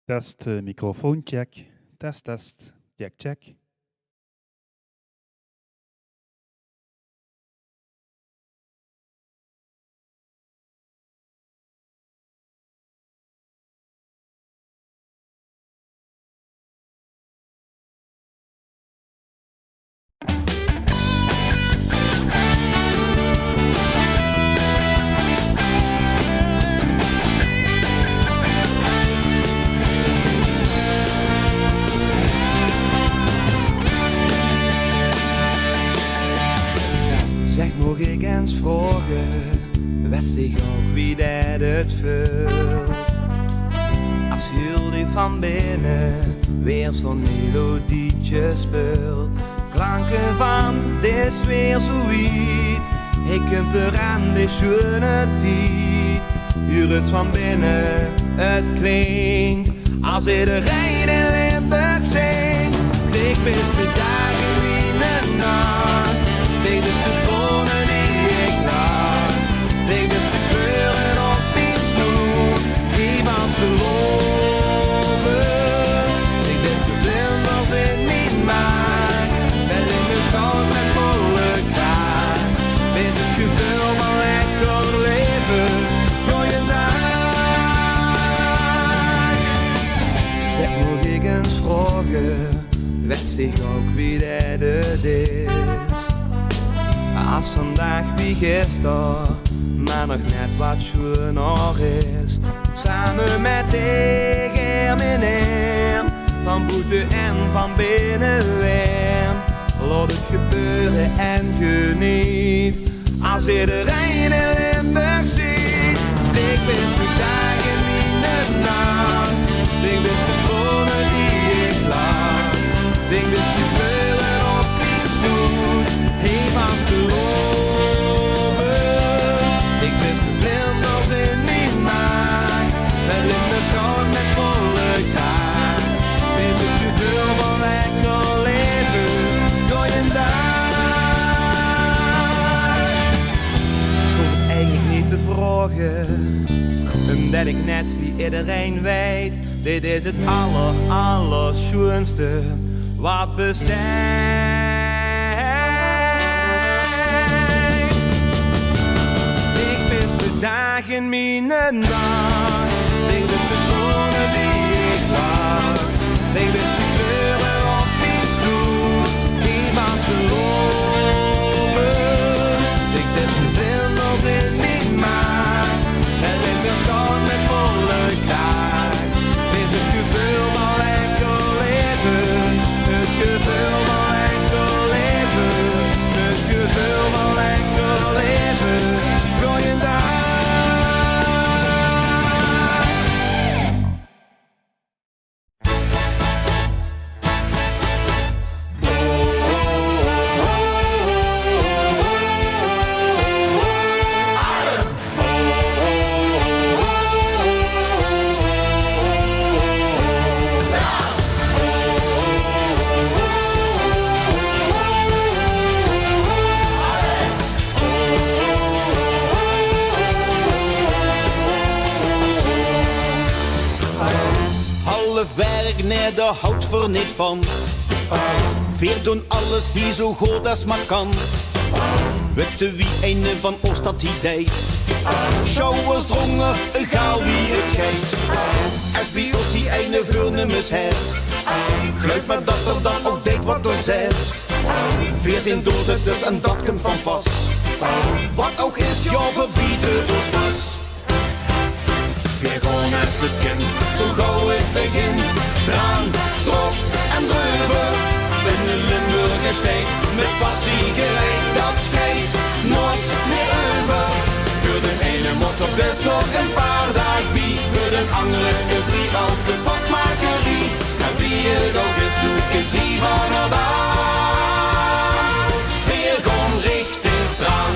Test, microfoon check. Test, test. Check, check. Zeg, mag ik eens vragen, weet zich ook wie dat het vult? Als heel diep van binnen weer zo'n melodietje speelt. Klanken van, dit is weer zoiets. Ik kom eraan, dit schöne tijd. Hier het van binnen, het klinkt als iedereen in Limburg zingt. Ik ben de dagen in de nacht. Dit is de tonen die ik laat. Dit is de kleuren op die snoer. Die was te loven. Dit is de vlinders in mijn maag. Met in de schoot met volle kraag. Dit is het gevoel van lekker leven. Goeiedag. Zeg, moet ik eens vragen. Weet zich ook wie dat het is. Als vandaag wie gisteren, maar nog net wat schoner is. Samen met ik en meneer, van voeten en van binnen weer. Laat het gebeuren en geniet, als iedereen in Limburg ziet. Ik wist de dagen in de nacht, ik wist de tronen die ik lag. Ik wist de kleuren op die snoer. Hij was te loven. Ik wist de vlinders in mijn maag. Met in de schoot met volle kraag. Is het gevoel van lekker leven. Goeiedag. Ik hoef het eigenlijk niet te vragen, omdat ik net wie iedereen weet. Dit is het allerschoonste wat bestaat. Dagen mijn nacht, ik wist de tronen die ik lag. Ik wist de kleuren op die stoel, die was te loven. Ik wist de vlinders in mijn maag, en ik ben schoon met volle kraag. Dit is het gevoel van lekker leven, het gevoel van lekker leven, het gevoel van lekker leven. Goeiedag. Werk nee, daar houdt voor niet van. Veer doen alles hier zo goed als maar kan. Wist u wie een van ons dat idee? Show drongen, egal wie het geeft. Als bij ons die ene veel nummers heeft. Geloof me dat er dan ook deed wat er zegt. Veer zijn doorzitters en dat komt van pas. Wat ook is, ja, verbieden ons was. Veer gewoon uit z'n kind, zo gauw het begint. Draan, drop en dreuven. Binnen Limburg en steekt, met passie gereed. Dat geeft nooit meer over. Voor de ene mocht of best nog een paar dagen wie. Voor de andere is die als de vakmakerie. En wie het ook is, doet is die van er baan. Veer gewoon richting Draan.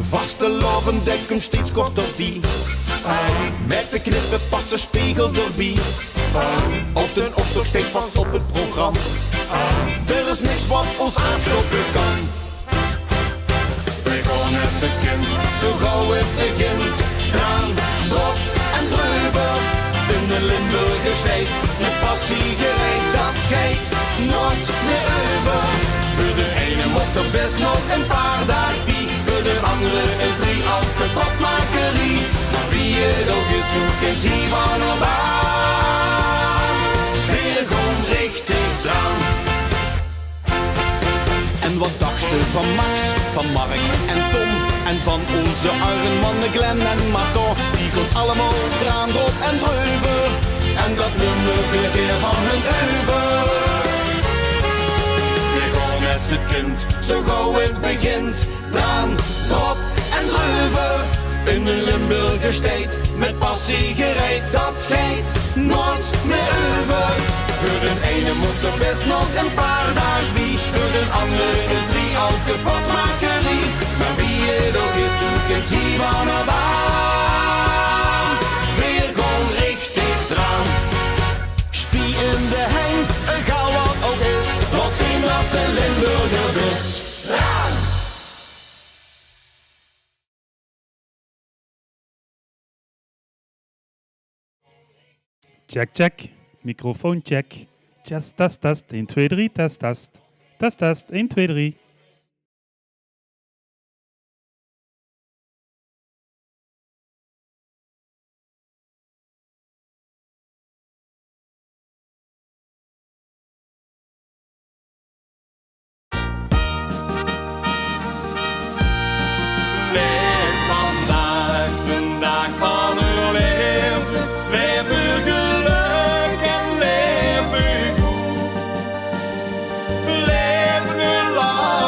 Vaste loven dek hem steeds korter die. Met de knippen past de spiegel erbij. Of de optocht steekt vast op het programma. Er is niks wat ons aanstoppen kan. Begon als een kind, zo gauw het begint. Kraan, drop en druiven. In de Limburger steek, met passie gereed. Dat geit nooit meer over. Voor de ene mocht er best nog een paar dagen vie. Voor de andere is 3 oude potmakerie. Maar wie het ook is, doet geen zie van op aan. Weer gewoon richtig dran. En wat dacht je van Max, van Mark en Tom? En van onze Armannen Glenn en Marco? Die komt allemaal eraan, drop en druiven. En dat nummer weer keer van hun uiver. Weer gewoon met het kind, zo gauw het begint. Draan, drop en druiven. In de Limburger steed, met passie gereed. Dat geeft nooit meer over. Voor de ene moest er best nog een paar dagen wie. Voor de andere is 3 oude potmakerie. Maar wie het ook is, doet geen zie van op aan. Weer gewoon richtig dran. Spie in de heng, een gauw wat ook is. Laat zien dat ze Limburger is. Dran! Check, check. Microfoon check. Test, test, test. 1, 2, 3, test, test. Test, test. 1, 2, 3. Leef vandaag de dag van uw leven. Leef uw geluk en leef uw goed. Leef uw lang.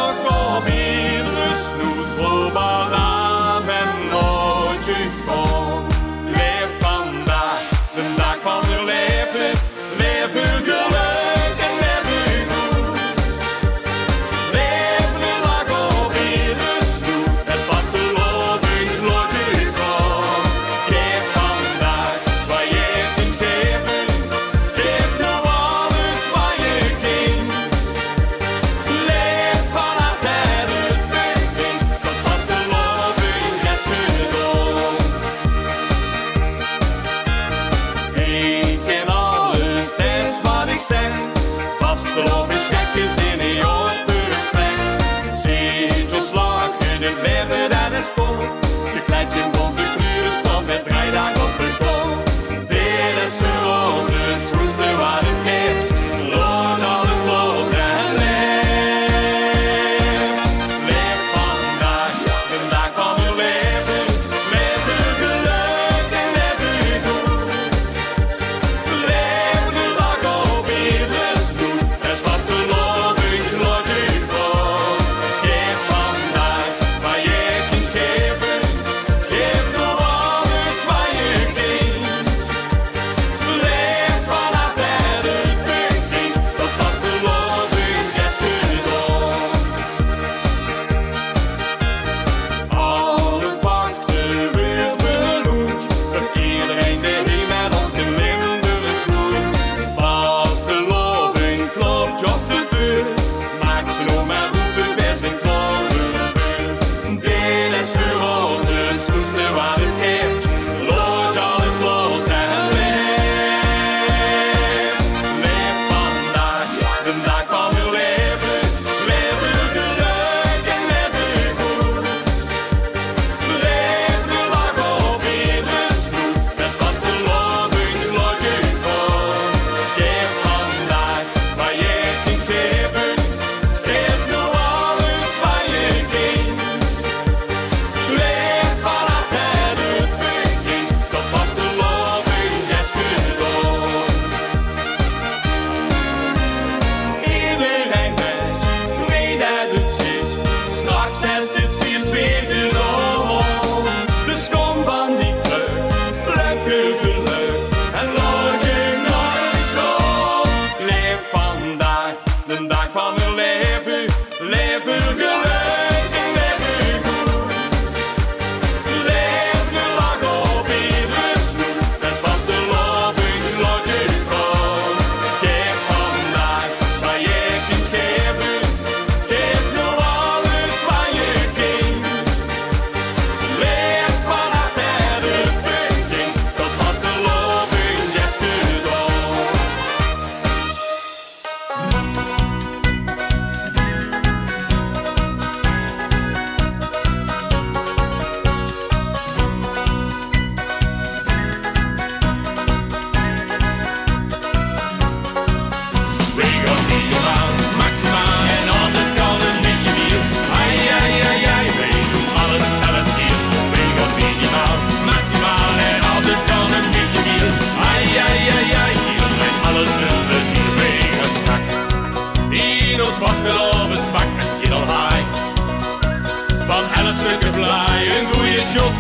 shot.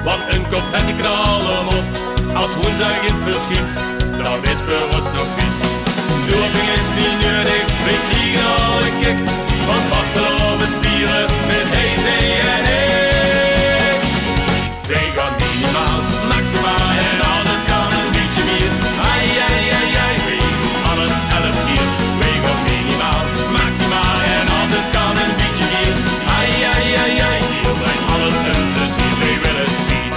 Want een kop het de knallen moet. Als woensdag in verschiet, dan is voor ons nog iets. Doping is niet nodig, we vliegen al een kick. Want vastelovend het vieren met hij, zij en ik. Wij gaan minimaal, maximaal en altijd kan een beetje meer. Ai, ai, ai, ai, wij doen alles 11 keer. Wij gaan minimaal, maximaal en altijd kan een beetje meer. Ai, ai, ai, ai, hier blijft alles een plezier. Wij willen speed.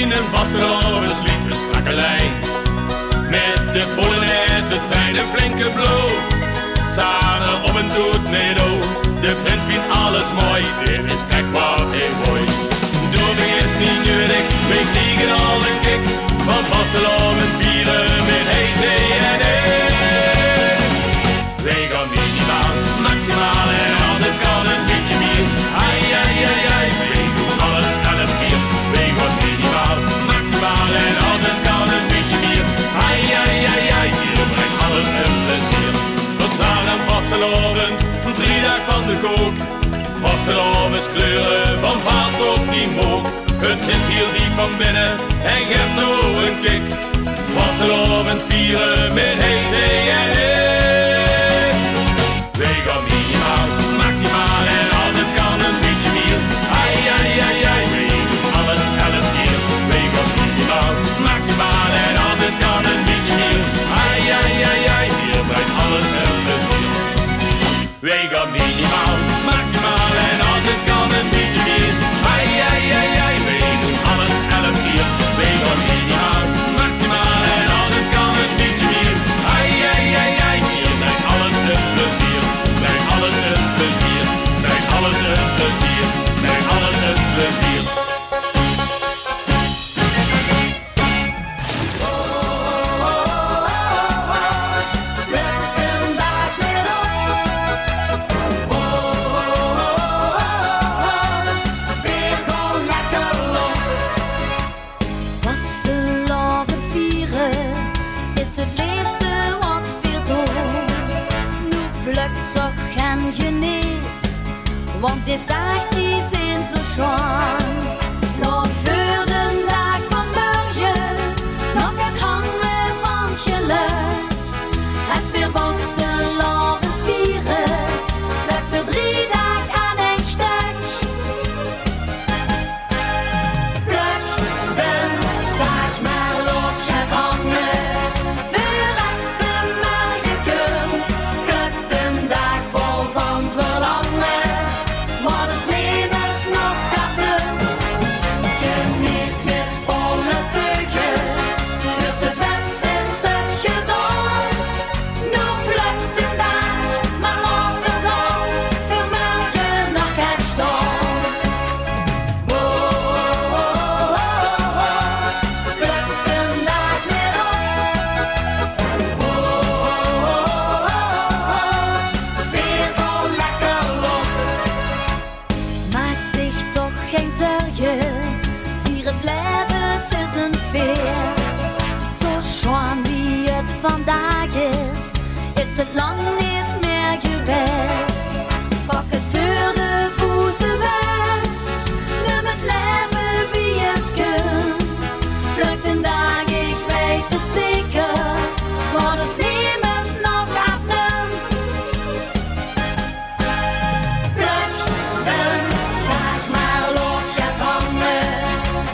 In een vastelovend sliep een strakke lijn. Met de Polonaise trein een flinke blow. Samen op een toet, nee, do. De prins vindt alles mooi, dit is kijk wat hij mooi. Doping is niet nodig, we vliegen al een kick. Van Barcelona met vieren met hij, zij en ik. Wij gaan minimaal, maximaal en altijd kan een beetje meer. Ai, ai, ai, ai, wij doen alles 11 keer. Wij gaan minimaal, maximaal en altijd kan een beetje meer. Ai, ai, ai, ai, hier brengt alles een plezier. We staan aan vastelovend, 3 dagen van de kook. Vastelovens kleuren van vaart op die mook. Het zit hier diep van binnen en geeft nou een kick. Vastelovend vieren met hij, zij en ik. Wij gaan minimaal, maximaal en altijd kan een beetje meer. Ai, ai, ai, ai, wij doen alles 11 keer. Wij gaan minimaal, maximaal en altijd kan een beetje meer. Ai, ai, ai, ai, hier blijft alles een plezier. Wij gaan minimaal, maximaal en altijd kan een beetje meer. Ai, ai, ai, ai, wij doen alles 11 keer. Wij gaan minimaal, maximaal en altijd kan een beetje meer. Ai, ai, ai, ai, hier blijft alles een plezier. Blijft alles een plezier. Blijft alles een plezier. Blijft alles een plezier. Want die dag die zijn zo schoon. Nog voor de dag van morgen, nog het hangen van het geluk. Het weer vastelovend vieren, werkt voor 3 dagen aan een stuk. Pluk de dag maar laat het hangen, voor als de morgen komt. Pluk de dag vol van verlangen. Maar de sneeuw is nog kapot. Geniet met volle teugen. Dus het wens is het gedaan. Nu plukt de dag, maar laat het dan voor morgen nog echt staan. Oh, oh, oh, oh, oh. Pluk de dag met ons. Oh, oh, oh, oh, oh. Veer al lekker los. Maak dich toch geen zorgen, vier het leven, het is een feest. Zo schoon wie het vandaag is het lang niet meer geweest. Pak het voor de voeten weg, neem het leven wie het kunt. Pluk een dag, ik weet het zeker, maar de sneeuw is nog afneemt. Pluk de dag maar laat het hangen,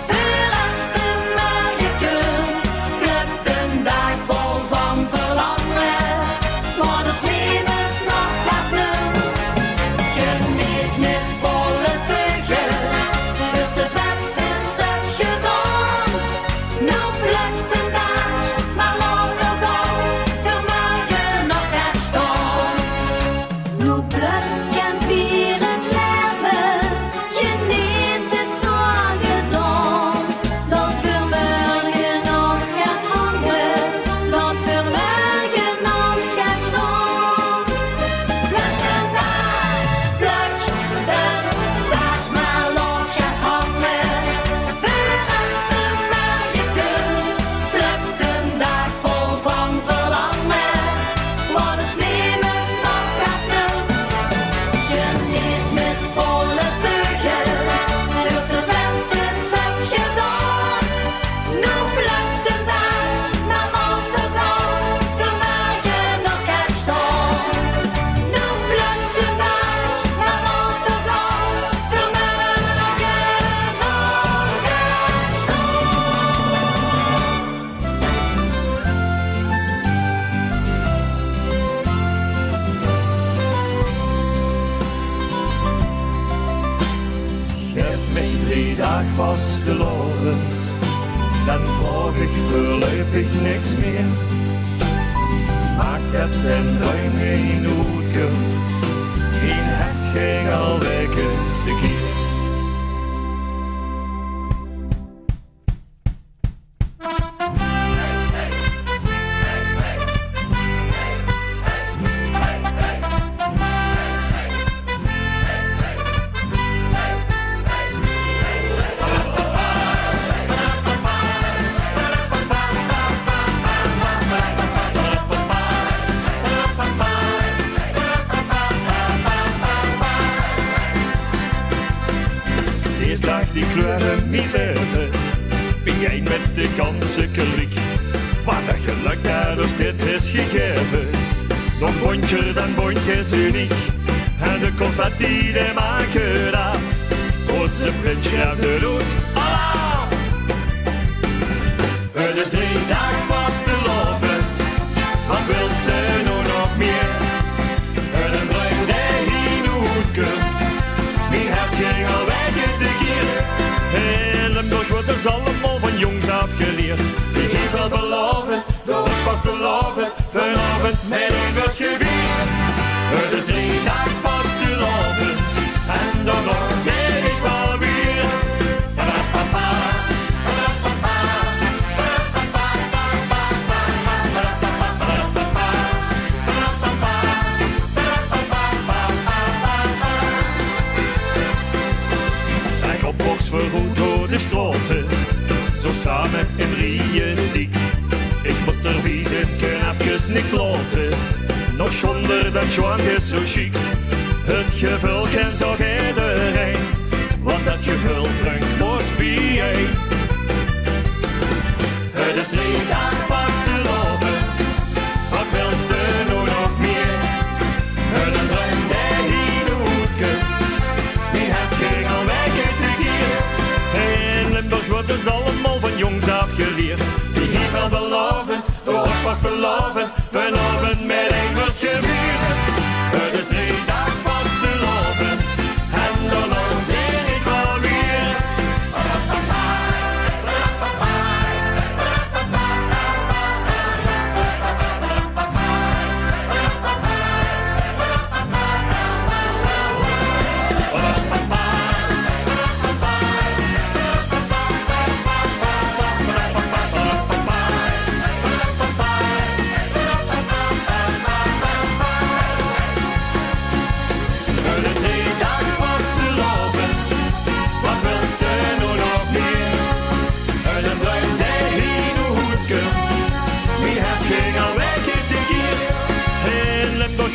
voor als de morgen komt. Pluk de dag vol van verlangen, maar de sneeuw vastgelovend, dan vraag ik voorlopig niks meer. Maak het en duim geen hoedje, geen het geen al weken de keer. Die kleuren niet leven, ben jij met de ganse kliek. Wat een geluk dat ons dit is gegeven, nog bondje dan bondjes uniek. En de confetti die maken af, onze printje uit de roet, Allah! Het is 3 dagen vastelovend, wat wilst u nou nog meer? En een bruid die hier hoeken, wie heb je al weggegeven? In Limburg wordt dus allemaal van jongs afgeleerd. Die heeft wel beloven, de was vast beloven, vanavond met een wordt gevierd. Het is 3 dagen vastelovend, en dan zeg ik wel weer. Verroet door de straten, zo samen in rieën dik. Ik moet er wiezen, knapjes niks laten, nog zonder dat Joan is zo chic. Het gevul kent toch iedereen, want dat gevul brengt ons bij. Het is 3 dagen vastelovend, wat wilst u nou nog meer? En een bruin die hier hoedke, die heb je al weggegeven. In Limburg wordt dus allemaal van jongs afgeleerd. Die heeft wel beloven, de was vast beloven, vanavond met een wordt gevierd. Het is 3 dagen vastelovend, en dan zeg ik wel weer.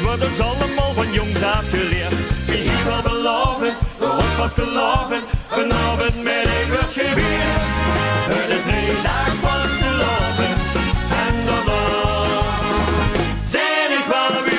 Wordt ons allemaal van jongs afgeleerd. Wie heeft wel beloven, de was vast beloven, vanavond met een wordt gevierd. Het is 3 dagen vastelovend, en dan zeg ik wel weer.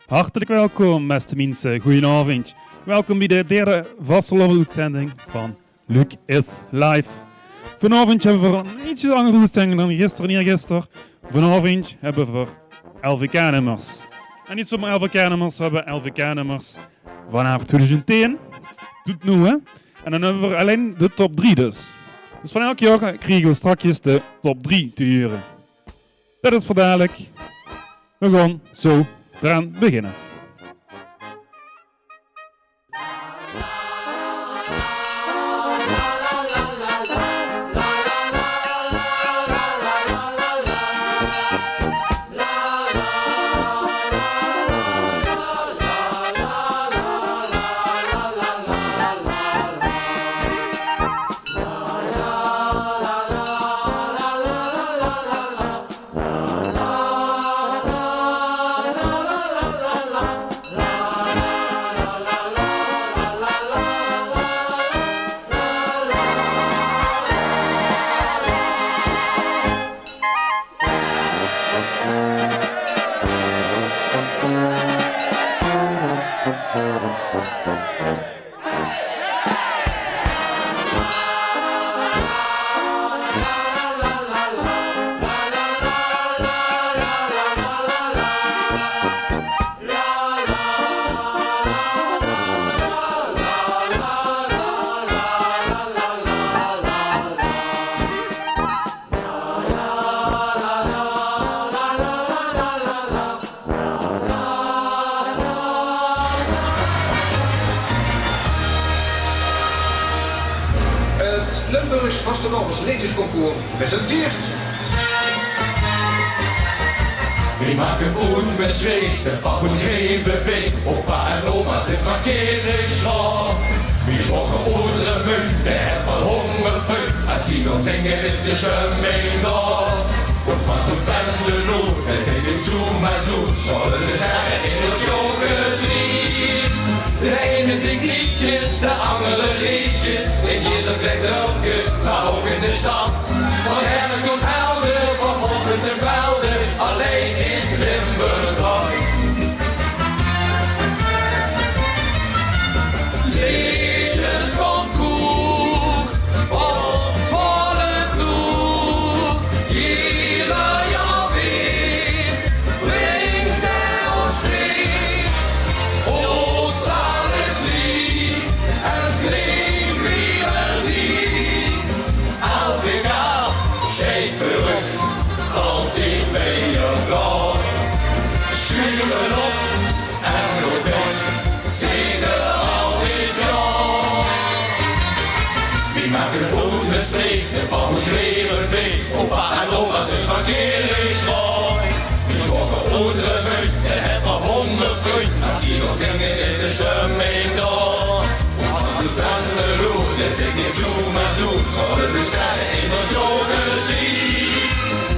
Hartelijk welkom, beste mensen. Goedenavond. Welkom bij de derde vastelovend-uitzending van Luc is Live. Vanavond hebben we voor een ietsje langere uitzending dan gisteren en eergisteren. Vanavond hebben we voor LVK-nummers. En niet zomaar LVK-nummers, we hebben LVK-nummers vanaf 2010. Doet nu, hè. En dan hebben we alleen de top 3 dus. Dus van elk jaar krijgen we straks de top 3 te huren. Dat is voor dadelijk. We gaan zo eraan beginnen. Vastelovens Liedjesconcours presenteert. We maken goed met zweeg, de pap moet geven week. Opa en oma zijn verkeerde schlag. We zorgen unsere Münd, der hat mal Hunger füllt. Als sie uns singen, ist die Schömming da. Und von zum Fende nur, der singen zu mal zu. Schollen ist eine Illusion geschrieben. Der eine singt Liedjes, der andere Liedjes. In jeder Fleck Dörfke, maar ook in de stad. Van Herk tot Helden, van Hoffens en Velden. Alleen in Limburgstad. Liedjesconcours op volle toer. Ieder jaar weer brengt ons weer. Ons alles lief en klinkt wie we zien. Elke jaar steeds verrückt, altijd ben je blauw. Schuren op en goed weg, zingen altijd ja. We maken goed met streek, de bal moet leven mee. Opa en oma zijn verkeerd schwaar. We zorgen unsere Münd, der hat mal Hunger füllt. Als sie uns singen, ist die Stimmung da. Und von zu Ferne Luft, der singt nicht zu, mal zu. Schollen ist keine Illusion geschieht.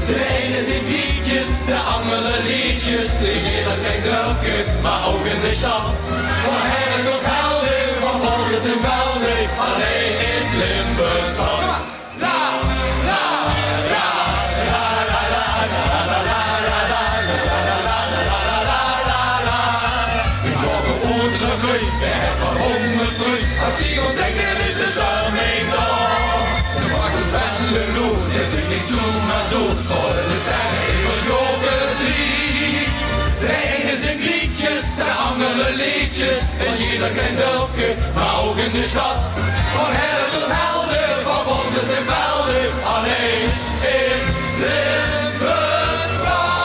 Der eine singt Liedjes, der andere Liedjes. Nicht jeder denkt Dörfke, maar ook in de stad. Van Herk tot Helden, van Vosjes en Velden. Alleen in Limburgstad. La, la, la, la, la, la, la, la, la, la, la, la, la, la, la. We zorgen unsere Münd, der hat mal Hunger füllt. Als sie uns singen, ist die Stimmung da. Und von zu Ferne Luft, der singt nicht zu, mal zu. Schollen ist keine Illusion geschieht. Der eine singt Liedjes, der andere Liedjes. En jeder klein Dörfke, maar ook in de stad. Van Herk tot Helden, van Bosjes en Velden. Alleen in Limburgstad.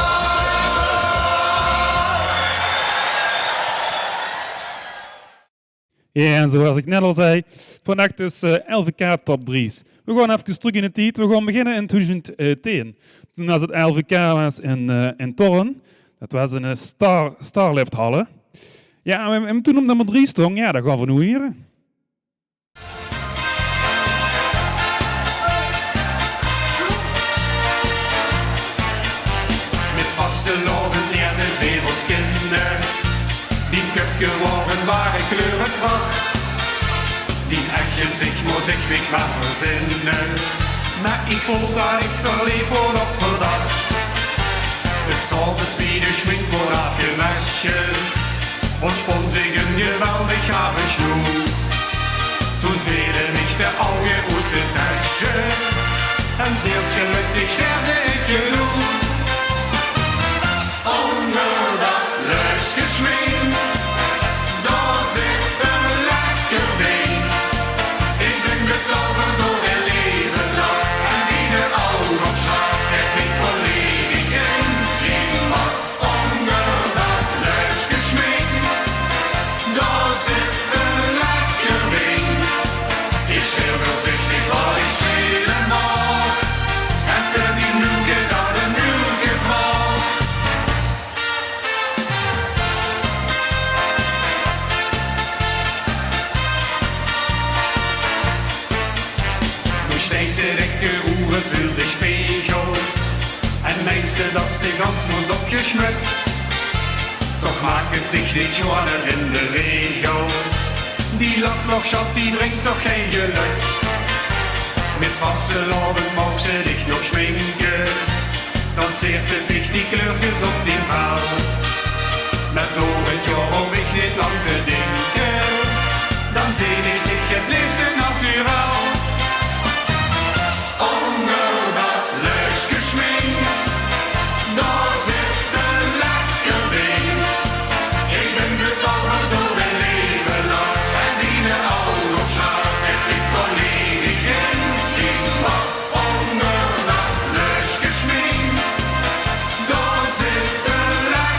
Ja, en zoals ik net al zei, vandaag dus LVK top 3's. We gaan even terug in de tijd. We gaan beginnen in 2010. Toen was het LVK was in Torren. Dat was een Starlift-halle. Ja, en toen op nummer 3 stond, ja, dat gaan we nu hier. Met vaste loven leerden we ons kennen. Die köpken waren kleuren kwart. Die echtje zich moest ik weg maar verzinnen. Maar ik voel dat ik verleef word op verdacht. Het Sorges wie de Schmink wurde abgewaschen und Sponsigen gewaltig habe ich Lust. Tun fehle mich der Auge und die Tasche, dann sehr glücklich werde ich gelust. Ohne das Löschgeschmink, da sitzt ein lecker Ding. Ich bin betroffen durch ein Leben lang, an die der Augen aufschlag, der mich verledigen. Da sitzt ein lecker Ding. Ich stell vorsichtig, weil ich spielen mag. En für die Lüge da den Lüge braucht. Durch deze Decke Uhren für die Spiegel. En meinst du, dass die ganz muss abgeschmückt? Doch mag het dich nicht schwaller in der Regel. Die Lochschaft, die bringt doch kein Glück. Mit Wasserlauben mag sie dich noch schminken. Dann zerrt dich die Glückes auf den Fall. Met nog het jaar om ik niet lang te denken. Dan zie ik dich het liefste naturaal. Onder dat Löschgeschmink, da zit een lekker ding. Ik ben betrokken door een leven lang. En die de ogen opslaat, het ik volledig inzien mag. Onder dat Löschgeschmink, da zit een lekker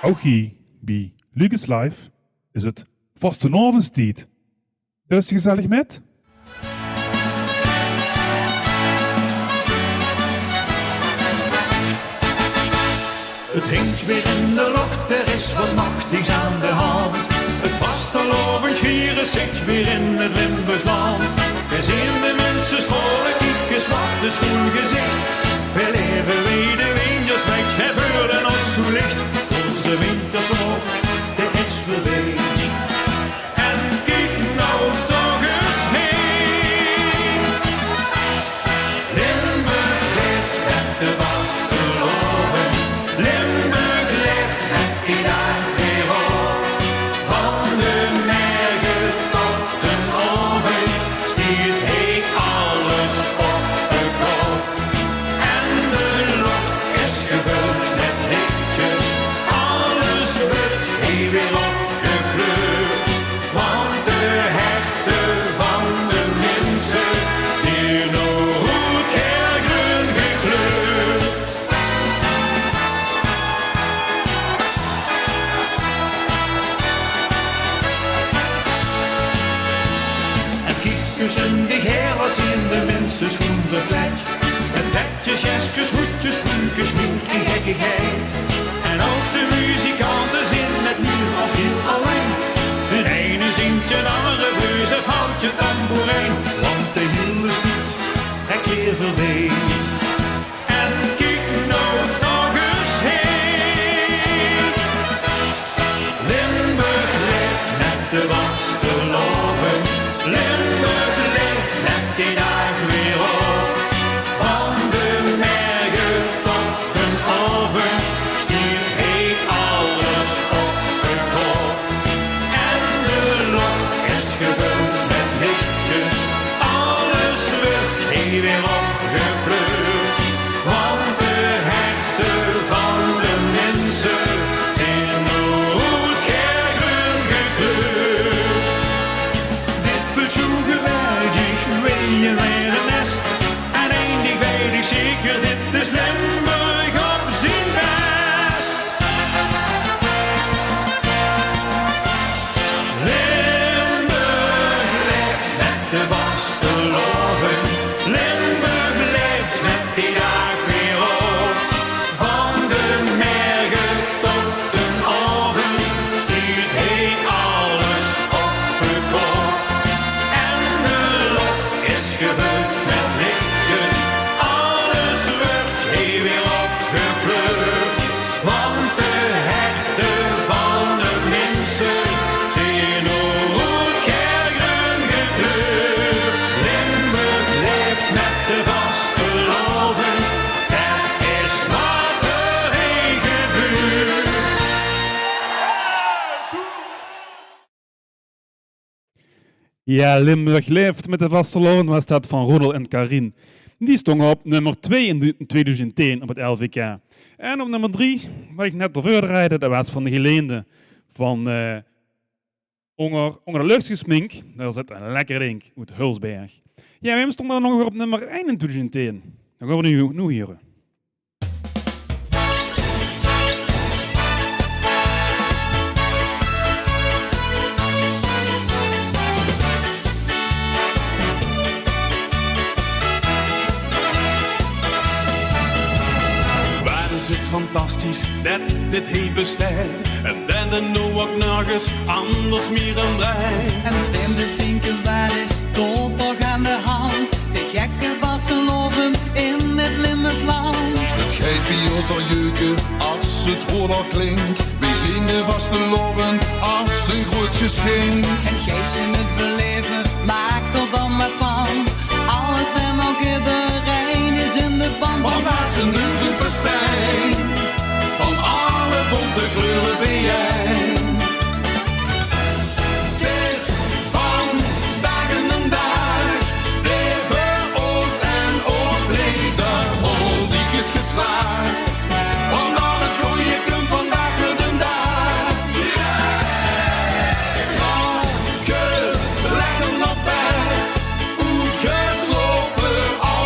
Ook hier bij Lucas Live is het vastenavondstijd. Dus gezellig met? Het hinkt weer in de lucht, er is wat machtigs aan de hand. Het vastelovend vieren zit weer in het Limburgsland. We zien de mensen scholen, kieken, zwarte schoen gezicht. We leven weer de windjes met gebeuren als zo licht. Onze winterklok, de is voorbij. En kijk nou toch eens heen. Limburg ligt met de vasteloven. Limburg ligt met die dag weer op. Van de mergen tot de oven stiert hij alles op de kop. En de lucht is gevuld met lichtjes, alles wordt hier weer opgekleurd. Want de herten van de mensen zien hoe kergroen gekleurd. En kiekjes en die heerlijks in de mensen schoenen vlecht. Met petjes, jesjes, hoedjes, plunkjes, smink en gekkigheid. En ook de muzikanten zingen met nieuw of heel alleen. De ene zingt een andere reus of houdt je tamboerijn. Want de hele ziet er keer voorbij. En kijk nou toch eens heen. Limburg ligt met de vasteloven. Limburg ligt met die dag weer op. Van de mergen tot de oven stiert hij alles op de kop. En de lucht is gevuld met lichtjes, alles wordt hier weer opgekleurd. Want de herten van de mensen zijn hoe kergroen gekleurd. Dit wordt zo geweldig, weet je weer een nest. En één ding weet ik zeker, dit is Limburg op zijn best. Limburg leeft met de vasteloven. Limburg leeft met die dag weer op. Van de mergen tot de oven stiert hij alles op de kop. En de lucht is gevuld met lichtjes, alles wordt hier weer opgekleurd. Want de herten van de mensen zien hoe kergroen gekleurd. Limburg leeft met de vasteloven, dat is wat er gebeurt. Ja, Limburg leeft met de vasteloven was dat van Ronald en Karin. Die stonden op nummer 2 in 2010 op het LVK. En op nummer 3, wat ik net al verder rijden, dat was van de geleende van Onger de Luchtgesmink. Daar zit een lekker ding uit Hulsberg. Ja, wij stonden dan nog weer op nummer 1 in 2010. Dan gaan we nu horen. Waar is het fantastisch dat dit hier bestaat. En dat er nu ook nergens anders meer een brein. En vreemde denken, waar is tot toch aan de hand? De gekke vasteloven in het Limburgsland. Het geit bij ons al jeuken als het woord al klinkt. Wij zien de vasteloven als een groot geschenk. En gij in het beleven, maakt er dan maar van. Alles en ook iedereen is in de band. Want daar zijn nu een festijn van alle bonte kleuren ben jij. Het is van dag en dag, leven ons en overleden, al die is geslaagd. Want al het goeie komt vandaag weer een dag. Strakjes leggen op bed, goed geslopen al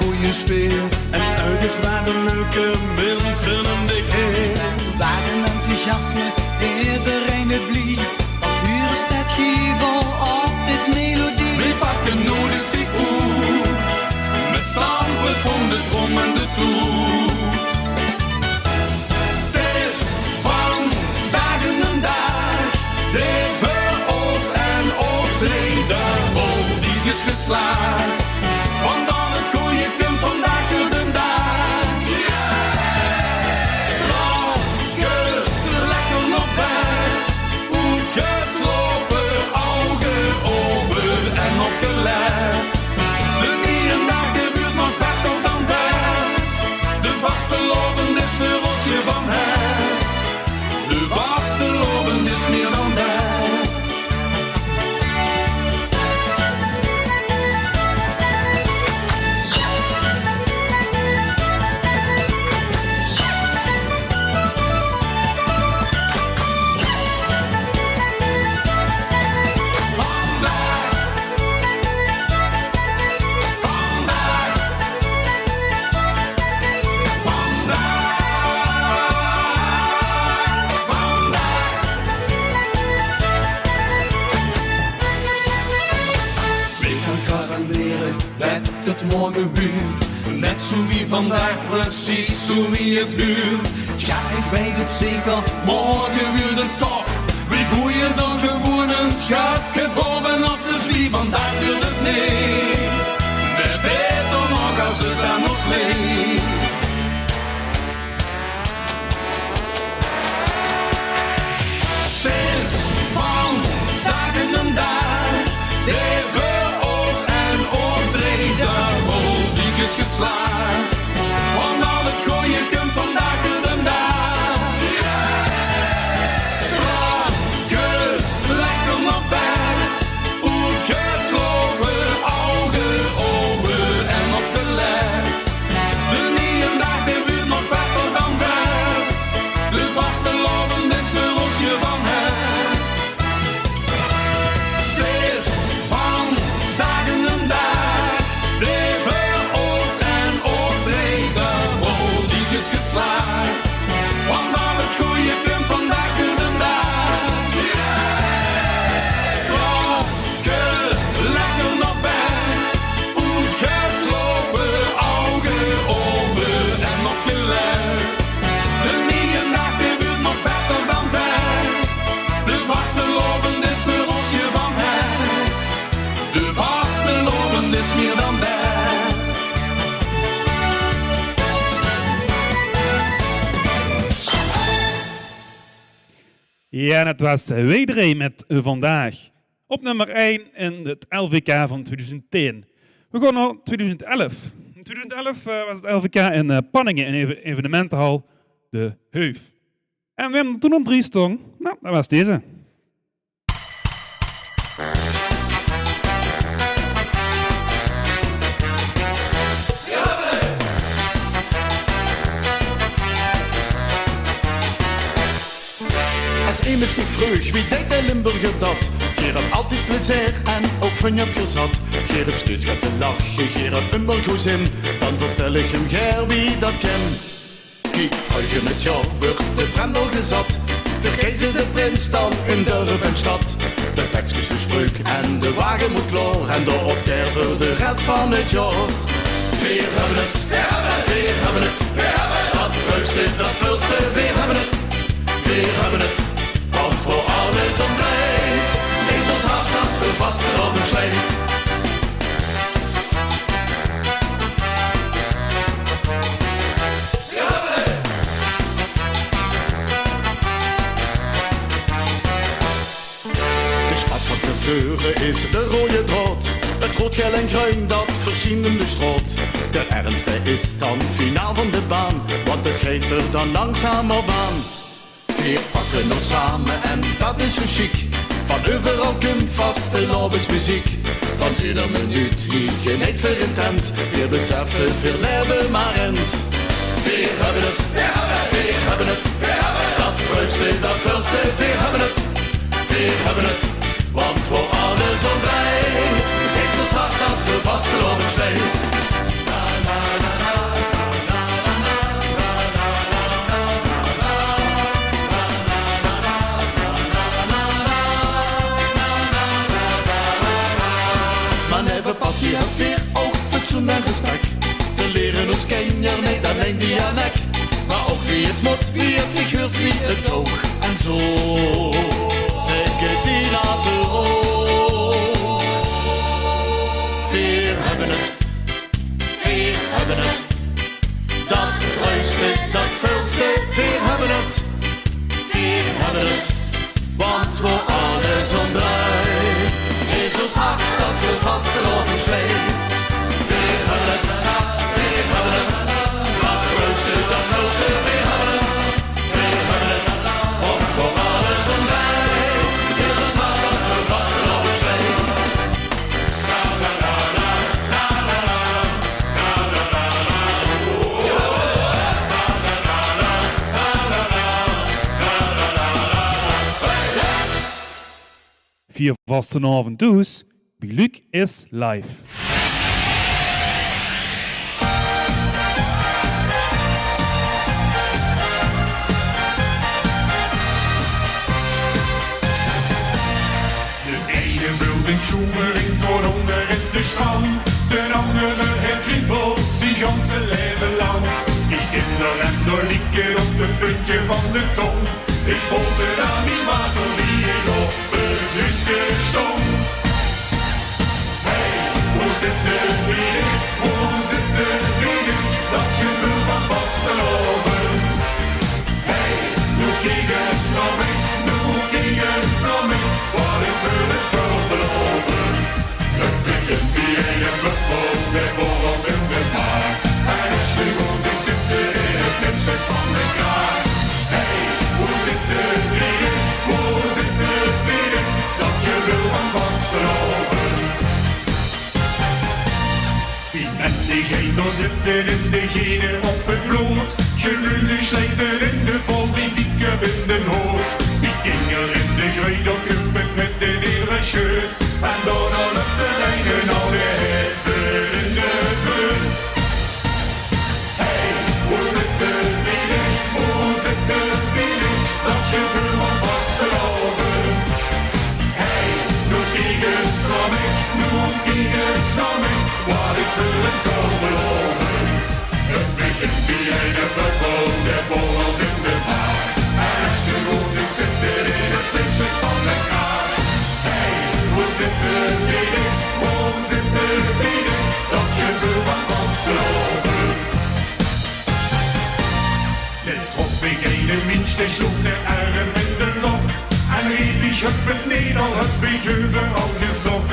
boeien speel. En ergens waar de leuke mensen om dich heen. Waar een enthousiasme iedereen het blieb. Wat huren staat giebel op deze melodie. We pakken nodig die koe. Met stampen van de trom en de toet. Het is van dagen en dag. Leven ons en optreden. Oh, die is geslaagd. Want dan het goeie komt vandaag door de dag. Strafjes, lekker nog weg. Goed geslopen, ogen open en opgelegd. De nierendag gebeurt nog beter dan weg. De vasteloven is voor ons je van her. De vasteloven is meer dan weg. Het morgen buurt, net zo wie vandaag precies zo wie het huurt. Ja, ik weet het zeker, morgen weer de top. We gooien dan gewoon een schapje bovenop, dus wie vandaag doet het niet. We weten nog als het aan ons ligt. Het is van dagen en dag, leven ons en optreden. Is geslaagd, want al het gooien komt vandaag door de dag. Strakjes, lekker nog bed, goed geslopen, ogen open en opgelegd. De nierendag gebeurt nog beter dan weg. De vasteloven is voor ons je van her. Het is van dagen en dag, leven is geslaagd, want al het goeie komt vandaag door de dag. Strakjes, lekker nog bed, goed geslopen, ogen open en opgelegd. De nierendag gebeurt nog beter dan weg. De vasteloven is voor ons je van her. De vasteloven is meer dan weg. Ja, en het was Wedereen met Vandaag. Op nummer 1 in het LVK van 2010. We gaan naar 2011. In 2011 was het LVK in Panningen in evenementenhal De Heuf. En we hebben er toen op 3 staan. Nou, dat was deze. Als immers niet vroeg, wie deed de Limburger dat? Geer had altijd plezier en ook van je gezat. Geer het stuurt gaat te lachen, Geer had een goed in. Dan vertel ik hem Geer wie dat ken. Kijk, huigen met jou wordt de trendel gezat. Vergezen de prins dan in dorp en stad. De tekstjes de spreuk en de wagen moet klaar. En de opkeer voor de rest van het jaar. Weer hebben het, weer hebben het, weer hebben het, weer hebben het. Dat leukste, dat vulste, weer hebben het, weer hebben het. Want voor alles om draait, is ons hart dat veel vaster op een slijt. De spas van te vuren is de rode draad. Het rood, geel en groen dat versienen de straat. De ernste is dan finaal van de baan, want het gaat er dan langzamer aan. We pakken nog samen en dat is zo chic. Van overal komt vaste lobensmuziek. Van ieder minuut hier geniet weer intens. We beseffen veel leven maar eens. We hebben het, we hebben het, dat leukste, dat vulste. We hebben het, want voor alles om draait, heeft ons hart dat we vastgelopen slijt. Na, na. dus ken je niet alleen die nek. Maar ook wie het moet, wie het zich huurt, wie het oog. En zo zeggen die later ook. Vier hebben het, vier hebben het. Dat ruiste, dat vulste, vier hebben het. Vier hebben het, want we alles omdraaien. Is ons hart dat we vastgelopen zweet. Vier hebben het, vier hebben het. Dat ruiste, dat vulste, vier hebben het. Vier hebben het, want we alles omdraaien. Is ons hart dat we vastgelopen zweet. Vier vastenavond dus, bij Luc is live. De ene wil een schoemering door onder in de strand. De andere heeft kriebelt zijn ganse leven lang. Die kinder en door lieken op het puntje van de tong. Ik voelde aan die water die ik op het huisje stond. Hey, hoe zit het bieden? Hoe zit het bieden? Dat gevoel van vastelovend. Hey, nu ging het zo mee, nu ging het zo mee. Wat ik wil is veroorloven. Het begint die ene buffel, de voorhand in de maag. En als je goed is, zit er in het knipstuk van de kraag. Hey, hoe zit het bieden? Hoe zit het bieden? Dat je wil van vastelovend. Die met diegene zitten in degene op het bloed. Gelullig slijten in de politieke binnenhoofd. Die kinger in de gredokkuppen met de hele scheut. En dan al op de rijden al de hitte in de buurt. Hey, hoe zit het bieden? Hoe zit het bieden? Dat je wil van vastelovend. Hey, nu ging het zo mee, nu ging het zo mee. Wat ik wil is veroorlovend. Het begint die ene bubbel, de borrelt in de maag. En als je goed is, zit er in het slikstuk van de kaart. Hey, hoe zit het bieden? Hoe zit het bieden? Dat je wil van vastelovend. Dit schop ik ene minst, die sloeg de arm in de lok. En riep ik heb het niet, al heb ik overal gezocht.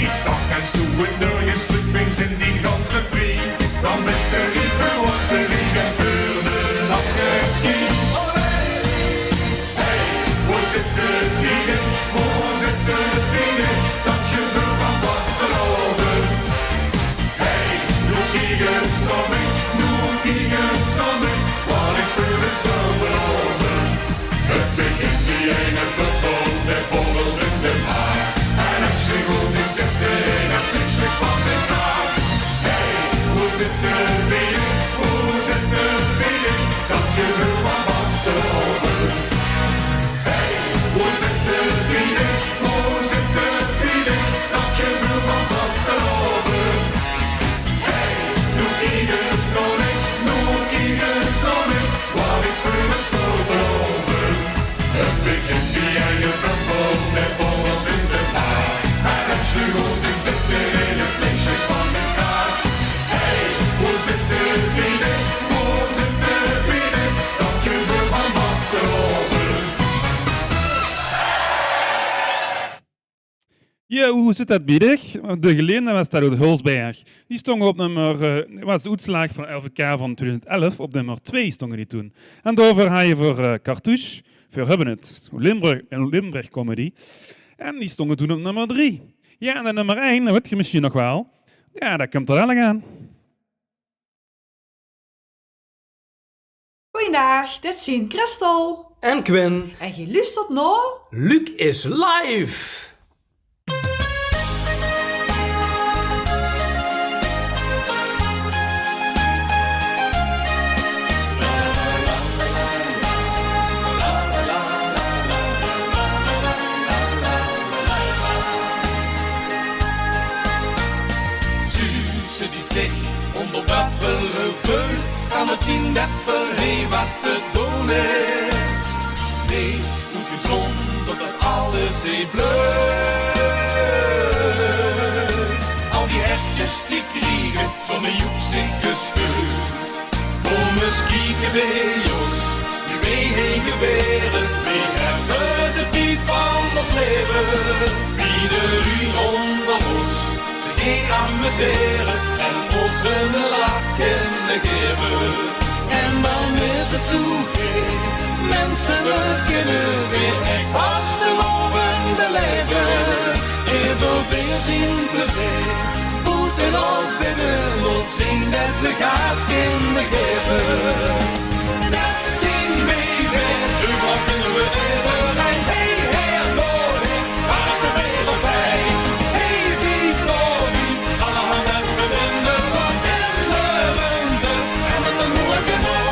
Ik zag en stoe en nergens drukvings in die ganse prie. Dan wist er niet was er niet en vuurden afgeschiet. Hey, hoe zit het bieden? Hoe zit het bieden? Dat je wil van vastelovend. Hey, nu ging het zo mee, nu ging het zo mee. Wat ik wil is veroorlovend. Het begint die ene bubbel, de borrel in de maag. En als je goed is, zit er in het slikstuk van de kraag. Hey, hoe zit het bieden? Hoe zit het bieden? Dat je wil van vastelovend. Hey, hoe zit het bieden? Hoe zit het bieden? Dat je wil van vastelovend. Hey, nu ging het zo mee, nu ging het zo mee. Wat ik wil is veroorlovend. Het begint die ene bubbel, de borrelt in de maag. En als je goed is, zit er in het slikstuk van de kaart. Hey, hoe zit het bieden? Hoe zit het bieden? Dat je wil van vastelovend. Ja, hoe zit dat biedig? De geleende was daar uit Hulsberg. Die stonden op nummer, was de uitslag van LVK van 2011, op nummer 2 stonden die toen. En daarvoor had je voor Cartouche, voor Hebben het, een Limburg comedy. En die stonden toen op nummer 3. Ja, en de nummer 1, dat weet je misschien nog wel. Ja, dat komt er wel aan. Goeiedag, dit zijn Christel en Quinn. En je luistert naar Luc is live. Onder wappelen kan het zien dat er heel wat te doen is. Nee, moet gezond dat het alles heel bleut. Al die hertjes die kriegen zo'n joepzinke scheur. Kom eens kijken bij ons, die wij heen geweren. Die hebben de tijd van ons leven. Wie de lui onder ons zich heen amuseren en ons een lach in de geven. En dan is het zo geen mensen, we kunnen weer echt vast de lovende leven. Even weer zien plezier, voeten of binnen, lot zien dat de gaas in de geven. Dat zien wij weer, nu wat kunnen we even. Hey, hey, mooi, waar is de wereld bij? Hey, wie, mooi, alle handen in de lucht en de runde, en met een mooie mooi.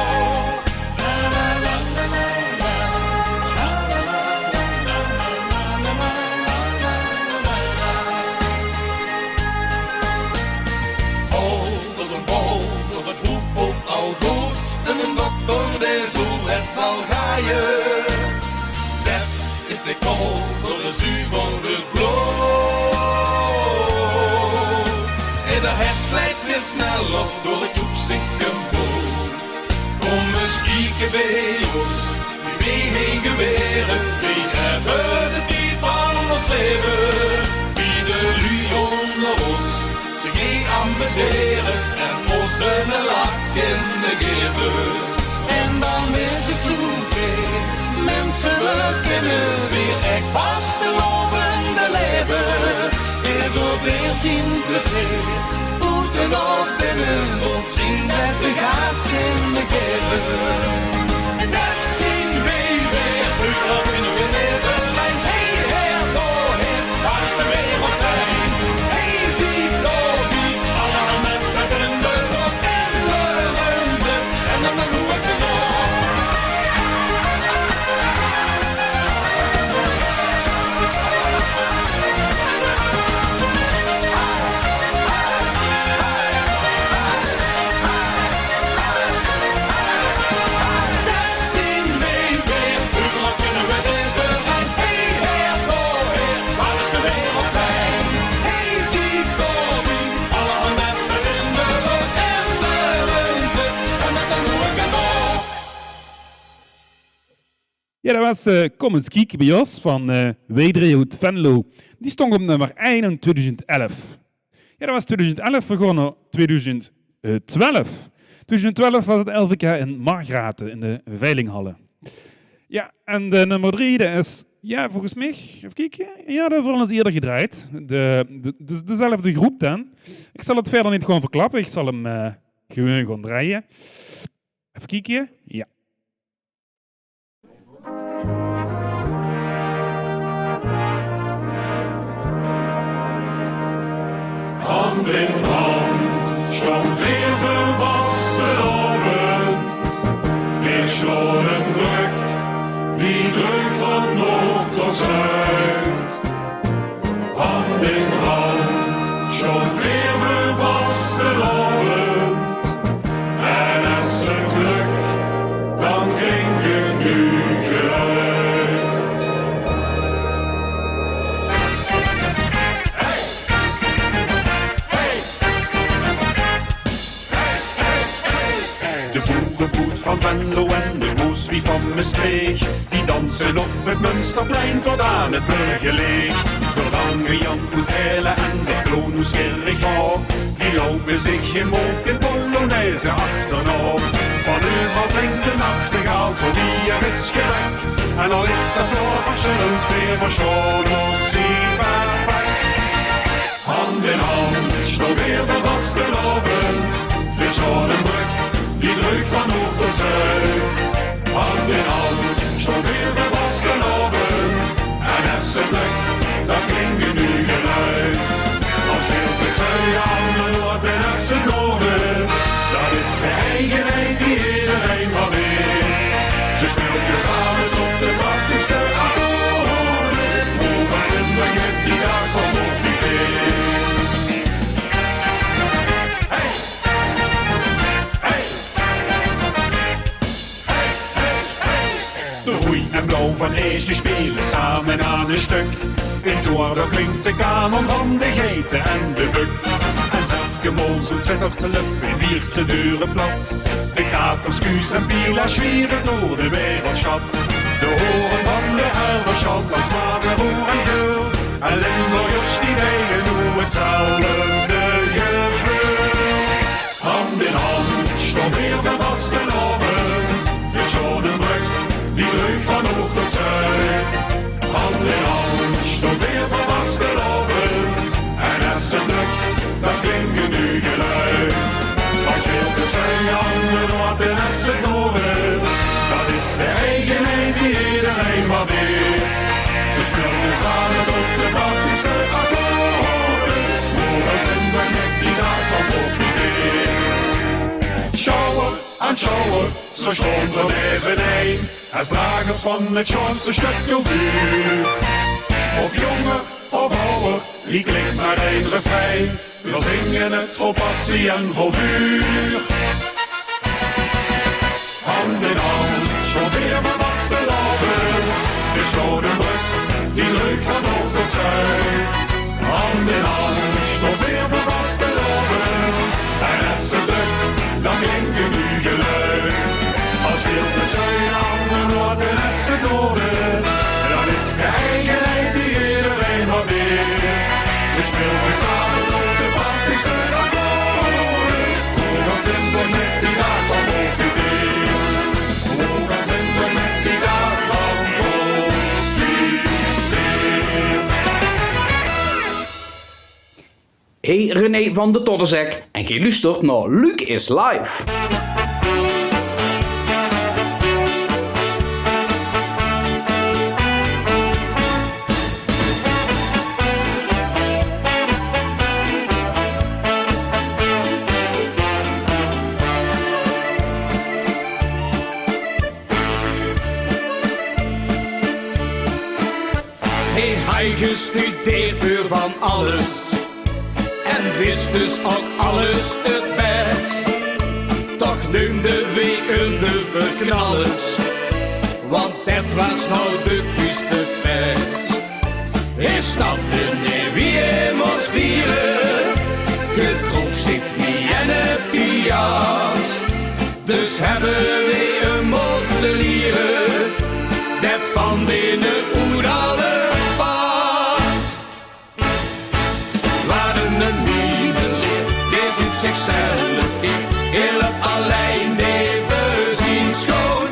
Dat is de kool door de zuivere bloed. En de hert slijt weer snel op door het joepzieke boot. Kom eens kijken bij ons, die wij heen geweren. Die hebben de tijd van ons leven. Wie de lui onder ons zich heen amuseren en ons een lach in de geven. En dan is het zoveel, mensen, we kunnen weer echt vast de lovende leven. Even weer zien plezier, voeten of binnen, ons zien dat de gaas in de geven. En dat zien wij weer, terug op in de leven. Hey, her, door, her, waar is de wereld bij? Hey, wie, door, wie, alle met de runde, en de runde, en dan de moe. Ja, dat was Kom eens kijken bij ons van Weidrehout Venlo. Die stond op nummer 1 in 2011. Ja, dat was 2011, we gaan naar 2012. 2012 was het LVK in Margraten in de Veilinghallen. Ja, en de nummer 3, dat is, ja, volgens mij, even kijken, ja, dat hebben we al eens eerder gedraaid. Dezelfde groep dan. Ik zal het verder niet gewoon verklappen, ik zal hem gewoon gaan draaien. Even kijken, ja. Hand in hand, schon weer bewassen Abend. Wir schonen Glück, wie Glück von Nord tot Zuid. Hand in hand, schon weer bewassen Abend. En als het Glück, dan geen genug uit. Van Venlo en de moes wie van Maastricht, die dansen op het Münsterplein tot aan het Burgerleeg. De lange Jan Goedhelle en de Kroonhoeskerrig ook, die lopen zich in moken Polonaise achterna. Van überal klinkt de nachtegaal zo wie er is gewekt, en al is dat voor verschillend weer verscholen, zie maar weg. Hand in hand, zo weer de vastelovend, weer schonen druk. Die Glück van Noord tot Zuid, hand in hand, schon weer de wassen oven. En als het lukt, dat klinkt nu geluid. Als veel verzuilen aan de Noord en als het noorden, dat is de eigenheid die iedereen van weet. Ze spelen samen op de prachtigste akkoorden. Hoe wat zin ben je die dag van op die feest? Hey! Hey! zo van eerst die spelen samen aan een stuk. In Toordo klinkt de kanon van de geten en de buk. En Zelke Molzoet zet er te lup en wiert de deuren plat. De katers, kuus en piela zwieren door de wereldstad. De horen van de herderschat als maas en roer en geul. En Limburgers die weten hoe hetzelfde gebeurt. Hand in hand stond weer de vastelovend. De Schonenbrug, die leuk van oog tot zuid. Hand in hand stond weer de vastelovend. En Essenbrug, dat klinkt nu geluid. Als je op de zuidhanden wat in Essen horen, dat is de eigenheid die iedereen maar weet. Ze spelen samen op de praktische akkoorden. Hoewel Zindberg met die daarvan profiteert. Sjouwer aan sjouwer, zo stond er neveneen. Als dragers van het schoonste stuk cultuur. Of jongen of ouder, die klinkt maar één refrein. We zingen het vol passie en vol vuur. Hand in hand, zo weer van vastelovend. De Schonenbrug, die leuk van oog tot zuid. Hand in hand, zo weer van vastelovend. En Essenbrug, dat klinkt nu geluid. Als je op de zuidhanden wat in Essen horen, dan is de eigenheid die iedereen maar weet. Ze spelen samen op de praktische akkoorden. Hoe dan Zindberg met die dag van profiteert. Hoe dan Zindberg met die dag van profiteert. Hey René van de Todderzek en je luistert naar Luc is live. Hij gestudeerd door van alles en wist dus ook alles het best. Toch noemde we hem de verknallers, want dat was nou de puiste pest. Hij stapte neer wie hij moest vieren, gedroeg zich niet en een pias. Dus hebben we hem moeten leren, dat van binnen hoe alles. Ziet zichzelf in, heel alleen leven zien schoon.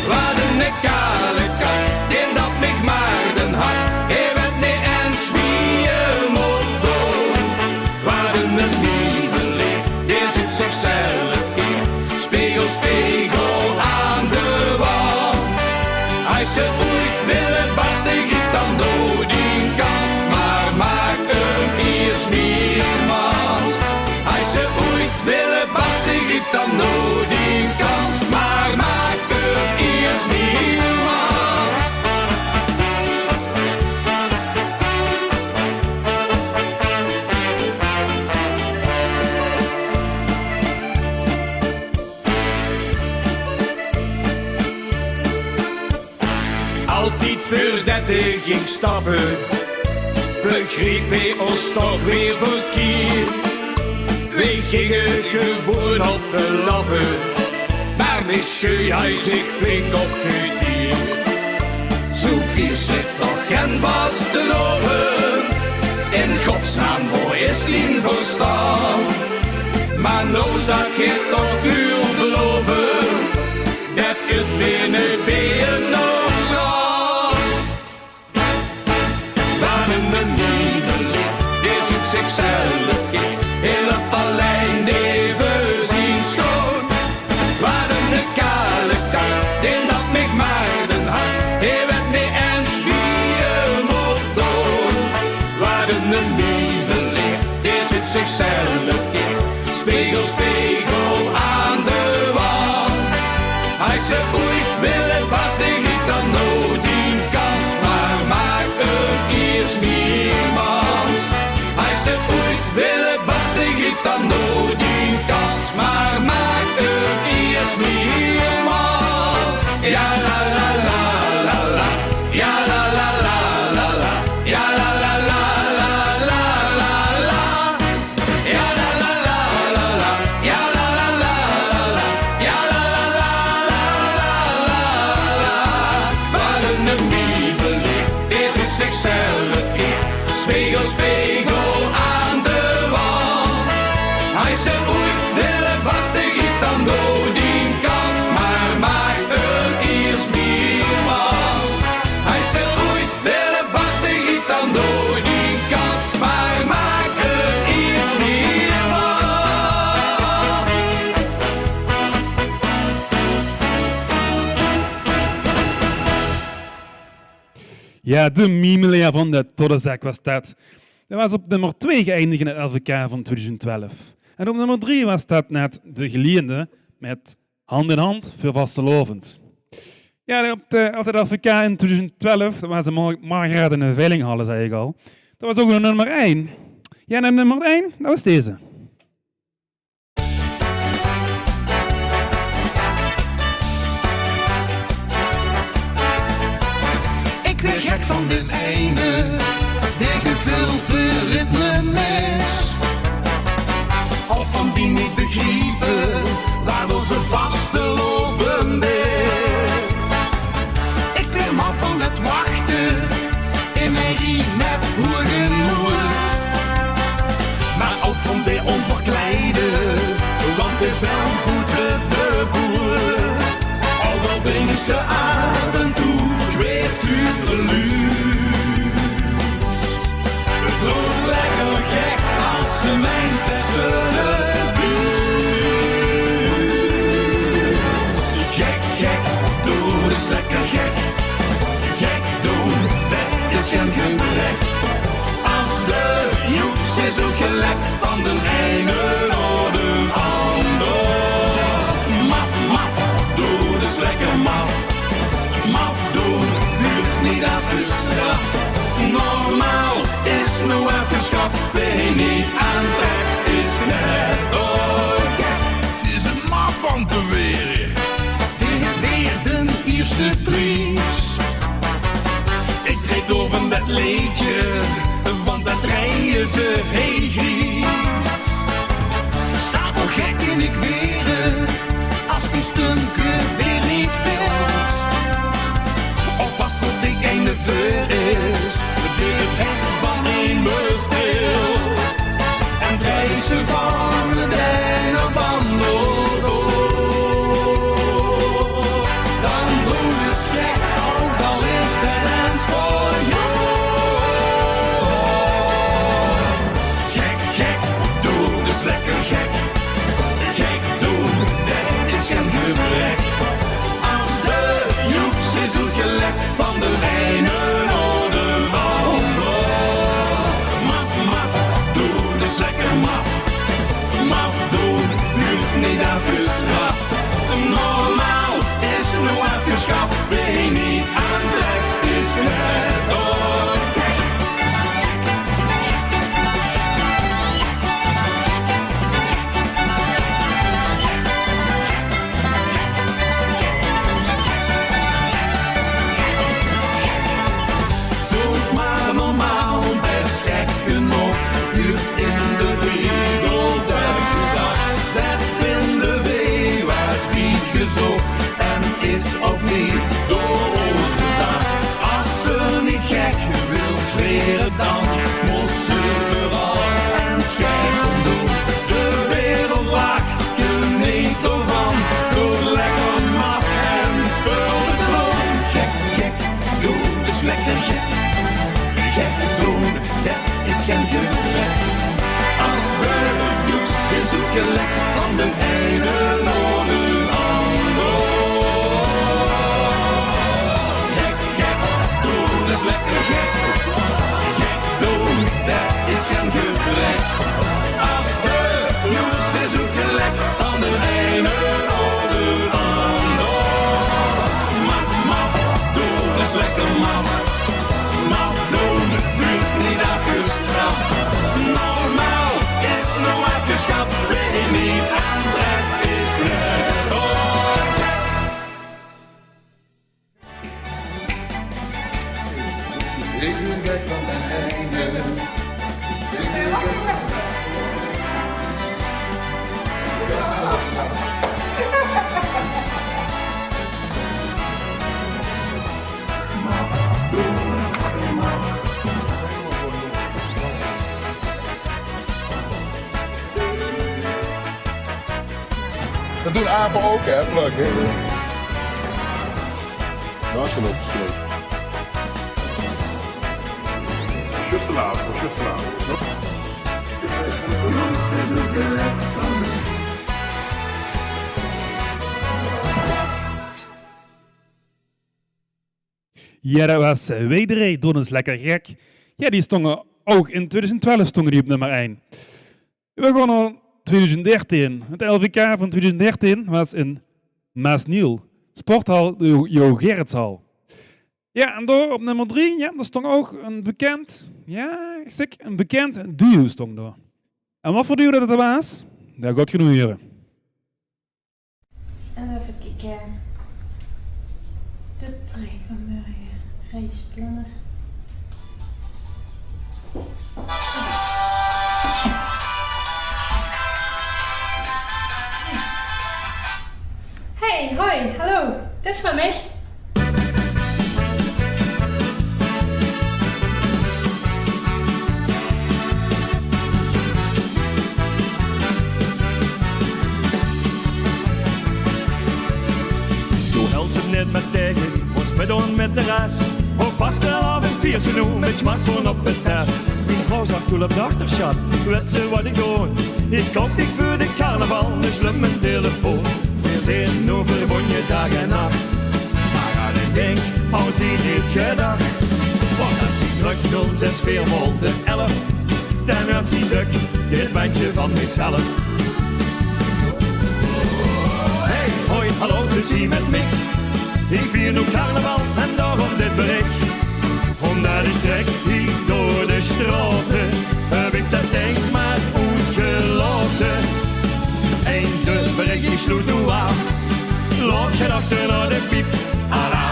Wat een kale kat, die dat mich maar den hart, hij weet niet eens wie je moet doen. Wat een lieveling, die ziet zichzelf in, spiegel, spiegel aan de wand. Hij ze ooit willen barsten, ik dan door die kans, maar maak hem eerst meermans. Hij ze ooit willen barsten, ik dan door die kans, maar maak hem eerst meermans. Altijd voordat ik ging stappen, begreep hij ons toch weer verkeerd. We gingen gewoon op de lappen, maar monsieur hij zich flink opgedierd. Zoveel zit nog geen was te lopen, in godsnaam voor is geen verstaan. Maar nou zag je toch veel beloven, dat het binnen weer nog gaat. Waar een lieveling, die zoekt zichzelf in, heel alleen leven zien schoon. Waar een kale kat, die dat mich maar den hart, hij weet niet eens wie je moet doen. Waar een lieveling, die zit zichzelf in, spiegel, spiegel aan de wand. Hij ze ooit willen barsten, ik dan nooit die kans, maar maak hem eerst meermans. Hij ze ooit willen barsten, ik dan nooit die kans, maar maak hem eerst meermans. Ja la la la la Ja, de meme-leer van de Toddezak was dat. Dat was op nummer 2 geëindigd in het LVK van 2012. En op nummer 3 was dat net De Geleende met Hand in Hand voor Vastelovend. Ja, op het LVK in 2012, dat was een Margaret in de Veilinghallen, zei ik al. Dat was ook een nummer 1. Ja, en nummer 1, dat was deze. Ik ben gek van de ene, de gevulde ritmemes. Of van die niet begrepen, waardoor ze vastelovend is. Ik ben mal van het wachten, in mijn riem met hoerenhoed. Maar ook van de onverkleide, want ik ben goed de boer. Al wel ben ze af en toe, weet u verluut. Het loopt lekker gek als ze mijn sterren buurt. Gek, doe is lekker gek. Gek doen, dat is geen gebrek. Als de joeks is ook gelijk van de ene naar de ander. Maf, doe is lekker maf. Maf doen, huurt niet afgestraft. Normaal is nu afgeschaft. Ben niet aantrekt, is net doorgek. Het is een maf van te weren. Weer de eerste prijs. Ik treed door een bed leedje, want dat rijden ze heel gries. Staat wel gek in ik weer, als die stunken weer niet wilt. Of als er die ene ver is, weer het hek van een bestil. En prijzen van de derde wandel door. Dan doe je gek, ook al is het eens voor jou. Gek, doe dus lekker gek. Gek doen, dat is geen gebrek. Als de joeks is het gelek van de ene naar de ander. Maf, doe dus lekker maf. Maf doen, huurt niet afgestraft. Normaal is nu afgeschaft. Ben niet aantrekt, is net doorgek. Doe maar normaal, best gek genoeg. Huurt in de regel dat gezag. Dat vinden we wat niet gezocht. En is ook niet door ons gedaan. Als ze niet gek wil zweren, dan moest ze vooral en schijnen doen. De wereld lacht geniet ervan. Doe lekker maf en spul de kroon. Gek, doen is lekker gek. Gek doen, dat is geen gebrek. Als we joeks is het gelek van de ene naar de ander. Gek, doen is lekker gek. Gek doen, dat is geen gebrek. Als we joeks is het gelek van de ene naar de ander. Maf, doen is lekker maf. Maf doen, buurt niet afgestraft. Normaal is nu afgeschaft. Ben niet aantrekt, is net doorgek. Ik ben gek van de ene. Dat doen apen ook, hè, Pluk? Dat is genoeg, Just te laat, just te laat. Ja, dat was Wederij, Don is lekker gek. Ja, die stonden ook in 2012 stonden die op nummer 1. We gaan naar 2013. Het LVK van 2013 was in Maasniel. Sporthal Jo Gerritshal. Ja, en daar op nummer 3, ja, daar stond ook een bekend, een bekend duo stond daar. En wat voor duo dat was, dat gaat genoeg horen. En even kijken. De trein van Murgen. Reisplanner. Hey, hoi, hallo. Het is met mij. Net met tegen, ons met met de rest. Op vastelavond vier ze nu met smartphone op het test. Mijn vrouw zag toen op de achterschat, weet ze wat ik doe. Ik koop dik voor de carnaval, dus sluit mijn telefoon. We zijn over de bonje dag en nacht. Maar aan het ding, hou ze niet gedacht. Want als hij druk 064111, dan werd hij druk, dit bandje van mijzelf. Hey, hoi, hallo, dus hier met mij. Ik vier nu carnaval en daarom dit bericht. Omdat ik trek hier door de straten, heb ik dat denk maar uitgelaten. Einde bericht, ik sloeg nu aan. Laat je achter naar de piep, ala.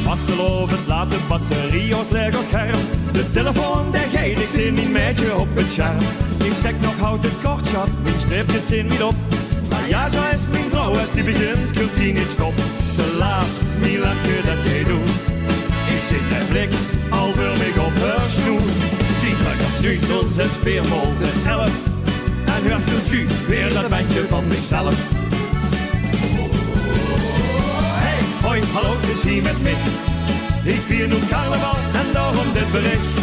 Vastelovend laat de batterie ons leeg op scherm. De telefoon, daar geeft ik zin in meidje op het scherm. Ik zeg nog houd het kort, schat, mijn streepjes zin niet op. Maar ja, zo is mijn vrouw, als die begint, kunt die niet stop. Te laat, niet laat je dat jij doet. Ik zit en blik, al wil ik op haar snoer. Zie maar op nu 064111. En hoort doet u weer dat bandje van mijzelf. Hey, hoi, hallo, dus hier met mij. Ik vier nu carnaval en daarom dit bericht.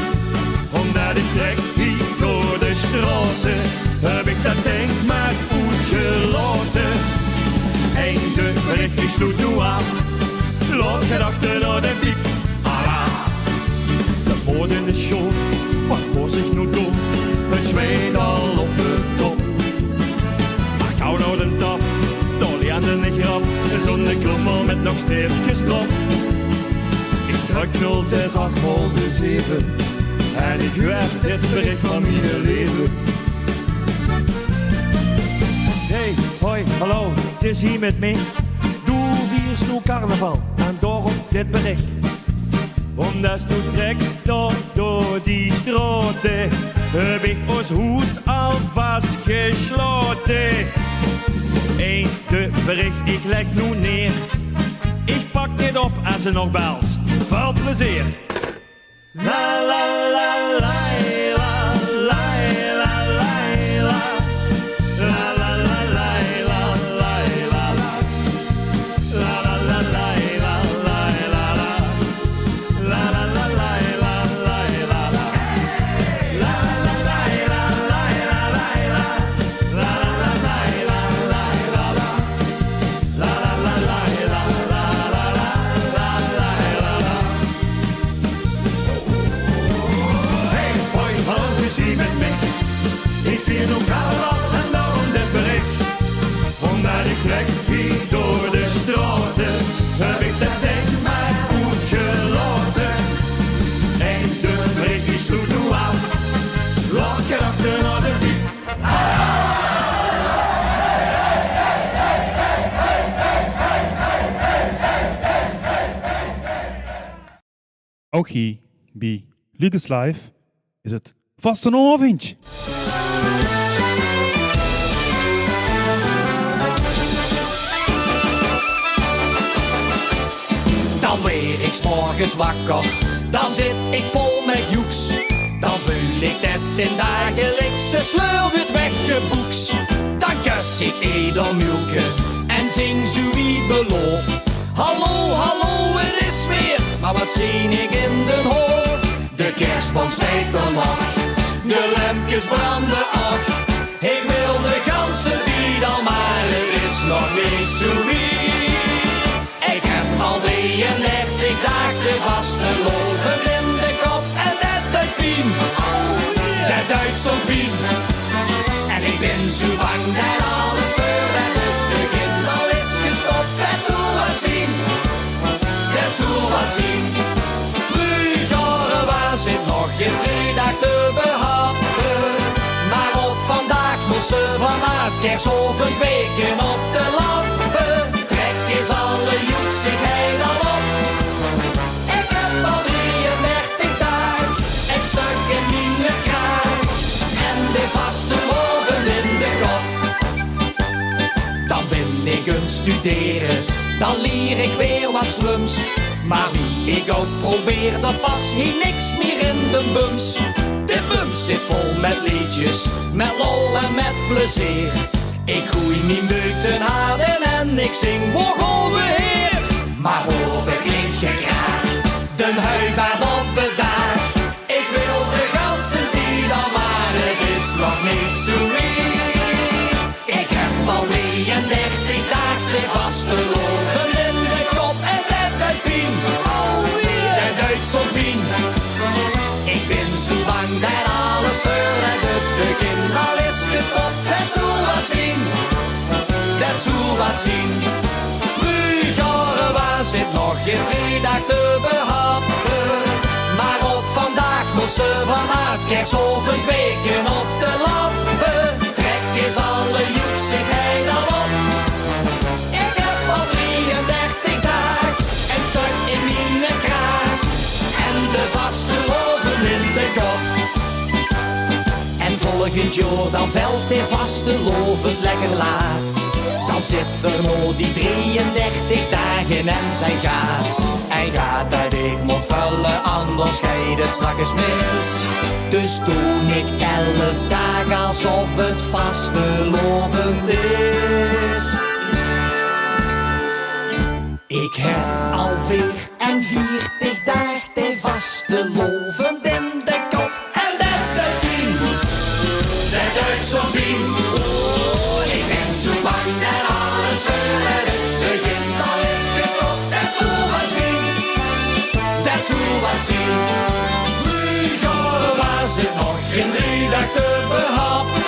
Omdat ik trek hier door de straten, heb ik dat denk maar uitgelaten. Einde bericht, ik sloeg nu aan. Laat je achter naar de piep, ala. De boot in de show, wat moest ik nu doen? Het zweet al op de top. Maar ik hou nou de tap, door die handen niet grap. Zonder klommel met nog steepjes erop. Ik druk 0687. En ik werd dit bericht van mijn leven. Hey, hoi, hallo, het is hier met mij. Doe vier nu carnaval en daarom dit bericht. Omdat nu trekst door die straten, heb ik ons huis al vastgesloten. Einde bericht, ik leg nu neer. Ik pak dit op als ze nog belt. Veel plezier. La la la la la la la la la la la la la la Ik vier nu carnaval en daarom dit bericht. Omdat ik trek hier door de straten, heb ik dat denk maar uitgelaten. Einde bericht, ik sloeg nu aan. Laat je achter naar de piep. Ook hier bij Lucas Live is het vastenavond. Dan weer ik 's morgens wakker, dan zit ik vol met joeks. Dan vul ik net in dagelijkse sleur het weggeboeks. Dan kus ik Edelmulke en zing zo wie beloof. Hallo, hallo, het is weer, maar wat zie ik in den hoofd? De kerstboom steekt er nog, de lampjes branden af. Ik wil de ganse nog niet zo wie. Ik heb al 33 dagen vast geloven in de kop en net de pien. Dat Duits op pien. En ik ben zo bang dat alles voor dat het begin al is gestopt. Dat zal wat zien. Dat zal wat zien. Vroeger was het nog geen 3 dagen te behappen. Maar op vandaag moest ze vanaf kersthoven weken op de lampen. Trek eens alle joeksigheid al op. Ik heb al 33 dagen een stuk in mijn kraag. En de vaste loven in de kop. Dan ben ik een studeren, dan leer ik weer wat slums. Maar wie ik ook probeer, dan pas hier niks meer in de bums. De bums zit vol met liedjes, met lol en met plezier. Ik gooi niet buiten haden en ik zing woog heer. Maar over klinkt je kraak, den huibaard op bedaag. Ik wil de ganse tijd al, maar het is nog niet zo weer. Ik heb al 33 dagen vast geloven in de kop en net de pien. De Duits op pien. Ik ben zo bang dat alles voor het begin al is gestopt. Dat zal wat zien. Dat zal wat zien. Vroeger was het nog geen 3 dagen te behappen. Maar op vandaag moest ze vanaf kersthoven weken op de lampen. Trek eens alle joeksigheid al op. Ik heb al 33 dagen en stuk in mijn kraag. En de vaste loven in de kop. En volgend jaar dan velt de vaste loven lekker laat. Dan zit er nog die 33 dagen en zij gaat. En gaat dat ik moet vullen, anders scheidt het straks mis. Dus toen ik 11 dagen alsof het vaste lovend is. Ik heb al 44 dagen de vaste lovend in de kop. En dat de pien, dat Duits op pien. Ik ben zo bang dat alles voor het begin al is gestopt. Dat zal wat zien, dat zal wat zien. Vroeger was het nog geen 3 dagen te behappen.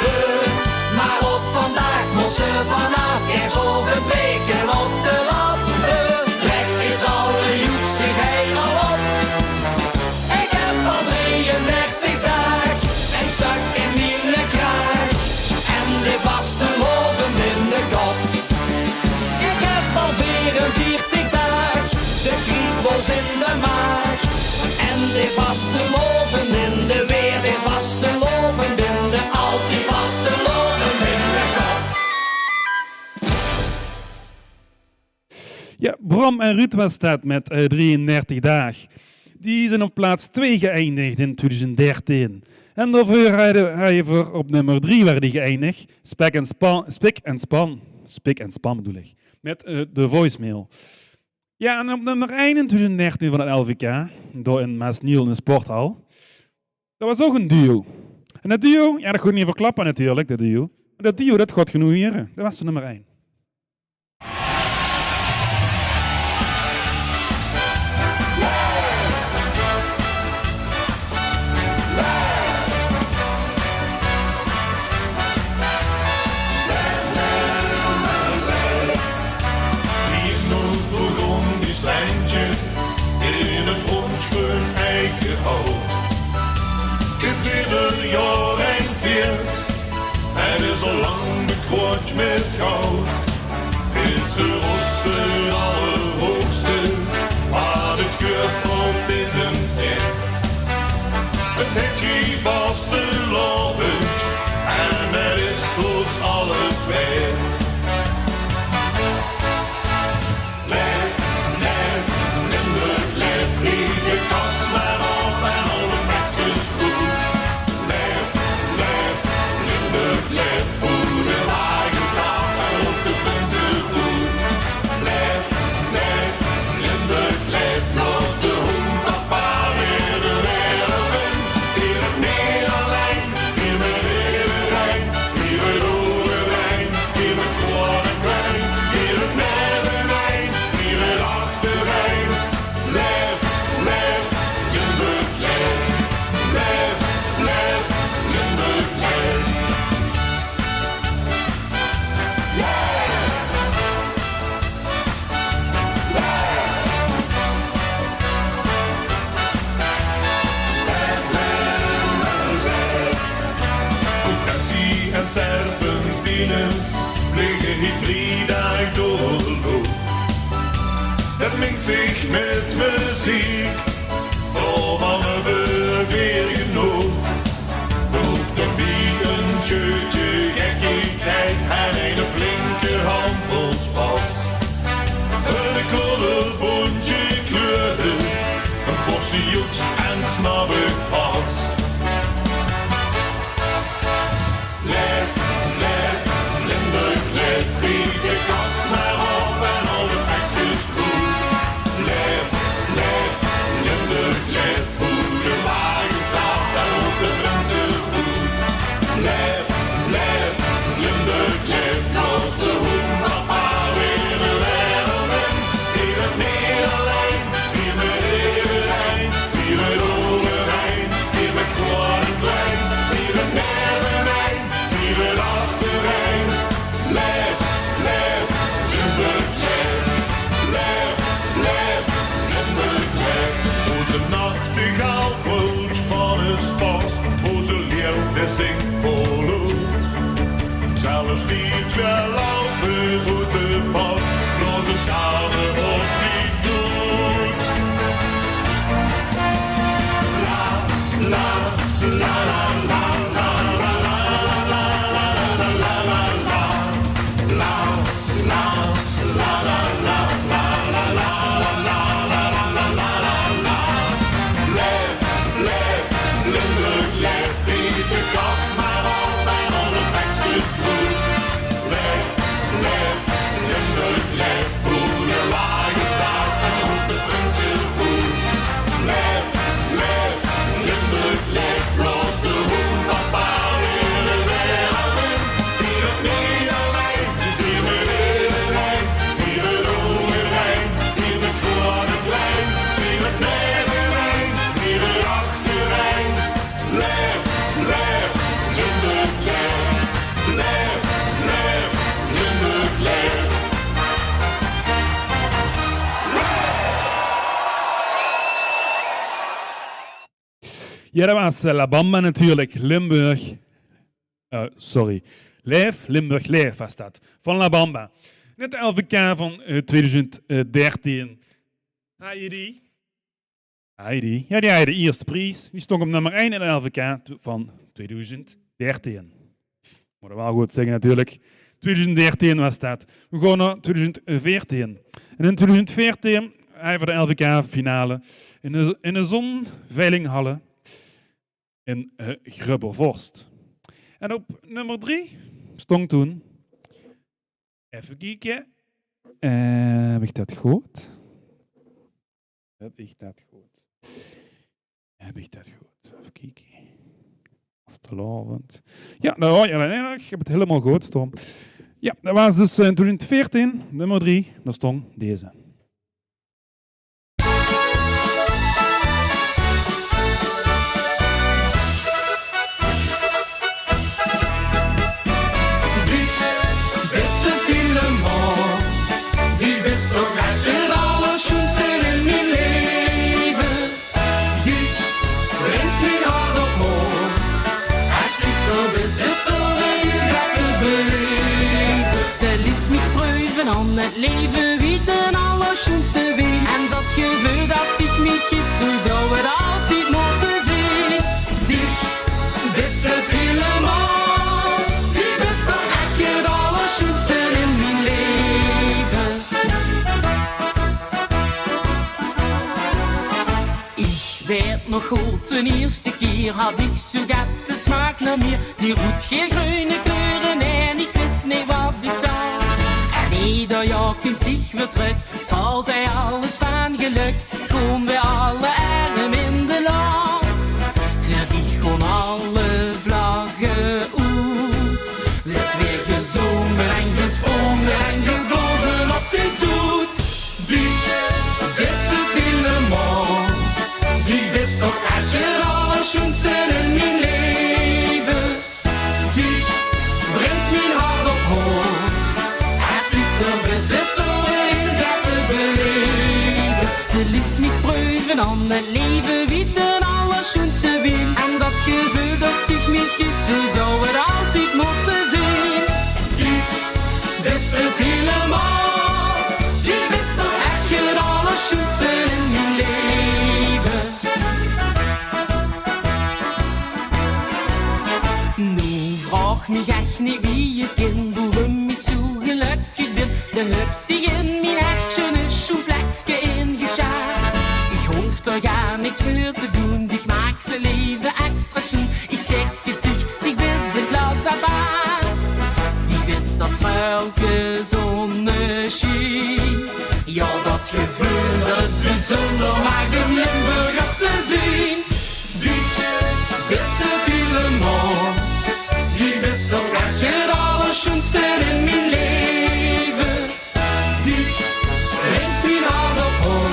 Maar op vandaag moest ze vanaf kersthoven weken op de lampen. Trek is alle joeksigheid al op. Ik heb al 33 dagen en stuk in mijn kraag. En de vaste loven in de kop. Ik heb al 44 dagen de kriebels in de maag. En de vaste loven in de weer, de vaste loven in de al die vaste loven in de kop. Ja, Bram en Ruud was dat met 33 dagen. Die zijn op plaats 2 geëindigd in 2013. En daarvoor hij voor op nummer 3 werd die geëindigd. Spik en Span bedoel ik. Met de voicemail. Ja, en op nummer 1 in 2013 van het LVK, door in Maasniel in de sporthal. Dat was ook een duo. En dat duo, ja, dat ga ik niet verklappen natuurlijk, dat duo. Maar dat duo, dat gaat genoeg hier. Dat was de nummer 1. In het onschön eigen hout. Is ieder jaar een feest. Het is al lang bekroond met goud. Is de roste allerhoogste. Maar de geur van deze tijd. Het hetje was de lovend. En het is ons alles weet. De kast maar op en alle mensen goed. Leef binnen, vliegen die 3 dagen door de lucht. Het mengt zich met muziek, waarvan we weer genoeg. Roept een bier, een shirtje, gekkigheid en een flinke handelsvat. Een kollenboontje kleuren, een portie joeks en snabbig pas. Lef, lef, Limburg, lef, bied de kast maar op en al de tekst is goed. Lef, lef, Limburg, lef, hoe de wagen staat, daar loopt de Franse goed. Lef, lef, Limburg, lef, los de hoed, papa weer de wereld in. Hier het Nederlijn, hier met Evenijn, hier met Overijn, hier met Kornplein, hier met Nervenijn, hier met Achterijn. Lef, lef, Limburg, lef, lef, lef, Limburg, lef. Onze nachtegaal kloot van een spas, onze leeuw die zingt vol lucht. Zelfs niet wel laufen doet de pas, onze schade wordt niet doet. La, la, la, la, la, la, la, la, la, la, la, la, la, la. La, la, la, la, la, la, la, la, la, la, la, la, la. Lef, lef, Limburg, lef, bied de kast maar op en alle tekst is goed. Lef, lef, Limburg, lef, hoe de wagen staat en roept de prins is goed. Lef, lef, Limburg, lef, los de hoed, papa weer de wereld in. Hier het Nederlijn, hier met Evenijn, hier met Overijn, hier met Kornplein, hier met Nervenijn, hier met Achterijn. Lef, lef, Limburg, lef, lef, lef, Limburg, lef. Ja, dat was La Bamba natuurlijk. Limburg. Sorry. Lef, Limburg, Lef was dat. Van La Bamba. Net de LVK van 2013. Had je die? Ja, die had de eerste prijs. Die stond op nummer 1 in de LVK van 2013. Moet er wel goed zeggen natuurlijk. 2013 was dat. We gaan naar 2014. En in 2014 hebben we de LVK-finale in de Zonveilinghalle in Grubbervorst. En op nummer 3 stond toen... Even kijken. Heb ik dat goed? Even kijken. Vastelavond. Ja, nou, ja, ik heb het helemaal goed staan. Ja, dat was dus in 2014, nummer 3. Daar stond deze. Bist het helemaal, die bist toch echt het allerschönste in mijn leven. Die brengt mijn hart op hoog, als ik er bis ist er weer gaat te beleven. De liet mich prüfen an het leven wie den allerschönste wil. En dat gevoel dat zich mich is, zo zou het altijd moeten zijn. Die bist het helemaal, die bist toch echt het allerschönste in mijn leven. Ich weet nog goed, de eerste keer had ik zo gat het smaak naar meer. Die roet geen groene kleuren en ik wist niet wat ik zou. En ieder jaar komt zich weer terug, zal hij alles van geluk. Kom bij alle armen in de land. Voor die gewoon alle vlaggen uit. Werd weer gezongen en gesprongen en geblazen op de toet. Die bist het helemaal, die bist toch echt het allerschönste in mijn leven. Die brengt mijn hart op hoog, als liefde bis ist er weer gaat te beleven. De liet mich prüfen an het leven wie den allerschönste wil. En dat gevoel dat sticht mich is, zo zou het altijd moeten zijn. vraag me echt niet wie het kind, waarom ik zo gelukkig ben. De hups die in mijn hartje is zo'n plekje ingeschaard. Ik hoef er gar niks voor te doen, die maakt zijn leven extra schoon. Ik zeg het dich, die is een glas apart. Die wist dat elke zonneschien. Ja, dat gevoel dat het bijzonder maakt om Limburg op te zien. Die is het helemaal. Die is toch echt het allerschoonste in mijn leven. Die brengt me naar de hol.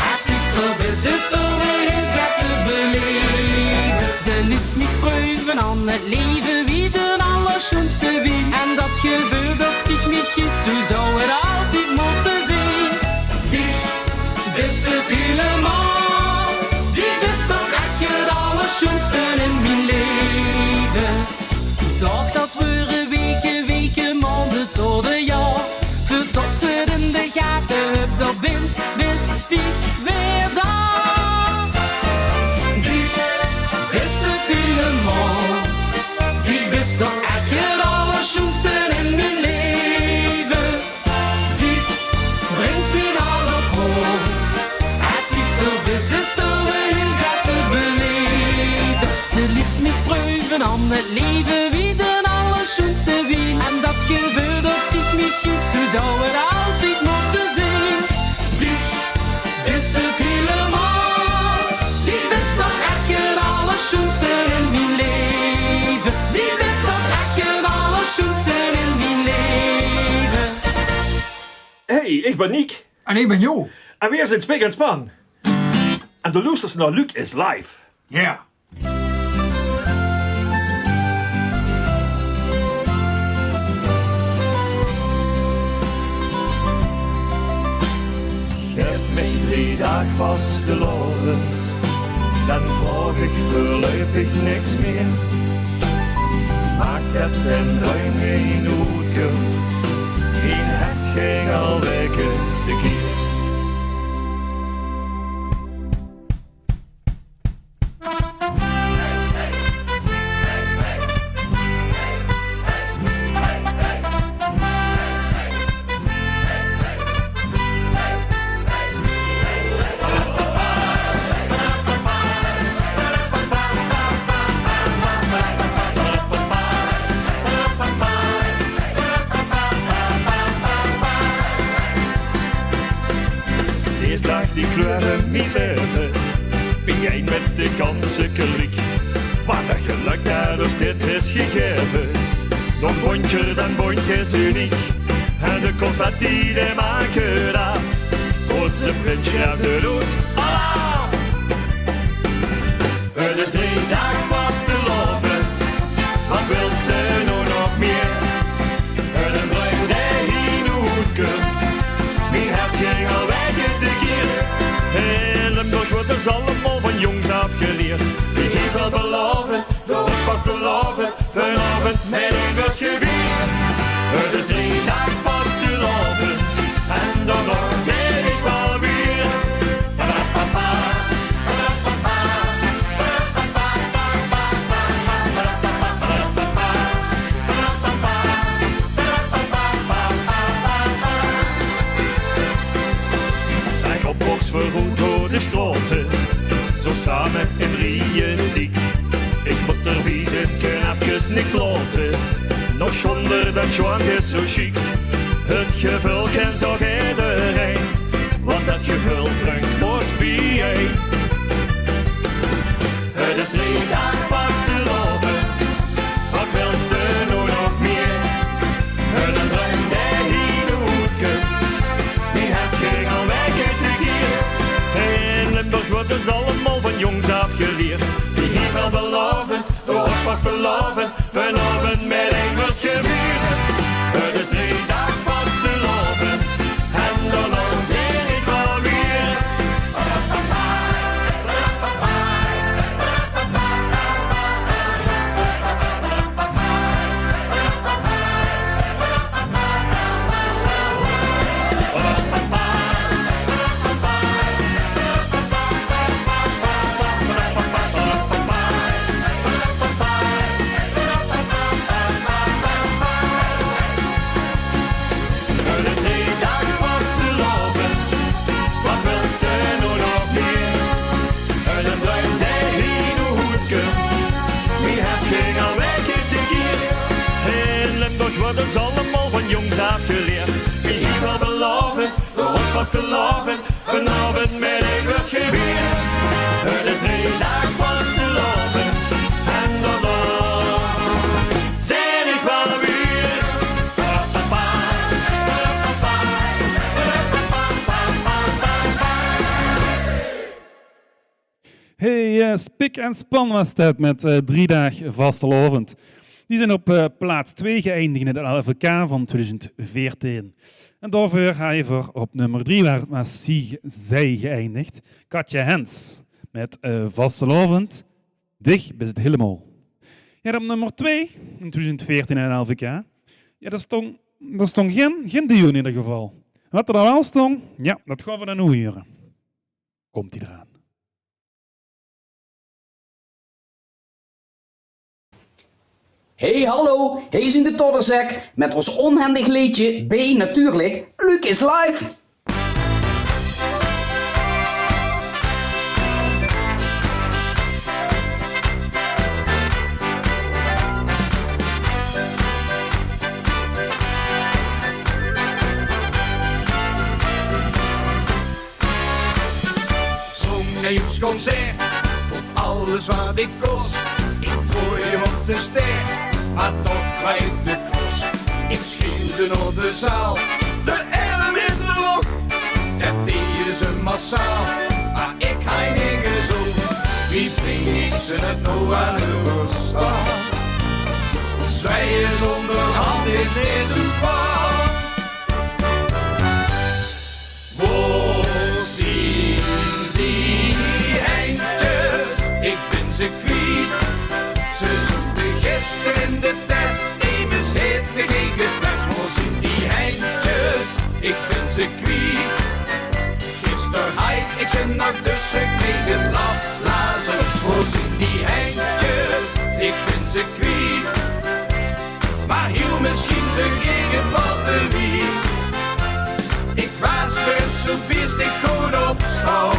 Als dichter is, is er weer een vet te beleven. De liet mich proeven aan het leven wie de allerschoonste wie. En dat gevoel dat sticht mich is, zo zou het altijd moeten zijn. Die is het helemaal. Die is toch echt het allerschoonste in mijn leven. Toch dat we weken, maanden tot een jaar. Voordat ze in de gaten hebt op winst, wist ik weer daar. Die is het helemaal. Die is toch echt het allerschoonste in mijn leven. Die brengt me naar de hoog. Als dichter is, is er weer een gat te beleven. De liet mich proeven aan het leven wie de allerschoonste wie. En dat gevoel dat sticht mich is, zo zou het altijd moeten zijn. Die is het helemaal. Die is toch echt het allerschoonste in mijn leven. Die is toch echt het allerschoonste in mijn leven. Hey, ik ben Niek. En ik ben Jo. En weer zijn Spik en Span. En de luistert naar Luc is live. Ja. Yeah. Je hebt mij 3 dagen vastgelovend, dan vraag ik voorlopig niks meer. Maak het en duim geen hoedje, geen het ging al weken de keer. Die kleuren mijn leven, ben jij met de ganse kliek. Wat een geluk dat ons dit is gegeven, nog bondje dan bondje is uniek. En de confetti die maken af, onze printje uit de roet. Allah! Het is 3 dagen vastelovend, wat wilst je nou nog meer? En een bruid die hier hoedke, wie heb je al weken te keer? In Limburg wordt dus allemaal van jongs afgeleerd. Wie heeft wel beloven, door ons vast te loven, vanavond met een wordt gevierd. Het is 3 dagen vastelovend, en dan nog zit ik wel weer. Verroet door de straten, zo samen in rieën dik. Ik moet er wiezen, kan even niks laten, nog zonder dat Joan is zo chic. Het gevoel kent toch iedereen, want dat gevoel brengt ons bijeen. Het is 3 dagen vastelovend, wat wilst je nou nog meer? Het is bruin die hier hoedke, die heb je al weken te keer. In Limburg wordt dus allemaal van jongs afgeleerd. Die heeft wel beloven, door ons vast te loven, vanavond met een wordt gevierd. Het is 3 dagen vastelovend, en dan nog zit ik wel weer. wordt ons allemaal van jongs af geleerd. Wie hier wel beloven, voor ons was te loven, vanavond met een wordt geweerd. Het is 3 dagen vast te loven, en daarna zijn ik wel weer. Hey, Spik en Span was dat met 3 dagen vastelovend. Die zijn op plaats 2 geëindigd in het LVK van 2014. En daarvoor ga je voor op nummer 3, waar was zij geëindigd, Katja Hens met vastelovend, dicht is het helemaal. Ja, op nummer 2 in 2014 in het LVK, ja, daar stond geen duo in ieder geval. Wat er dan wel stond, ja, dat gaan we dan nu horen. Komt ie eraan. Hey hallo, hij is in de Todderzek met ons onhandig liedje B natuurlijk, Luc is live. Zong hij ons concert, of alles wat ik kost. Ik gooi hem op de ster, maar toch kwijt de klos. Ik schreeuwde naar de zaal, de arm in de lucht. Dat deed ze massaal, maar ik ga niet gezond. Wie breng ik ze het nou aan de ruststand? Zwijgen zonder hand is deze val. Waar zien die eindjes? Ik ben ze kwijt. Ze zoeken gisteren in de test, Emes heeft me geen gefles. Waar zien die eindjes? Ik ben ze kwijt. Gisteren heid ik ze nog tussen, kreeg het lablazers. Waar zien die eindjes? Ik ben ze kwijt. Maar heel misschien ze gingen batterie. Ik was er zo best ik goed op stal.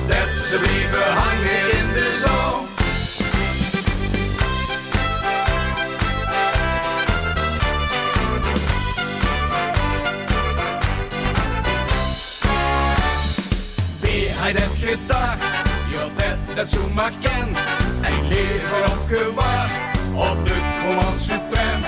Dat ze bleven hangen in de zon. Wie hij dat gedacht, ja dat zo maar ken. En leven opgewacht, op de command suprem.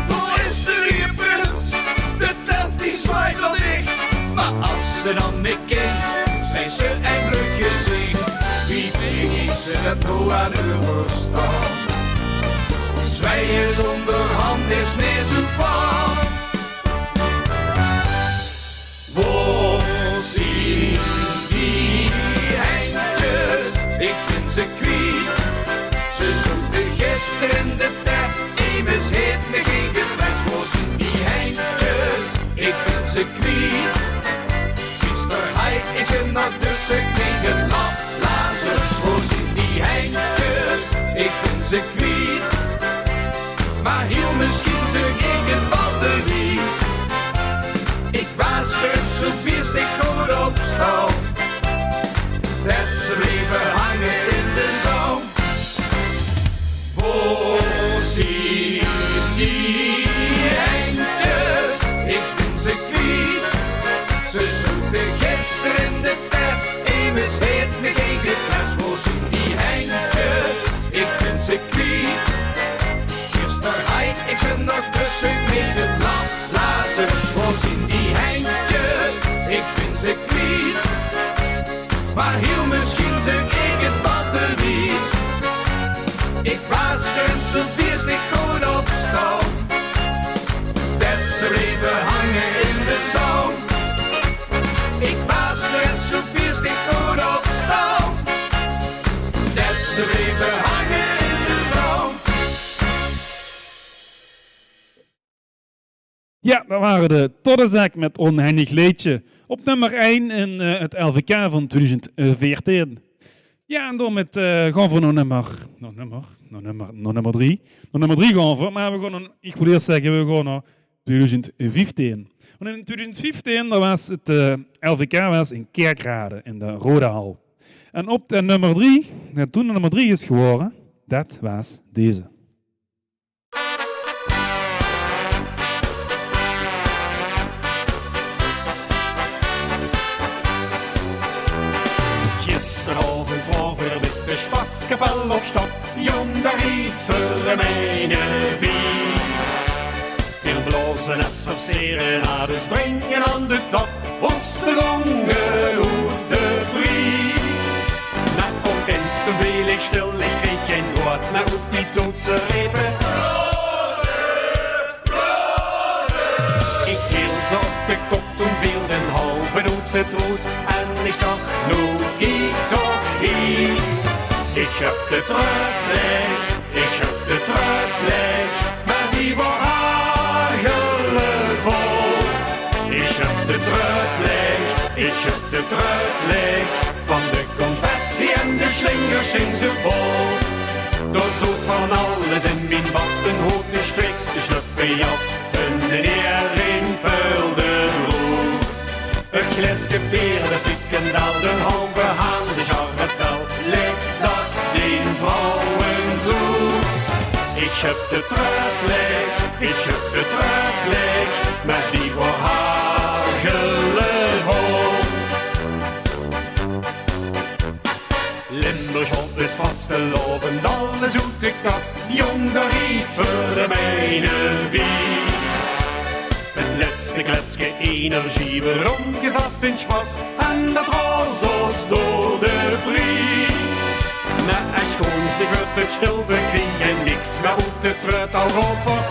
Daar is de riepunt, de tent die zwaait al dicht. Maar als ze dan niet kent, snijdt ze en bloed gezicht. Wie breng ze dat nou aan de ruststand? Zwijgen zonder hand is niet zo van. Waar zien die eindjes? Ik ben ze kwijt. Ze zoeken gisteren in de test, Emes heeft me geen gefles. Waar zien die eindjes? Ik ben ze kwijt. Gisteren heid ik ze nog tussen, kreeg het lablazers. Waar zien die eindjes? Ik ben ze kwijt. Maar heel misschien ze gingen batterie. Ik was er zo best ik goed op stal. Dat ze bleven hangen in de zon. Waar zien die eindjes? Ik ben ze kwijt. Ze zoeken gisteren in de test, Emes heeft me geen gefles. Waar zien die eindjes? Ik ben ze kwijt. Gisteren heid ik ze nog tussen, kreeg het lablazers. Waar zien die eindjes? Ik ben ze kwijt. Maar heel misschien ze kregen batterie. Ik was er zo best ik goed op stal. Dat ze bleven hangen in de zon. Ik was er zo best ik goed op stal. Dat ze bleven hangen in de zon. Ja, dat waren de Todderzak met Onhandig Leedje. Op nummer 1 in het LVK van 2014. Ja, en door met gaan we naar nummer 3. Naar nummer 3 gaan we, maar we gaan, ik wil eerst zeggen, we gaan naar 2015. Want in 2015 dat was het LVK was in Kerkrade, in de Rode Hal. En op de nummer 3, dat toen de nummer 3 is geworden, dat was deze. Blaskapel op stap, jong daar riet voor mijn wie. Veel blazen als verseren, naar de springen aan de top, was de gongen uit de brie. Maar opeens toen viel ik stil, ik kreeg geen woord, maar op die doodse repen. Ik hield ze op de kop, toen viel den halve doodse troet, en ik zag, nu ik toch hier. Ik heb de truitleg, ik heb de truitleg, maar die was hagelvol. Ik heb de truitleg, ik heb de truitleg, van de confetti en de slingers in ze vol. Door zoet van alles in mijn basten hoed, de strik, de sluppenjas, en de neering vulde roet. Het glesje beer, de frikandel, de halve haan, de jarretel, lekt dat die vrouwen zoet. Ik heb de truitleg, ik heb de truitleg, maar die wordt hagelvol. Limburg op het vasteland, alle zoete kas, jong daar riet voor de mijne wie. Het laatste kletske energie, waarom gezat in spas, en dat was ons door de brie. Maar als schoonst, ik werd het stil verkriegen, niks meer op de truit al rook voor.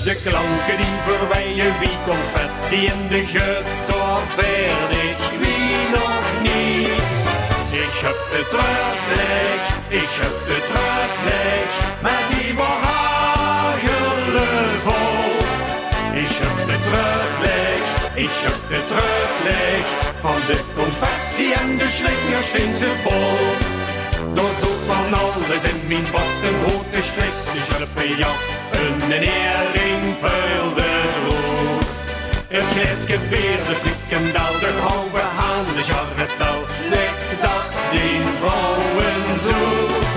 De klanken die verwijen, wie confetti in de gut, zo verdig, wie nog niet. Ik heb de truitleg, ik heb de truitleg, maar die wordt hagelvol. Ik heb de truitleg, ik heb de truitleg, van de confetti en de slingers in de bol. Door zoek van alles in mijn basten hoed, de strik, de sluppenjas, een nering vuilde rood. Het glesje beer, de frikandel, de halve haan, de jarretel, lekt dat die vrouwen zoet.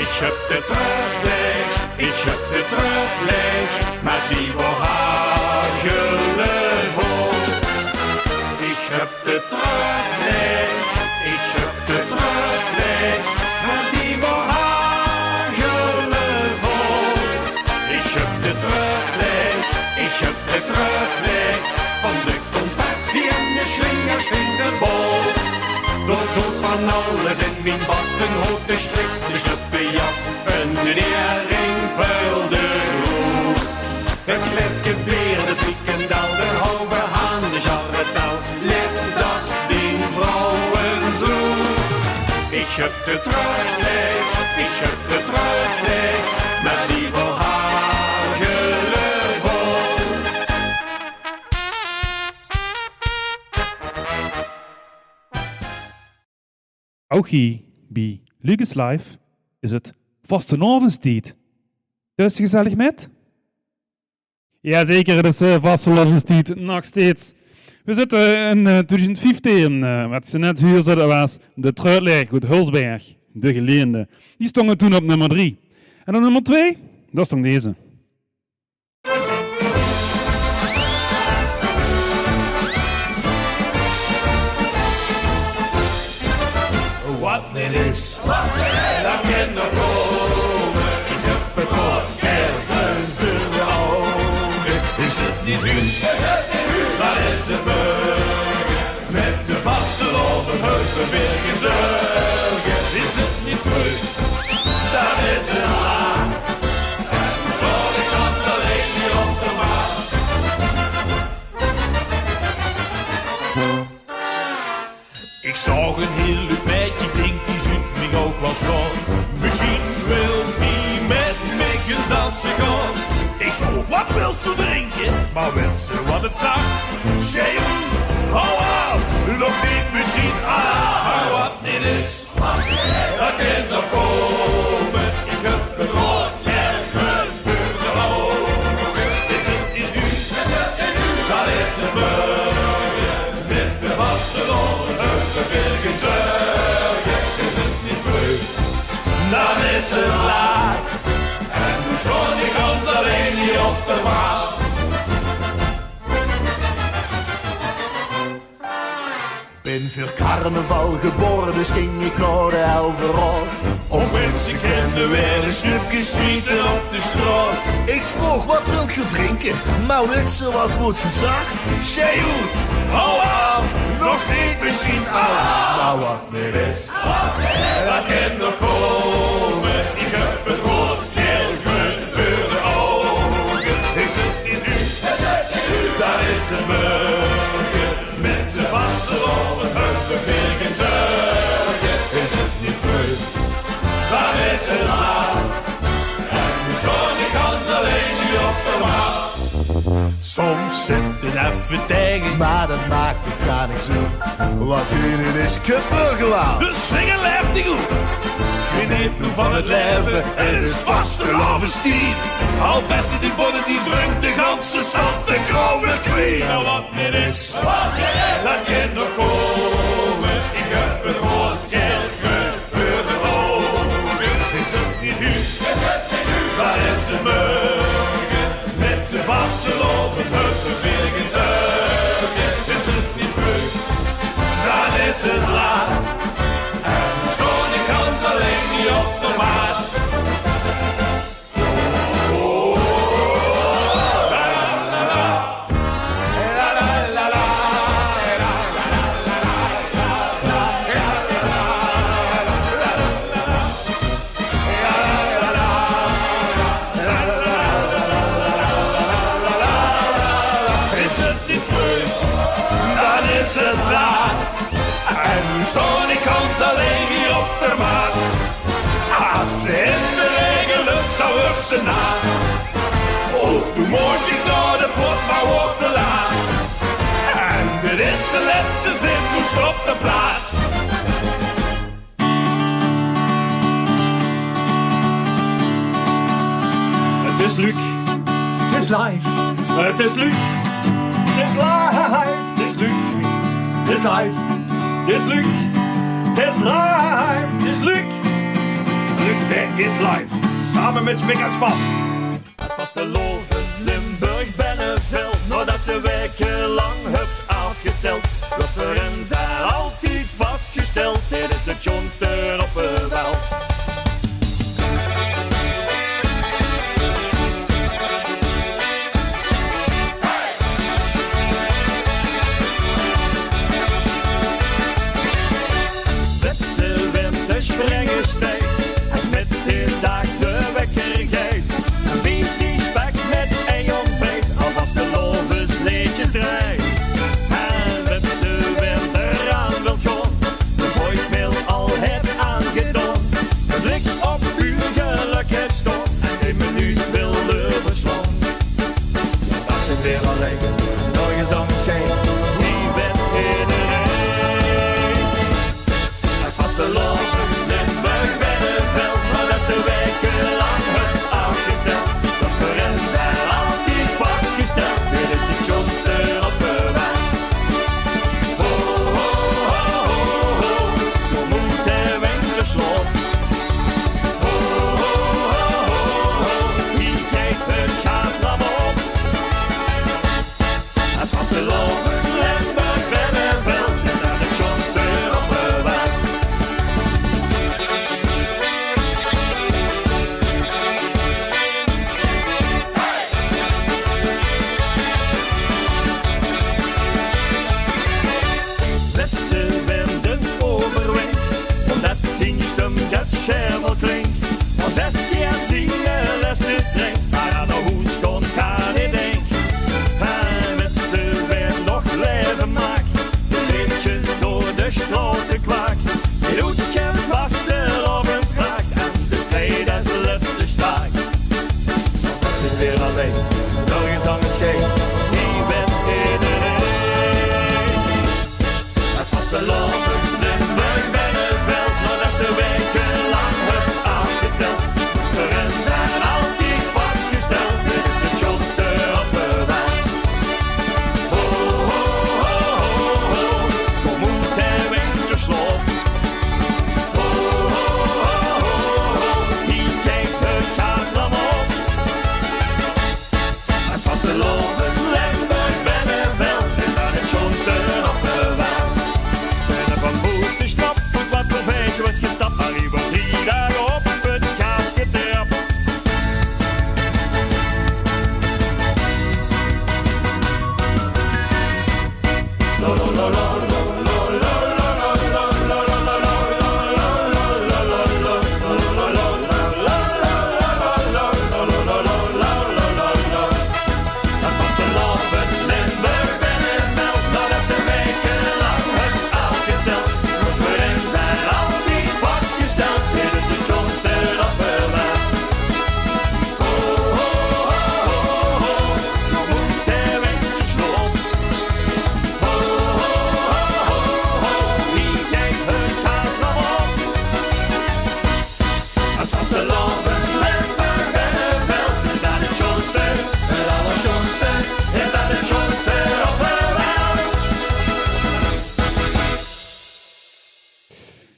Ik heb de truitleg, ik heb de truitleg, maar die wordt hagelvol. Ik heb de truitleg, ik heb de truitleg, maar die wordt hagelvol. Ik heb de truitleg, ik heb de truitleg, van de confetti en de slingers in de bol. Door zoek van alles in mijn basten hoed, de strik, de sluppenjas, een nering vuilde roet. Het glesje beer, de frikandel, de halve haan, de jarretel, let dat die vrouwen zoet. Ik heb de truitleg, ik heb de truitleg, maar die wordt hagelvol. Ook hier bij Lucas Live is het vastenavondstijd. Dus gezellig met? Jazeker, het is vastenavondstijd nog steeds. We zitten in 2015, wat ze net huur zetten was de Truitleg uit Hulsberg, de geleende. Die stonden toen op nummer 3. En op nummer 2, dat stond deze. Wat dit is, dat kan nog komen. Ik heb het al erven voor de ogen. Is het niet u? Dat is de burger. Met de vaste lopen, heupen, werken, zorgen. Is het niet goed? Dat is een haan. En zorg ik dat alleen niet op de maan. Ik zag een heel leuk meidje, denk die zoekt mij ook wel schoon. Misschien wil die met mij eens dansen gaan. Ik vroeg, wat wil ze drinken? Maar wil ze wat het zag? Zeeuwend, hou af, nog niet misschien aan. Maar wat niet is, dat kan nog komen. Ik heb het woord erven voor de ogen. Is het in u? Dat is een burger met de vaste loon. Bergen zorgen, is het niet goed, dan is het laat. En hoe schoon ik ons alleen niet op de maat. Ben verkouden. carnaval geboren, dus ging ik naar de Helverraad. Om mensen kennen weer een stukje schieten op de straat. Ik vroeg wat wilt je drinken, maar weet ze wat wordt gezegd? Zij goed, hou af, nog niet misschien af. Maar wat niet is, dat kan nog komen. Ik heb het woord heel goed voor de ogen. Ik zit in u, daar is een burger. Met de vaste rollen, heupen, virken, zeugen. Is het niet leuk, daar is het laat. En nu stond ik ganz alleen nu op de maat. Soms zit het even tegen, maar dat maakt er gar niks uit. Wat hier is kuppergelaat. De zingen leeft niet goed. Geniet nu van het leven, het is vaste lavestier. Al beste die bodden die drinkt de ganse zand, de grauwe kwee. Nou wat niet is, dat kan nog komen. Ik heb het woord geld voor de ogen. Is het niet u, waar is het morgen? Met de vaste lopen, heupen, virken, zeugen. Is het niet vroeg, dan is het laat. En schoon ik kans alleen niet op de maat. En nu stond ik ons alleen hier op de maat. Als ze in de regen lust, dan wordt ze na. Of toen moet je naar de pot, maar wordt te laat. En dit is de laatste zin, toen stopt de plaats. Het is Luc. Het is live. Het is Luc. Het is live. Het is Luc. Het is live. Het is Luc. Het is live. Het is Luc. Luc, dit is live. Samen met Spik en Span. Het was beloven Limburg Benneveld, nadat ze wekenlang hups afgeteld. Rufferen zijn altijd vastgesteld, dit is het jonste op de veld. Wekenlang het afgeteld. Er zijn altijd vast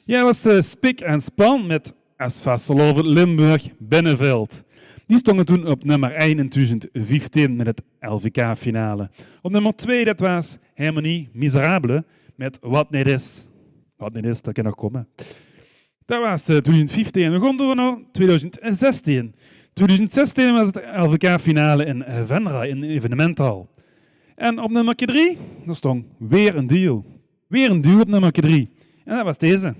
Ja, dat was Spik en Span met As Vasteloven Limburg Binnenveld. Die stonden toen op nummer 1 in 2015 met het LVK-finale. Op nummer 2 dat was Harmonie Miserable met Wat Niet Is. Wat Niet Is, dat kan nog komen. Dat was 2015. We gaan door naar 2016. 2016 was het LVK-finale in Venray, in de evenementhal. En op nummer 3, daar stond weer een duo. Weer een duo op nummer 3. En dat was deze.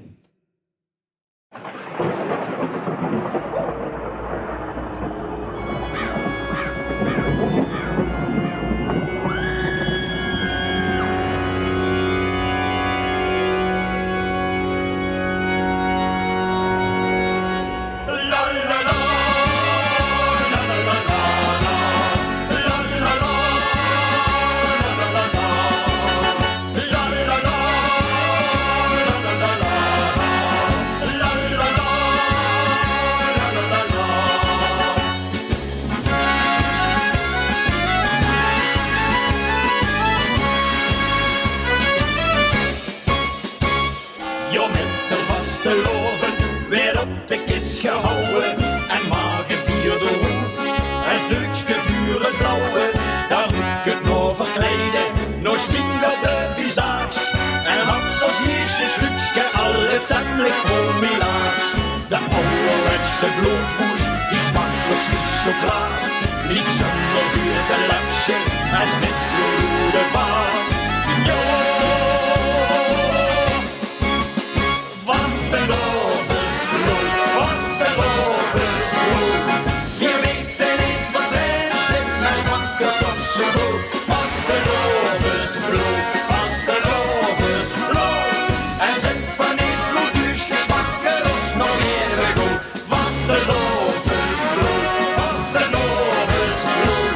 Gehouden en maar gevierde hoek. Een stukje vuren blauwe, daar moet ik het nog verkleiden. Nog spiegelde visage en had als eerste stukje al het zemmelijk voor milaars. De ouderwetse bloedhoes, die smaakt als niet zo klaar. Niet zonder vuur te lapsen, als mens door de vaart. Jo, vaste lovensbloed. Je weet niet wat er zit, maar smakken stopt zo goed. Vastelovensbloed, vastelovensbloed. En zet van niet bloed, dus je smakken ons nog even goed. Vastelovensbloed, vastelovensbloed.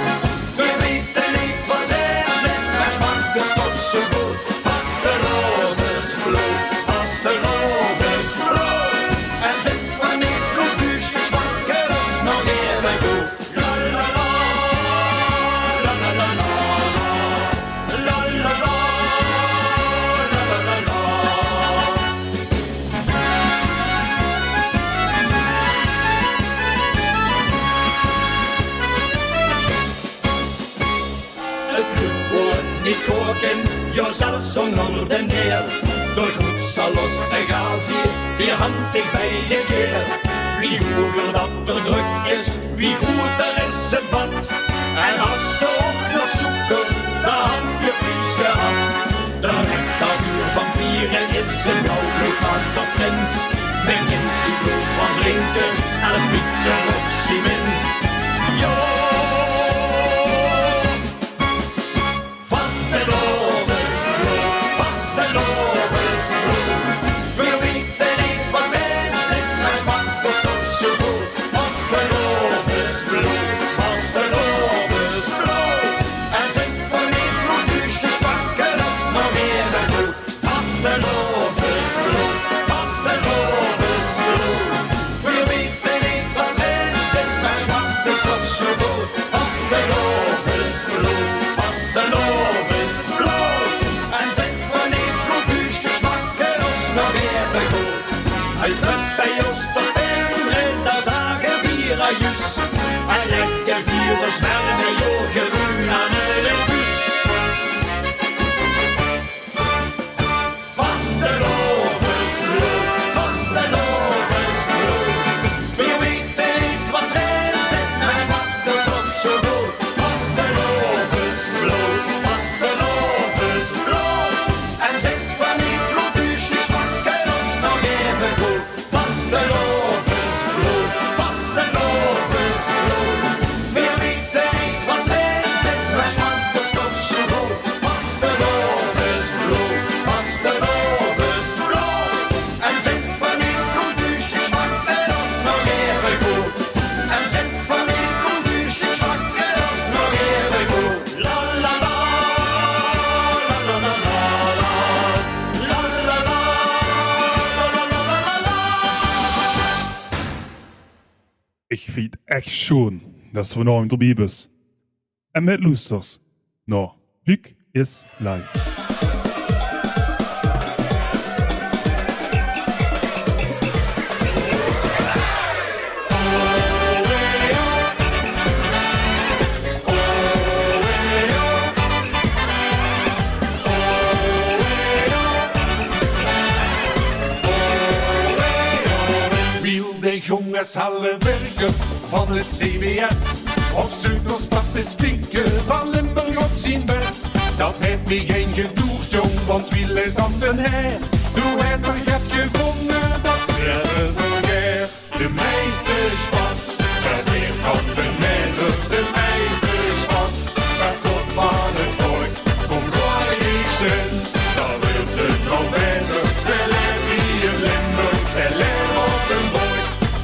We weten niet wat er zit, maar smakken stopt zo goed. Vastelovensbloed, vastelovensbloed. En zet van niet bloed, dus je smakken ons nog even goed. La la la, la la la la, la la la, la la la la. Het bloed wordt niet koken, jezelf zonder de neer. Door goed zal los en gaal zie, vierhandig bij de keer. Wie hoger dat er druk is, wie groter is het bad. En als ze ook nog zoeken, de hand voor prijs gehad. De rechtervuur van Pieren is een nauw bloed van de prins. Men kent zijn bloed van drinken, 11 meter op zijn mens. Jo, vastelovensbloed, vastelovensbloed. We weten niet wat er zit, maar smaakt ons toch zo goed. Vastelovensbloed, vastelovensbloed. En zit van niet bloed, dus je smakken ons nog even goed. Vastelovensbloed, vastelovensbloed. We weten niet wat er zit, maar smaakt ons toch zo goed. Vastelovensbloed, vastelovensbloed. En zit van niet bloed, dus je smakken ons nog even goed. Uit Rut bij Oosterpinderen, daar zagen vier ajuus. En lekker vier was met jogen aan de bus. Vastelovensbloed, vastelovensbloed. We weten niet wat er zit, maar smaakt ons toch zo goed. Vastelovensbloed, vastelovensbloed. En zit van niet bloed, dus je smakken ons nog even goed. Vastelovensbloed, vastelovensbloed. We weten niet wat er zit, maar smaakt ons toch zo goed. Vastelovensbloed, vastelovensbloed. En zit van niet bloed, dus je smakken ons nog even goed. En zit van niet bloed, dus je smakken ons nog even goed. La la la, la la la la, la la la, la la la. Ik vind het echt schoon dat ze vanavond op Ibis. En met Loesters. Nou, Luc is live. de jongens halen werken van het CBS. Op zoek naar statistieken van Limburg op zijn best. Dat heeft me geen gedoegd, jong, want wie leest dan ten her? Doe het er hebt gevonden, dat werden vergeer. De meesterspas, per vierkante meter, de meesterspas. Per kop van het volk, kom waar ik ben. Dan wordt het nog beter, wel heb je in Limburg, wel heb op een boy.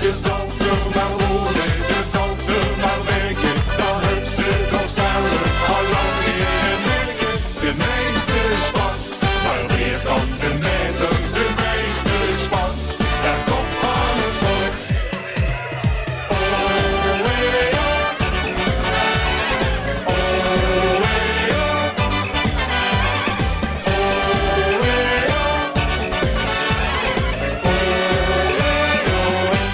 Je zal ze maar wonen, je zal ze maar werken. Dan heb ze toch samen al lang in werken. De meesterspas, per vierkante meter, de meesterspas. Per kop van het volk.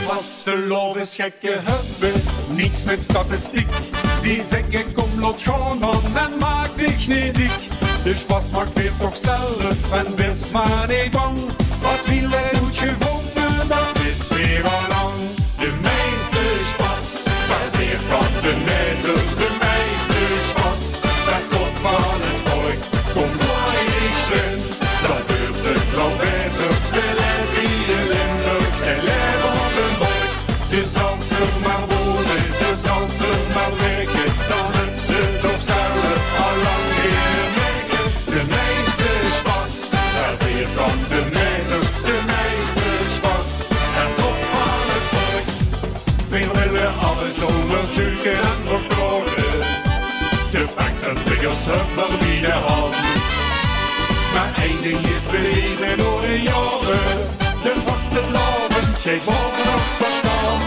Vastelovens gekken hebben niets met statistiek. Die zeggen kom lot gewoon aan en maak dich niet dik. De spas maakt veel toch zelf en wees maar niet bang. Wat wil hij goed gevonden, dat is weer al lang. De meesterspas, per vierkante meter, de meesterspas. Per kop van het volk, kom waar ik ben. Dat wordt het wel beter, wel heb je in Limburg, wel heb op een boy. Je zal ze maar wonen, je zal ze maar werken. Dan heb ze toch samen al lang in werken. De meesterspas, per vierkante meter, de meesterspas. Per kop van het volk. Veel willen alles onderzoeken en verkloten. De facts en figures hebben wie de hand. Maar één ding is bewezen door de jaren. De vaste loven geeft boven ons verstand.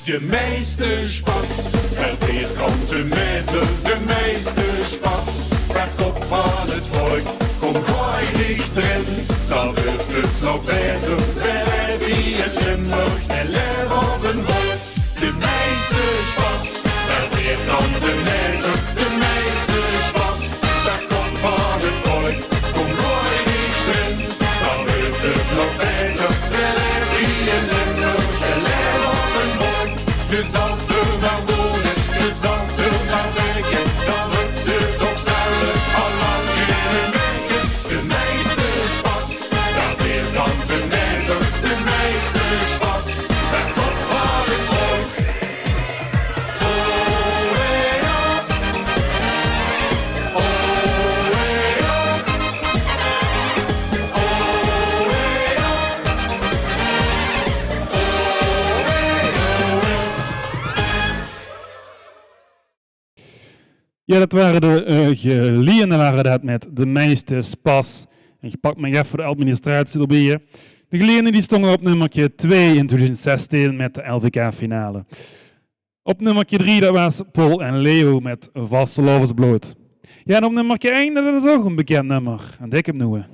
De meesterspas, per vierkante meter, de meesterspas. Per kop van het volk, kom gooi dicht erin. Dan wordt het nog beter, wel heb je het Limburg en leer op een boy. De meesterspas, per vierkante meter, de meesterspas. Per kop van het volk, kom gooi dicht erin. Dan wordt het nog beter, wel heb je het Limburg en leer op een boy. Je zal ze maar wonen, je zal ze maar werken. Dan heb ze toch samen al lang kunnen werken. De meesterspas, per vierkante meter, de meesterspas. Per kop van het volk. Ja, dat waren de geleerden waren dat met de meesterspas. En je pakt me even voor de administratie erbij. De geleerden die stonden op nummer 2 in 2016 met de LVK-finale. Op nummer 3 dat was Paul en Leo met Vastelovens bloot. Ja, en op nummer 1 dat is ook een bekend nummer. En dik heb nu.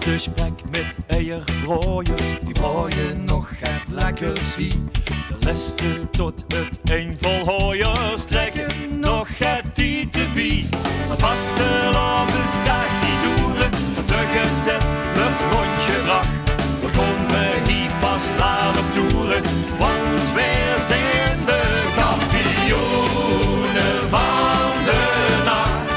De spek met eierbroeiers, die brooien nog het lekker zie. De leste tot het een vol hooiers trekken nog het TTB. Een vastelovensdag die doeren, de gezet wordt rondgebracht. We komen hier pas laat op toeren, want wij zijn de kampioenen van de nacht.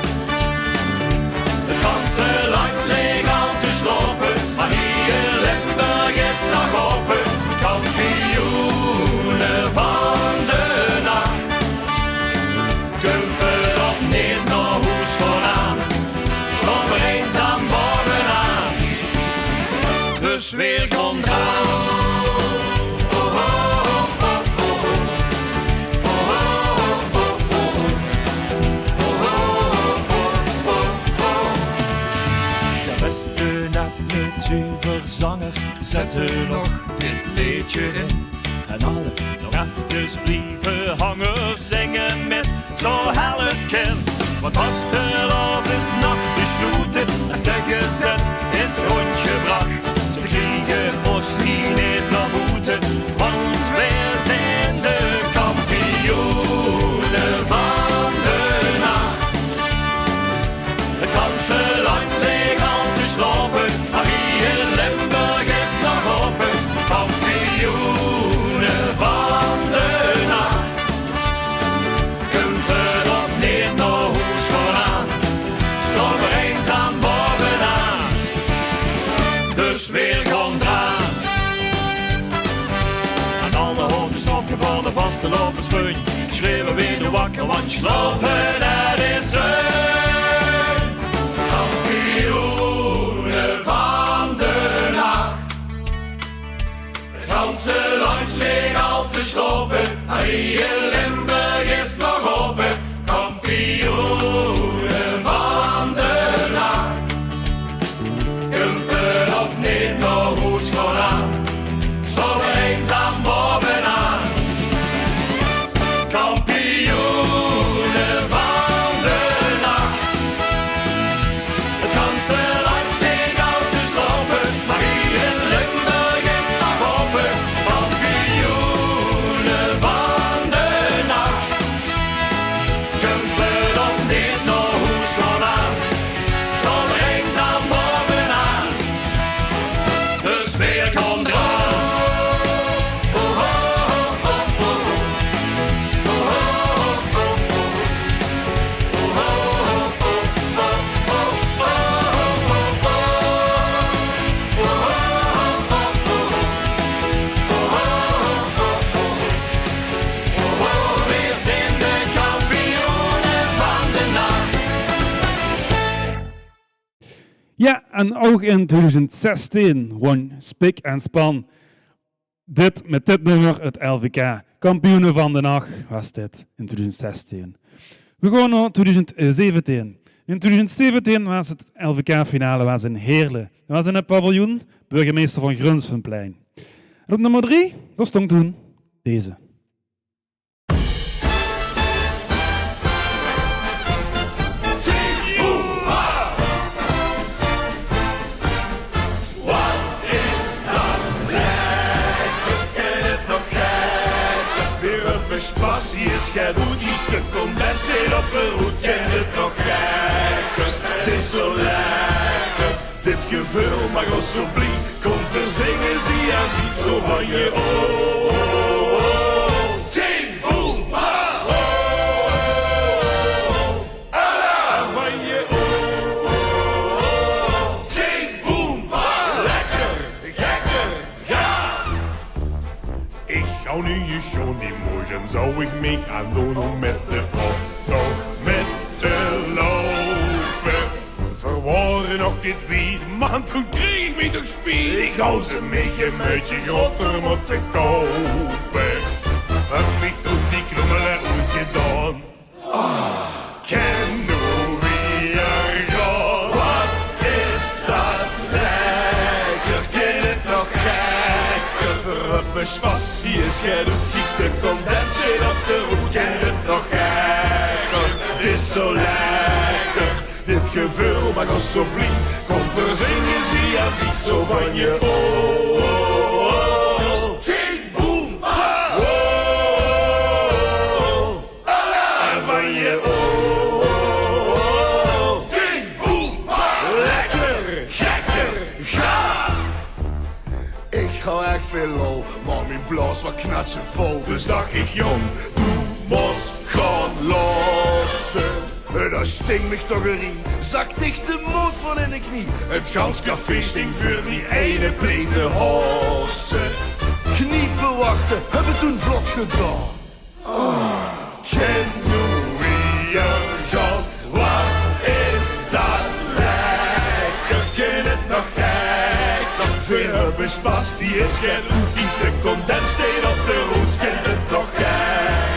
Het ganse land leeg al te slopen, maar hier in Limburg is nog open. Kampioenen van de nacht. Kumpen op niet nog hoes vooraan, slommer eenzaam bovenaan. Dus weer grond aan. Beste net met zuiverzangers zetten nog dit liedje in. En alle nog even blijven hangers zingen met zo hel het kind. Want als de af is nacht gesloten, als de gezet is rondgebracht. Ze kriegen ons niet naar boete, want wij zijn de kampioenen van de nacht. Het ganse land ligt al te slapen, maar hier in Limburg is nog open. Kampioenen van de nacht. Kumpen op neer naar huis gaan aan, staan we eenzaam bovenaan. Dus weer gaan draan. Aan alle hoofden schrokken van de vaste lopersfeun. Schreeuwen weer de wakker, want slapen dat is een. Kampioenen van de nacht. Het ganse land ligt al te slopen, maar hier in Limburg is nog open. Kampioenen van de nacht. Kumpen op neer naar huis gaan aan, staan we eenzaam bovenaan. Kampioenen van de nacht. Het ganse land ligt al te slopen, maar hier in Limburg is nog open. Kampioenen van de nacht. Kumpen op neer naar huis gaan aan, staan we eenzaam bovenaan. Dus weer gaan draaien. Weer zijn de kampioenen van de nacht. Ja, en ook in 2016 won Spik en Span met dit nummer het LVK. Kampioenen van de nacht was dit in 2016. We gaan naar 2017. In 2017 was het LVK-finale was in Heerlen. Dat was in het paviljoen, burgemeester van Grunsvenplein. En op nummer 3, daar stond toen deze. Wat is dat lekker, ken het nog gek? Weer een bespas, hier is geen hoed, de condenseer op de hoed, ken het nog gek? Het is zo lekker, dit gevoel mag ons zo blij, kom verzingen, zie je, zo van je ting, boem, ha, alla, van je ting, boem, ha, lekker, gekker, ja. Ik hou nu je schon die morgen zou ik mee gaan doen om met de optocht met te lopen. Verwoorden nog dit wie, man toen kreeg ik me toch spier. Ik hou ze mee, een beetje groter moet ik kopen. Een vlieg toen die knommelen uitgedaan. Ken hoe wie er gaat. Wat is dat lekker, ken het nog gekker? Rubbeswas, hier is geen hoed, giet de condenseer op de hoed, ken het nog gekker? Het is zo lekker, dit gevoel mag ons zo blij, kom verzingen, zie je, zo van je ting, boem, ha, alla, van je ting, boem, ha, lekker, gekker, ga. Ik hou echt veel lol, maar mijn blaas wat knatsen vol. Dus dacht ik, jong, doe mos gaan lossen. Dat stinkt mich toch een rie, zak dicht de moot van in de knie. Het gans café stinkt voor die ene plete hossen. Kniepen wachten, hebben toen vlot gedaan. Ken hoe wie er gaat, wat is dat lekker, ken het nog gek? Dat veel bespas, die is geen hoed, die de condenseer op de roet, ken het nog gek?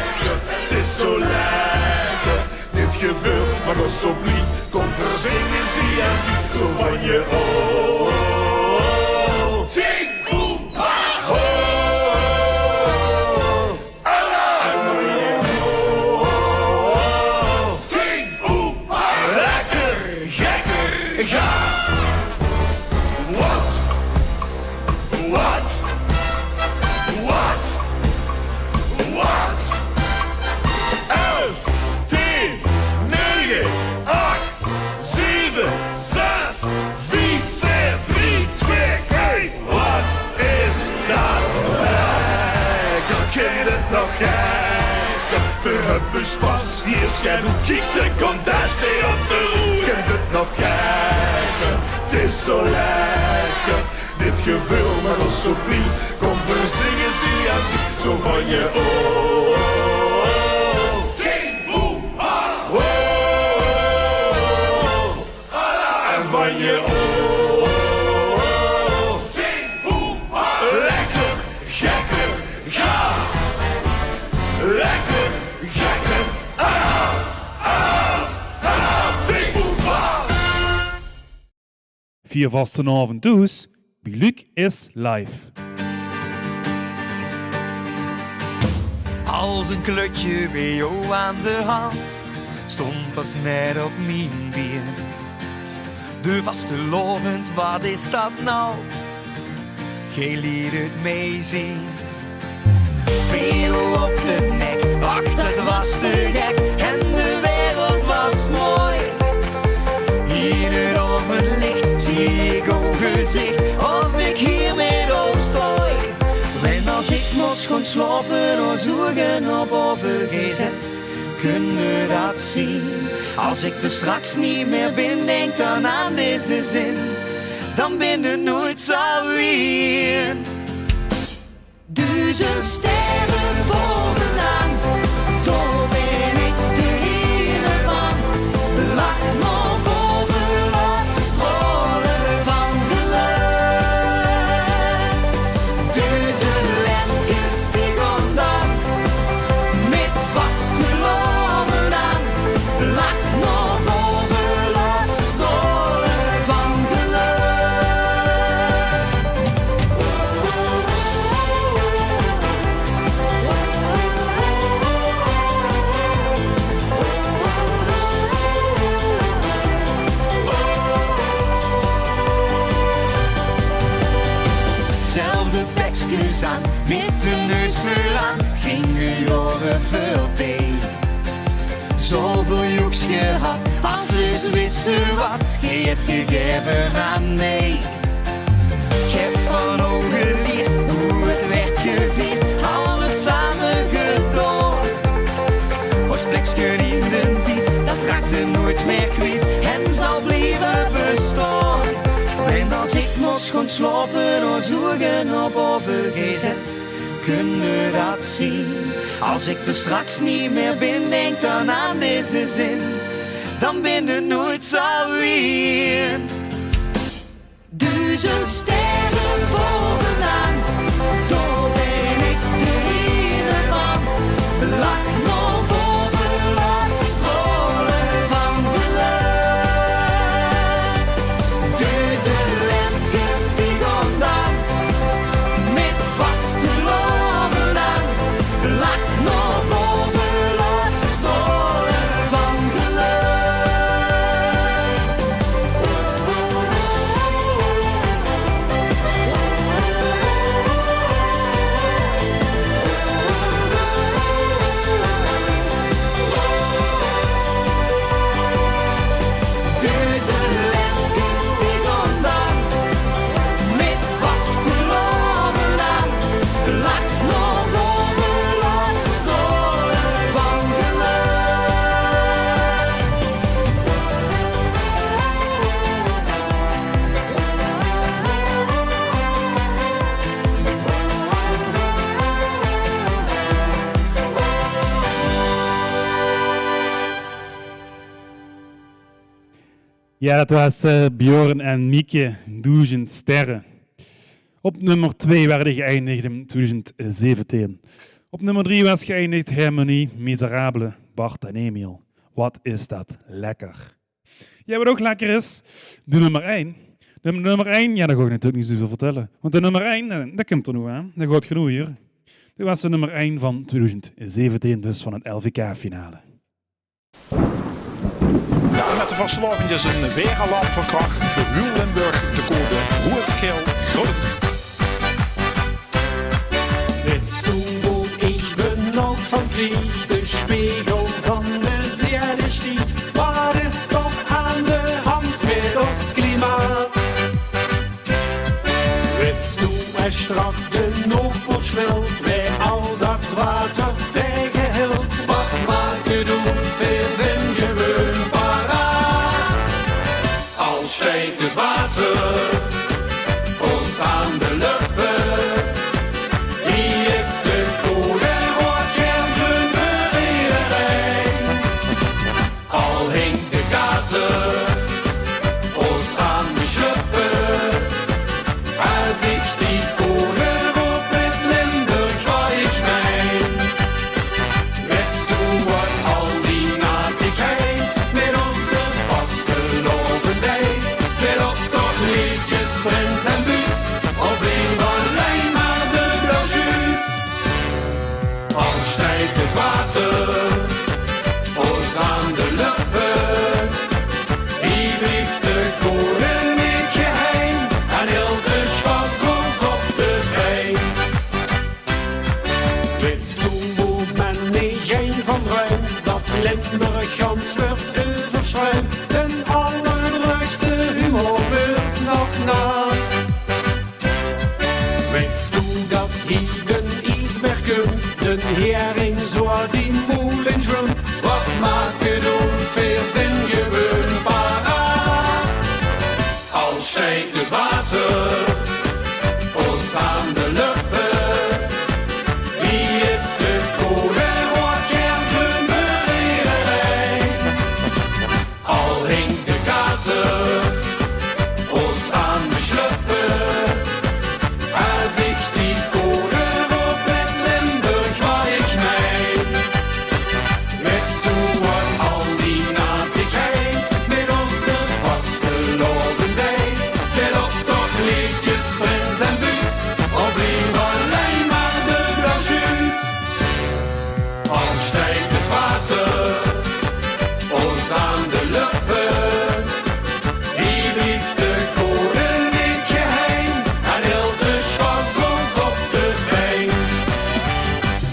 Het is zo lekker, dit gevoel, maar ons zo blij, kom verzingen, zie en zie, zo van je ting, boem, pa, alla, en van je lekker. We hebben spas, hier schijnt gieten, komt daar steen op de roer. Kent het nog gekker, het is zo lekker. Dit gevoel met ons zo plie, kom verzingen, zie je zo van je ting, boem, ha, en van je ting, boem, ha, lekker, gekker, ga, lekker, gekker, ting, boem, ha. 4 vastenavond dus, bij Luc is live. Als een klutje bij jou aan de hand, stond pas net op mijn been. De vastelovend, wat is dat nou? Geen lied het meezien. Veel op de nek, ach dat was te gek. En de wereld was mooi. Hier op het licht zie ik ook gezicht, of ik hier met ons stooi. En als ik moest gewoon slapen of zoeken op OVGZ, kunnen dat zien. Als ik er straks niet meer ben, denk dan aan deze zin. Dan ben je nooit zo weer. 1000 sterren bovenaan, zo ben ik de ene van. Lach nog boven de laatste stralen van geluk. 1000 lentjes die gaan dan, met vaste loven aan. Lach nog boven de laatste stralen van geluk. Zelfde plekjes aan, met de neus vooraan, gingen jaren voorbij. Zoveel joeks gehad, als ze wisten wat, je hebt gegeven aan mij. Ik heb van ogen geleerd hoe het werd gevierd, alles samen gedaan. Ons plekje in de tijd, dat raakte nooit meer kwijt en zal blijven bestaan. En als ik moest gaan slapen of zoeken op OVGZ, kunnen dat zien. Als ik er straks niet meer ben, denk dan aan deze zin. Dan ben je nooit zo weer. 1000 sterren bovenaan, zo ben ik de ene van. Lach nog boven de laatste stralen van geluk. 1000 lentjes die gaan dan, met vaste loven aan. Lach nog boven de laatste stralen van geluk. Ja, dat was Bjorn en Mieke, 1000 sterren. Op nummer 2 werden geëindigd in 2017. Op nummer 3 was geëindigd Harmonie, Miserabele, Bart en Emiel. Wat is dat lekker. Ja, wat ook lekker is, de nummer 1. De nummer 1, ja, dat ga ik natuurlijk niet zoveel vertellen. Want de nummer 1, dat komt er nog aan. Dat gaat genoeg hier. Dit was de nummer 1 van 2017, dus van het LVK-finale. Ja, met de vastelavond is een weeralarm van kracht voor heel Limburg te code rood-geel groen. Dit stoel even oud van krieg, de spiegel van de zeer stieg. Wat is toch aan de hand met ons klimaat? Dit stoel er strak de Noordpool smelt, bij al dat water tegenhield. Limburg gans wordt overströmd. De allerleukste humor wordt nog nat. Wist u dat hier in Isbergen de hering zo die moelen zwom? Wat maakt het ongeveer zin gewoon paraat? Als steekt het water, ons aan de lippen. Wie is de code, wat jij beweerderij? Al hinkt de kater, ons aan de schluppen. Als ik die code op het Limburg waar ik meen. Met stoer al die natigheid, met onze vaste lovendheid. Met optocht, liedjes, prins en buurt, of bleef alleen maar de blauwschuut. Al stijgt het water, ons aan de lippen. Die blieft de code niet geheim, en heel de schwas ons op de been.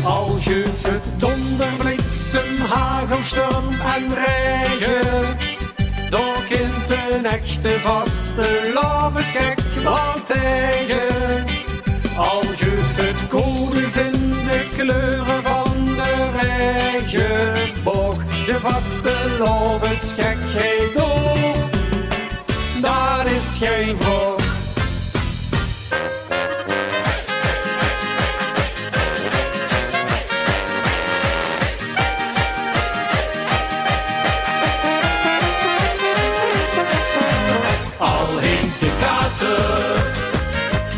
Al geeft het donder, bliksem, hagel, storm en regen. Door kent een echte vaste lovenschek wel tegen. Al geeft het codes in de kleuren van de regenboog. De vaste lovenschek geen door, dat is geen vroeg. Al hinkt de kater,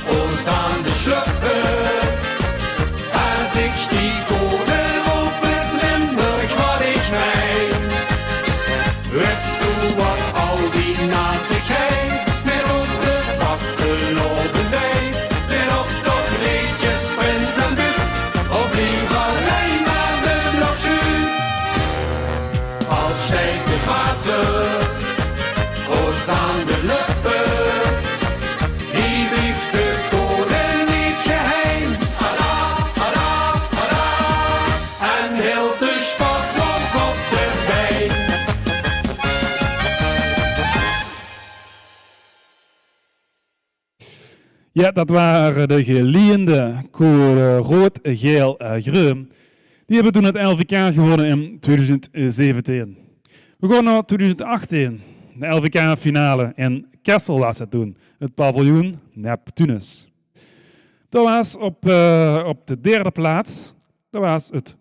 ons aan de schluppen. Als ik die code op het Limburg wat ik meen. Wist u wat al die natigheid, met onze vaste lovendheid. Met optocht, liedjes, prins en buurt, of liever alleen maar de blauwschuut. Al steekt het water, ons aan de lippen. Die blieft de code niet geheim. Ada, ada, ada. En heel de spas ons op de been. Ja, dat waren de geliende koren rood, geel, groen. Die hebben toen het LVK gewonnen in 2017. We gaan naar 2018. De LVK-finale in Kessel was het toen. Het paviljoen Neptunus. Dat was op de derde plaats. Dat was het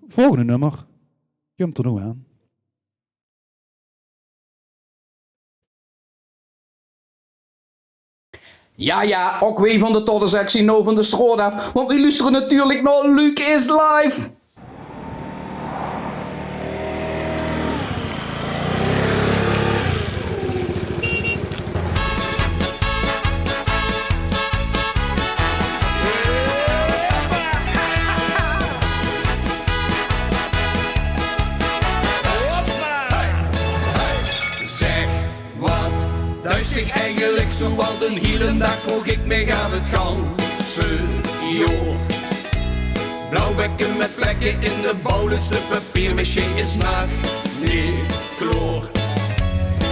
volgende nummer. Komt er nu aan. Ja, ook wij van de Toddersectie nou van de Stroot af, want we luisteren natuurlijk naar Luc is live. Zeg, wat duist ik eigenlijk zo al een hele dag vroeg ik mij aan het ganse joh. Blauwbekken met plekken in de bouwlijkste papiermaché is naar kloor.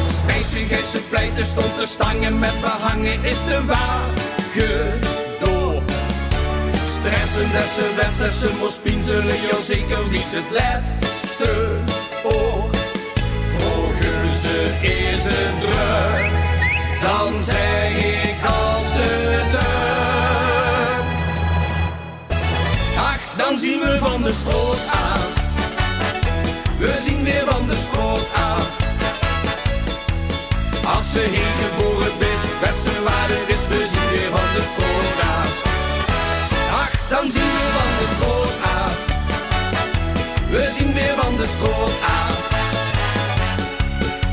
Stijsigheidse pleiten stond te stangen met behangen is de wagen door. Stressen desse wensen moest pinzelen, jou zeker wie het laatste oor. Vroegen ze is het druk, dan zeg ik altijd druk. Ach, dan zien we van de stroot af. We zien weer van de stroot af. Als ze heen geboren is, werd ze waarde is, we zien weer van de stroot af. Ach, dan zien we van de stroot af. We zien weer van de stroot af.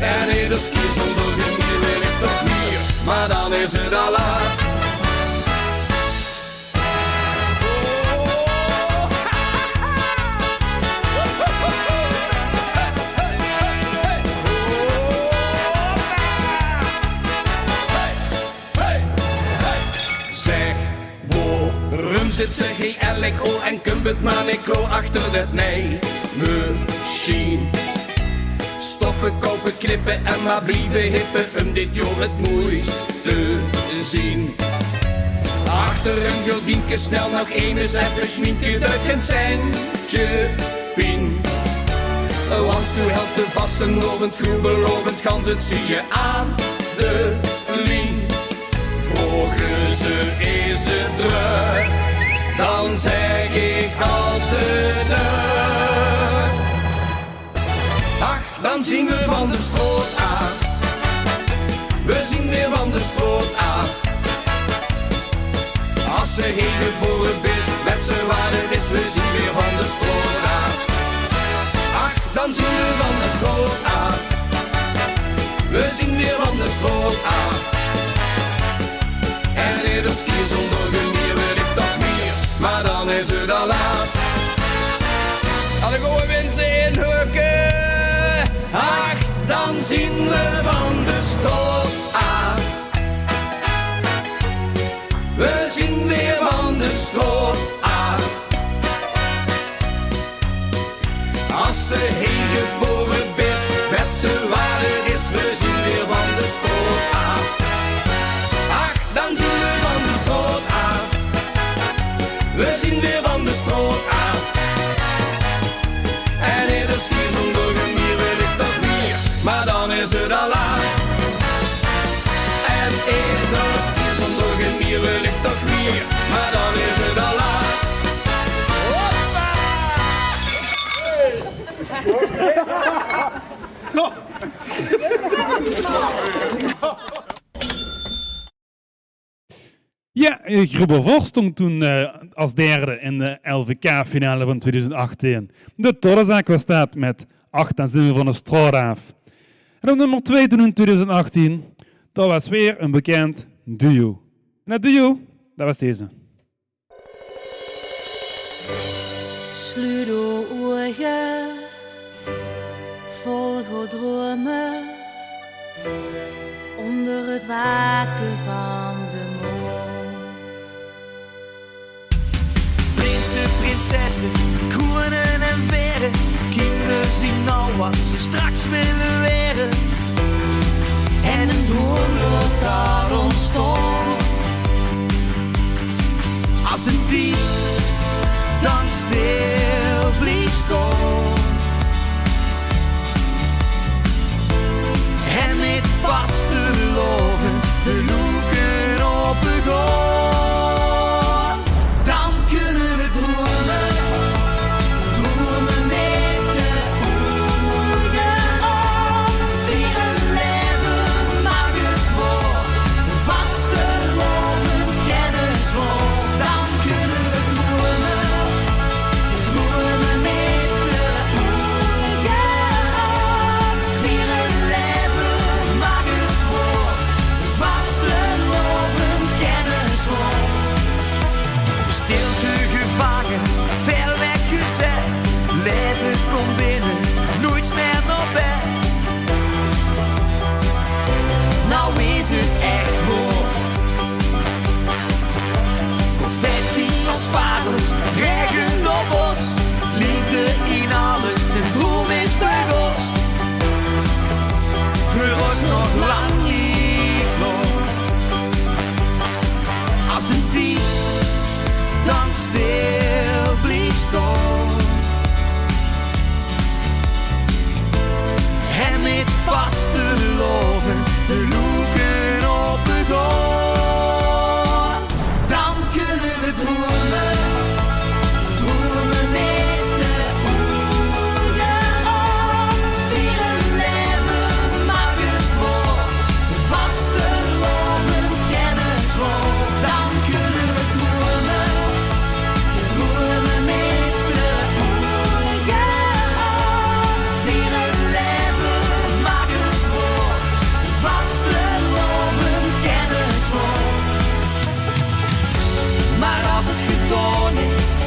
En ieders keer zonder genier wil ik toch meer, maar dan is het al laat. Zeg, waarom zit ze geen LXO en kumpet maar ik achter dat nee machine? Stoffen kopen, knippen en maar blijven hippen om dit jaar het mooist te zien. Achter een guldienke snel nog eens even schminken, dat geen centje pin. Want zo helpt de vaste lovend, veelbelovend, gans het zie je aan de lien. Vroegen ze is het druk, dan zeg ik altijd ach, dan zien we van de stroot af. We zien weer van de stroot af. Als ze heen geboren is, met z'n waarde is, we zien weer van de stroot af. Ach, dan zien we van de stroot af. We zien weer van de stroot af. En eerder skiën zonder genier wil ik toch meer, maar dan is het al laat. Alle goeie mensen in hukken. Ach, dan zien we van de stroot af. We zien weer van de stroot af. Als ze heen geboren is, met z'n waarde is, we zien weer van de stroot af. Ach, dan zien we van de stroot af. We zien weer van de stroot af. En in de skier zonder gemier wil ik toch meer, maar dan is het al laat. En in de skier zonder gemier wil ik toch meer, maar dan is het al laat. Hoppa! Ja, Grubbervoort stond toen als derde in de LVK-finale van 2018. De Todderzaak was dat met 8 en 7 van de straat af. En op nummer 2 toen in 2018, dat was weer een bekend duo. En dat duo, dat was deze. Sluit de ogen, volg uw dromen, onder het waken van de maan. Prinsen, prinsessen, kronen en veren, kinderen zien nou wat ze straks willen weren. En een droom wordt daar ontstaan. Als een dier dan stil blijft staan. En met vaste loven de loeken op het oor. Dan kunnen we dromen, dromen met de ogen op. Vieren leven mag het woord, vaste lovend kennis op. Dan kunnen we dromen, dromen met de ogen op. Vieren leven mag het woord, vaste lovend kennis op. Stilte gevangen, ver weggezet. Leven komt binnen, nooit meer naar bed. Nou is het echt mooi. Confetti als parels, regen op ons. Liefde in alles, de droom is begost. Voor ons nog lang niet nog. Als een dier dan stil blijft staan. En met vaste loven de loeken op het oor. Dan kunnen we dromen, dromen met de ogen op. Vieren leven mag het woord, vaste lovend kennis op. Dan kunnen we dromen, dromen met de ogen op. Vieren leven mag het woord, vaste lovend kennis op. Maar als het gedaan is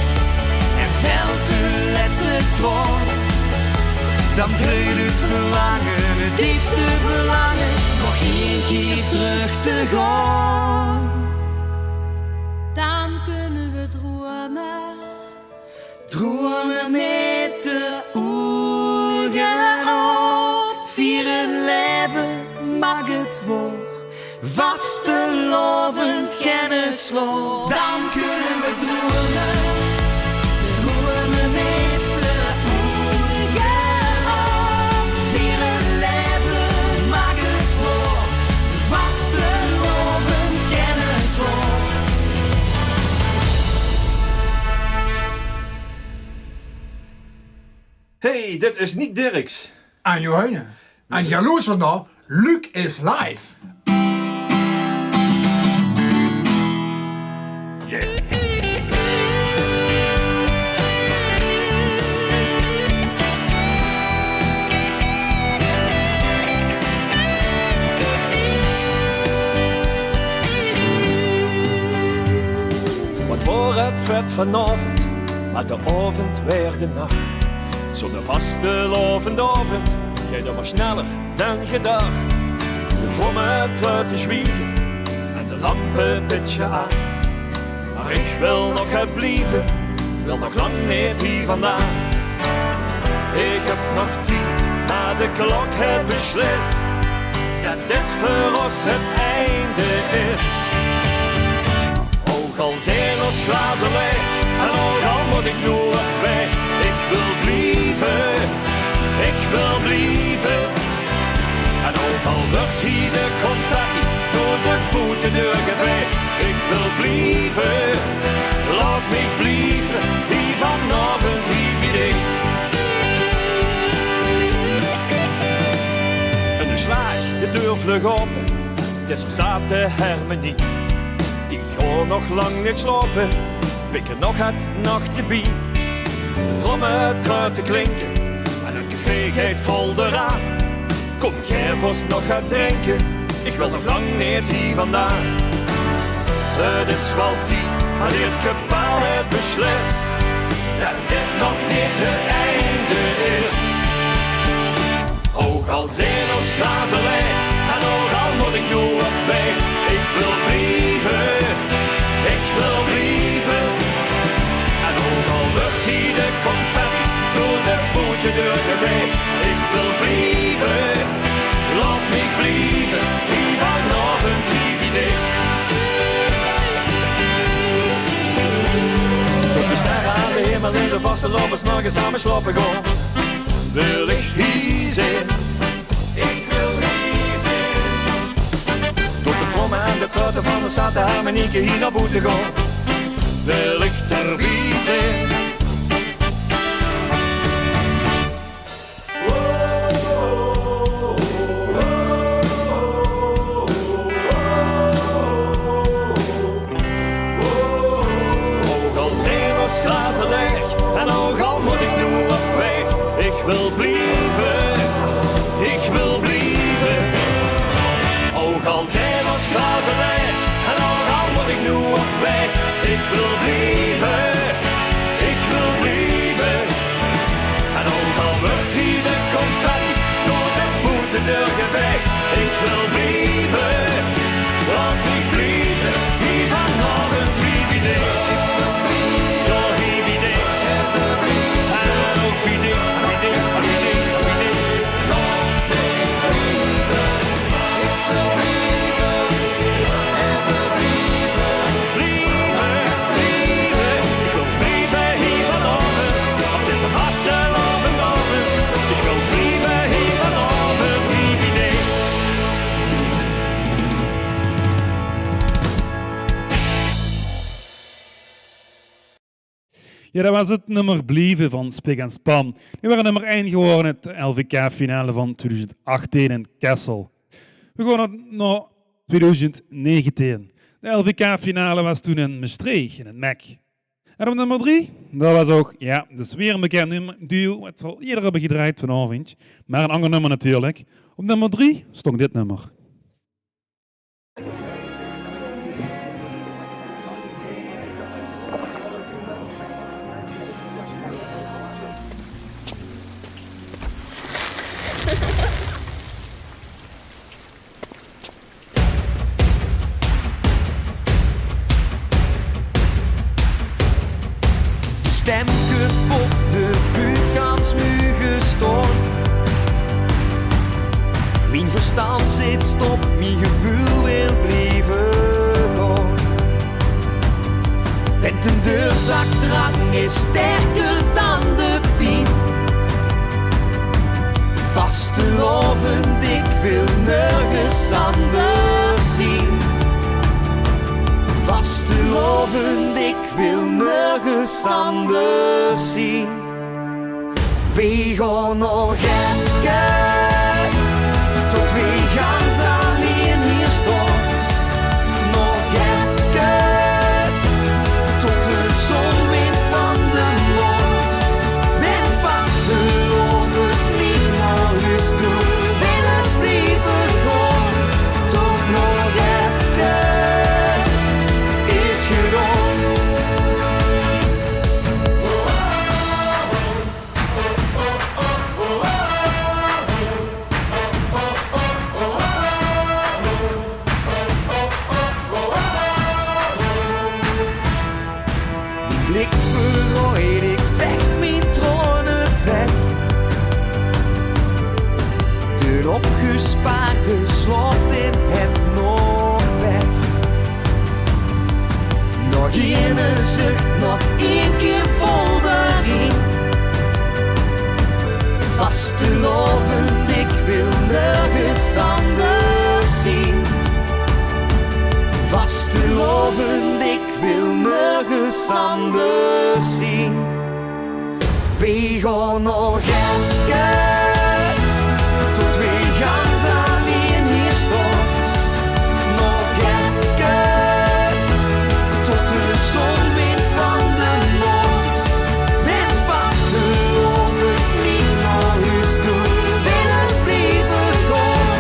en veld de laatste troon, dan groeit het verlangen, het diepste verlangen, nog één keer terug te gaan. Dan kunnen we dromen, Dromen met de ogen op. maak het woord. Vastelovend kenniswoord. Dan kunnen we dromen met de oerige op. Vieren leven, maak het woord. Vastelovend kenniswoord. Hey, dit is niet Dirks. En Johanne. En jaloers van nou, Luc is live. Yeah. Wat wordt het vet vanavond, maar de avond weer de nacht. Zo'n vastelovende avond, gaat er maar sneller dan gedacht. De trommen uit te zwiegen en de lampen een beetje aan. Maar ik wil nog het blijven, wil nog lang niet hier vandaan. Ik heb nog tijd, maar de klok heeft beslist dat dit voor ons het einde is. Ook al zijn ons glazen leeg en ook al moet ik door weg. Ik wil blijven, ik wil blijven. En ook al wordt hier de confetti door de voetendeur geveegd. Ik wil blijven, laat me blijven, hier vanavond hier weer ik. En de slaag, de deur vlug open, het is verzate harmonie. Die gaat nog lang niet slapen, pikken nog het nachtje de trommen uit te klinken en het café gaat vol eraan. Kom jij vast nog gaan drinken, ik wil nog lang niet hier vandaan. Het is wel tijd, maar eerst gepaal het beslist dat dit nog niet het einde is. Ook al zijn ons glazen leeg en ook al moet ik nu op weg. Ik wil blijven, ik wil blijven. En ook al wordt hier de confetti door de voetendeur geveegd. Ik wil blijven, laat me blijven, hier vanavond hier weer. Tot de sterren aan de hemel in de vaste lopers morgen samen slapen gaan. Wil ik hier zijn, ik wil hier zijn. Tot de trommen en de truiten van de zate harmonieke hier naar boete gaan. Wil ik erbij zijn. Ook al zijn ons glazen leeg en ook al moet ik nu op weg. Ik wil blijven, ik wil blijven. Ook al zijn ons glazen leeg en ook al moet ik nu op weg. Ik wil blijven, ik wil blijven. En ook al wordt hier de confetti door de voetendeur geveegd. Ik wil blijven, laat me blijven. Hier vanavond wie wie dit. Door hier wie dit. En ook wie dit, wie dit, wie dit, wie dit. Laat me blijven. Ja, dat was het nummer Blijven van Spik en Span. Die waren nummer 1 geworden in het LVK-finale van 2018 in Kessel. We gaan naar 2019. De LVK-finale was toen in Maastricht, in het MEC. En op nummer 3, dat was ook, ja, dus weer een bekend duo. Het zal eerder hebben gedraaid vanavond, maar een ander nummer natuurlijk. Op nummer 3 stond dit nummer. Stemke op de vuurtgaans nu gestorven. Mijn verstand dit stopt, mijn gevoel wil blijven gaan. Bent een deurzakdrang is sterker dan de pijn. Vastelovend, ik wil nergens anders zien. Vastelovend, ik wil nergens anders zien. We gaan nog even, tot we gaan alleen hier staan. Nog even, tot de zon wint van de maan. Met vaste lovers niet naar huis toe, willen blijven gaan. Toch nog even, is gedaan. Blik verrooid, ik vecht mijn tronen weg. De opgespaarde slot in het Noordweg. Nog één zucht, nog één keer vol daarin. Vastelovend, ik wil nergens anders zien. Vastelovend, ik wil nergens anders zien. We gaan nog even, tot we gaan alleen hier staan. Nog even, tot de zon wint van de maan. Met vaste lovers niet naar huis toe, willen blijven gaan.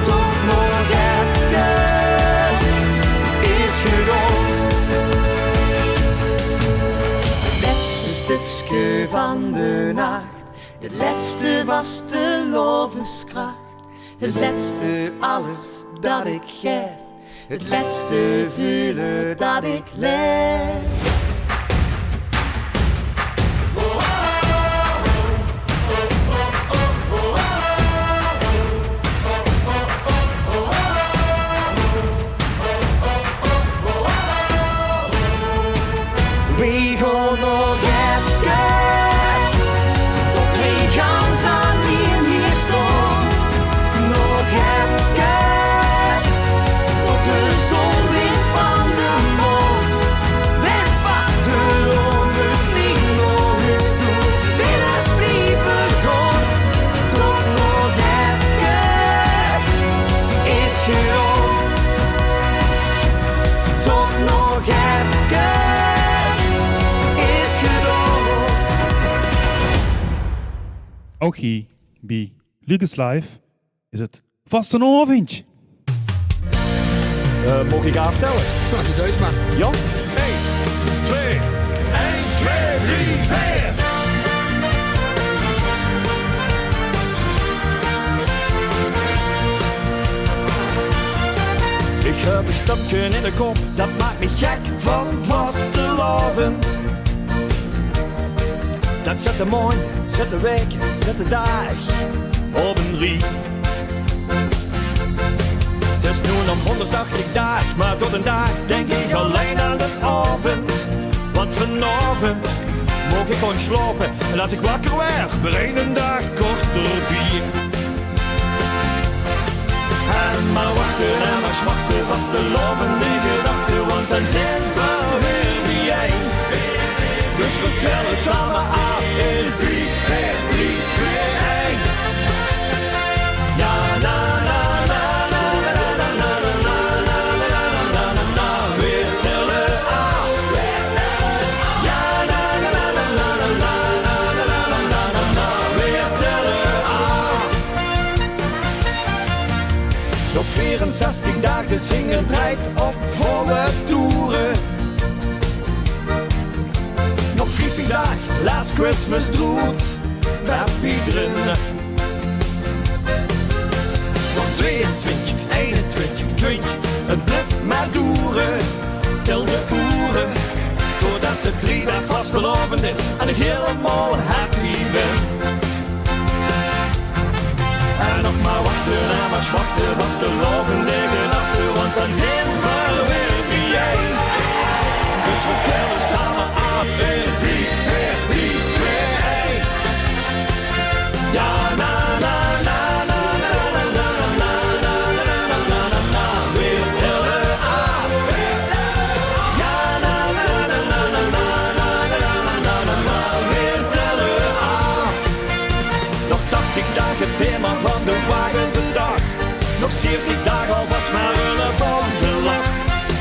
Toch nog even, is gedaan. Laatste stukje van de nacht, de laatste was de lovenskracht. Het laatste alles dat ik geef, het laatste vuur dat ik leef. We gaan nog even, tot we gaan alleen hier staan. Nog even, tot de zon wint van de maan. Met vaste lovers niet naar huis toe, willen blijven gaan. Toch nog even, is gedaan. Toch nog even. Ook hier bij Lucas Live is het vastenavond. Mag ik gaan vertellen? Nou, die Duits maar. Ja? 1, 2, 1, 2, 3, 4. Ik heb een stapje in de kop, dat maakt me gek van vastelovend. Dat zet de maand, zet de week, zet de dag op een rie. Het is nu nog 180 dagen, maar tot een dag denk ik alleen aan de avond. Want vanavond mag ik gewoon slapen en als ik wakker werd, weer een dag korter bier. En maar wachten en maar smachten, vastelovende gedachten, want dan zijn we weer bijeen. Dus we tellen samen af in 3, 2, 3, 2, 1. Ja, na, na, na, na, na, na, na, na, na, na, na, na, na, we tellen af. Ja, na, na, na, na, na, na, na, na, na, na, na, we tellen af. Nog 64 dagen, de zinger draait op volle toeren. Nog 14 dagen, last Christmas droet, daar iedereen. Nog 22, 21, 20, het blijft maar doeren. Tel de uren, doordat de 3 dagen vastgelopen is en ik helemaal happy ben. En nog maar wachten en maar wachten, was beste loven liggen achter, want dan zijn we weer bijeen. Dus we tellen samen af, weer 3, weer 3, weer 1. Ja, na, na, na, na, na, na, na, na, na, na, na, na, na, weer tellen af. Ja, na, na, na, na, na, na, na, na, na, na, weer tellen af. Nog 80 dagen thema van de wagende dag. Nog 70 dagen alvast maar een bondelach.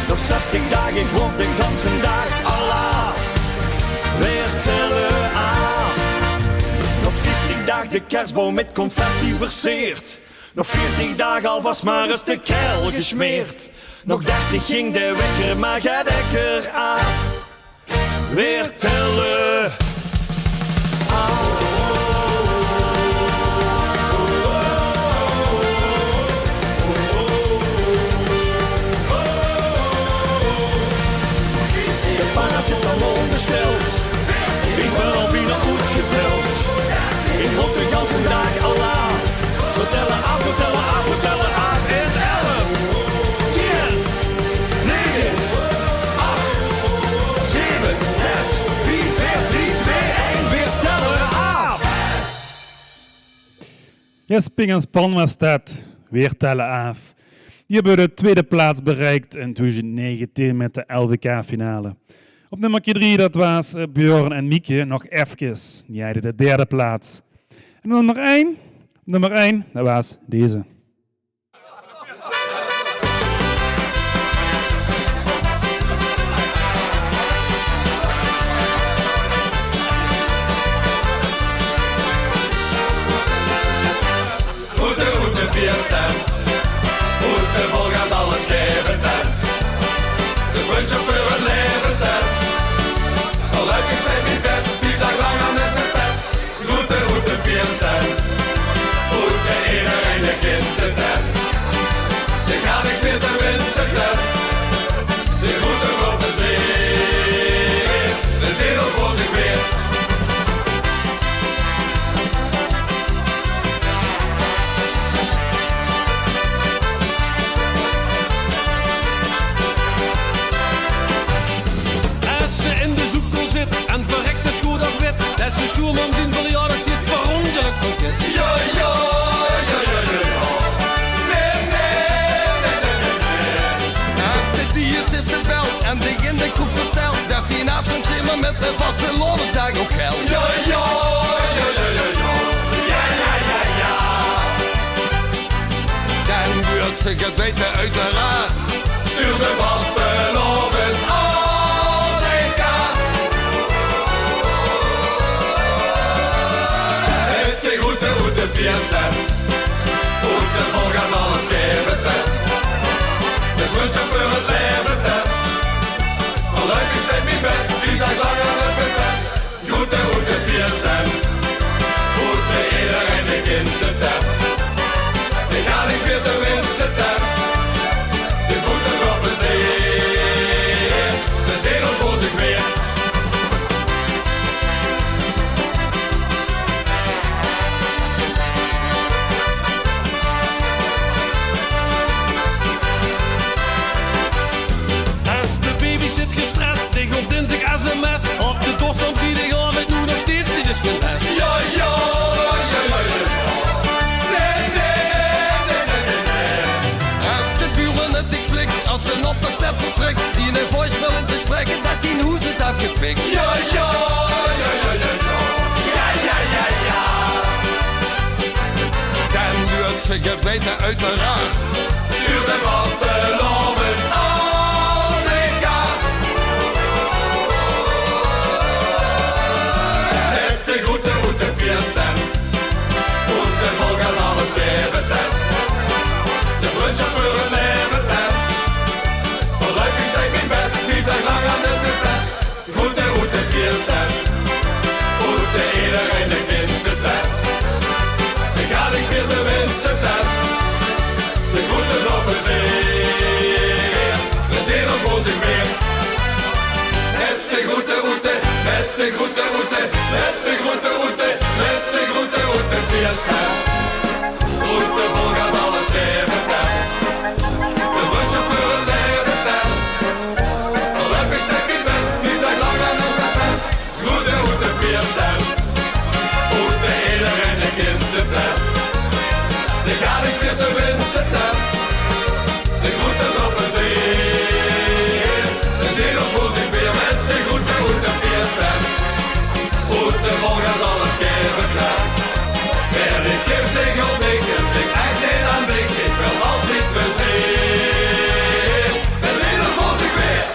Nog 60 dagen gewoon de ganse dag Allah. Weer tellen af. Nog 40 dagen de kerstboom met confetti versierd. Nog 40 dagen alvast maar eens de keil gesmeerd. Nog 30 ging de wekker maar gaat lekker af. Weer tellen af. Paracetamol besteld. Ik ben al bijna goed geteld. Ik loop de ganse dag Allah. We tellen af, we tellen af, we tellen af. In 11, 10, 9, 8, 7, 6, 4, 4, 3, 2, 1. Weer tellen af. Ja, Sping en Span was dat. Weer tellen af. Die hebben de tweede plaats bereikt in 2019 met de LVK-finale. Op nummer 3, dat was Björn en Mieke, nog even. Die hadden de derde plaats. En nummer 1, dat was deze. Goede fiesta. Goede volgas alles geven dan. De wunsch op voor het leven dan. Gelukkig zijn mijn bed, 4 dagen lang aan het bed. Goede fiesta. Goede iedereen de kinderen dan. Je gaat niks meer te wensen dan. De goede op de zee. De zee voor zich weer. En verrekt is goed op wit. Dat is de schoenman die verjaardag zit per ongeluk verkeerd. Ja, ja, ja, ja, ja, ja. Nee, nee, nee, nee, nee. Als de diëtist belt en die in de koep vertelt dat hij na zijn zimmer met de vaste loonsdag ook geldt. Ja, ja, ja, ja, ja, ja. Ja, ja, ja, ja. Dan duurt ze gebeten uiteraard. Stuur ze vaste lovens aan. Goede fiesta, goede volgas alles geven ten. De wunsch op voor het leven ten. Gelukkig zijn mijn bed, 4 dagen lang aan het bed. Goede fiesta, goede iedereen de kinderen ten. Ik ga niks meer te wensen ten. De goede op de zee, de zee voelt zich weer. Zit gestrest, ik op dinsdag sms. Of de dorst van vrijdagavond nu nog steeds niet is getest. Ja, ja, ja, ja, ja. Nee, nee, nee, nee, nee. Als de buren het ik flik, als ze op de tet vertrekt, die in een voicemail in te spreken, dat die hoes is afgepikt. Ja, ja, ja, ja, ja, ja. Ja, ja, ja, ja. Dan duurt ze gebeten uiteraard. Stuur ze vast de loven aan. Fiesta, goede volgas alles geven ten. De wunsch op voor het leven ten. Gelukkig zijn mijn bed, 4 dagen lang aan het bed. Goede fiesta, goede iedereen de kinderen ten. Ik ga niks meer te wensen ten. De goede op de zee, de zee ons woont zich weer. Met de goede route, met de goede route, met de goede route, met de goede fiesta. Goede volgas alles geven ten. zitten. De ga ik weer te winnen zitten. De groeten op een zee. De zee ons moet ik weer met de goede feesten. Goede volgers alles geven klaar. Wer ik geef tegen op ik echt niet aan ik wil altijd bezien. We zien ons voor zich weer.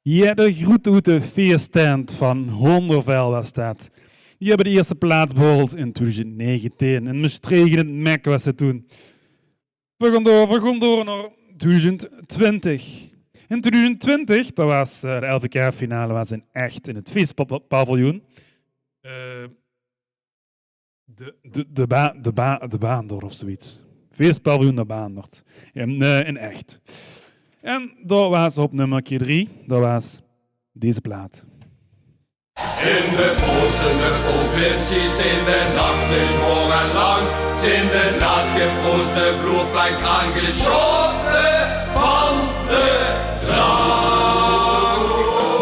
Ja, de groete feesttent van Hondervel was dat. Die hebben de eerste plaats behaald in 2019. In Maastricht in het MEC was het toen. We gaan door naar 2020. In 2020, dat was de LVK-finale, was in echt in het feestpaviljoen. De Baandorf of zoiets. Feestpaviljoen de Baandorf. In echt. En dat was op nummer 3, dat was deze plaat. In de oostende provincies in de nacht is hoog en lang, zijn de nachtgeprooste vloerplank aangeschoten van de drank.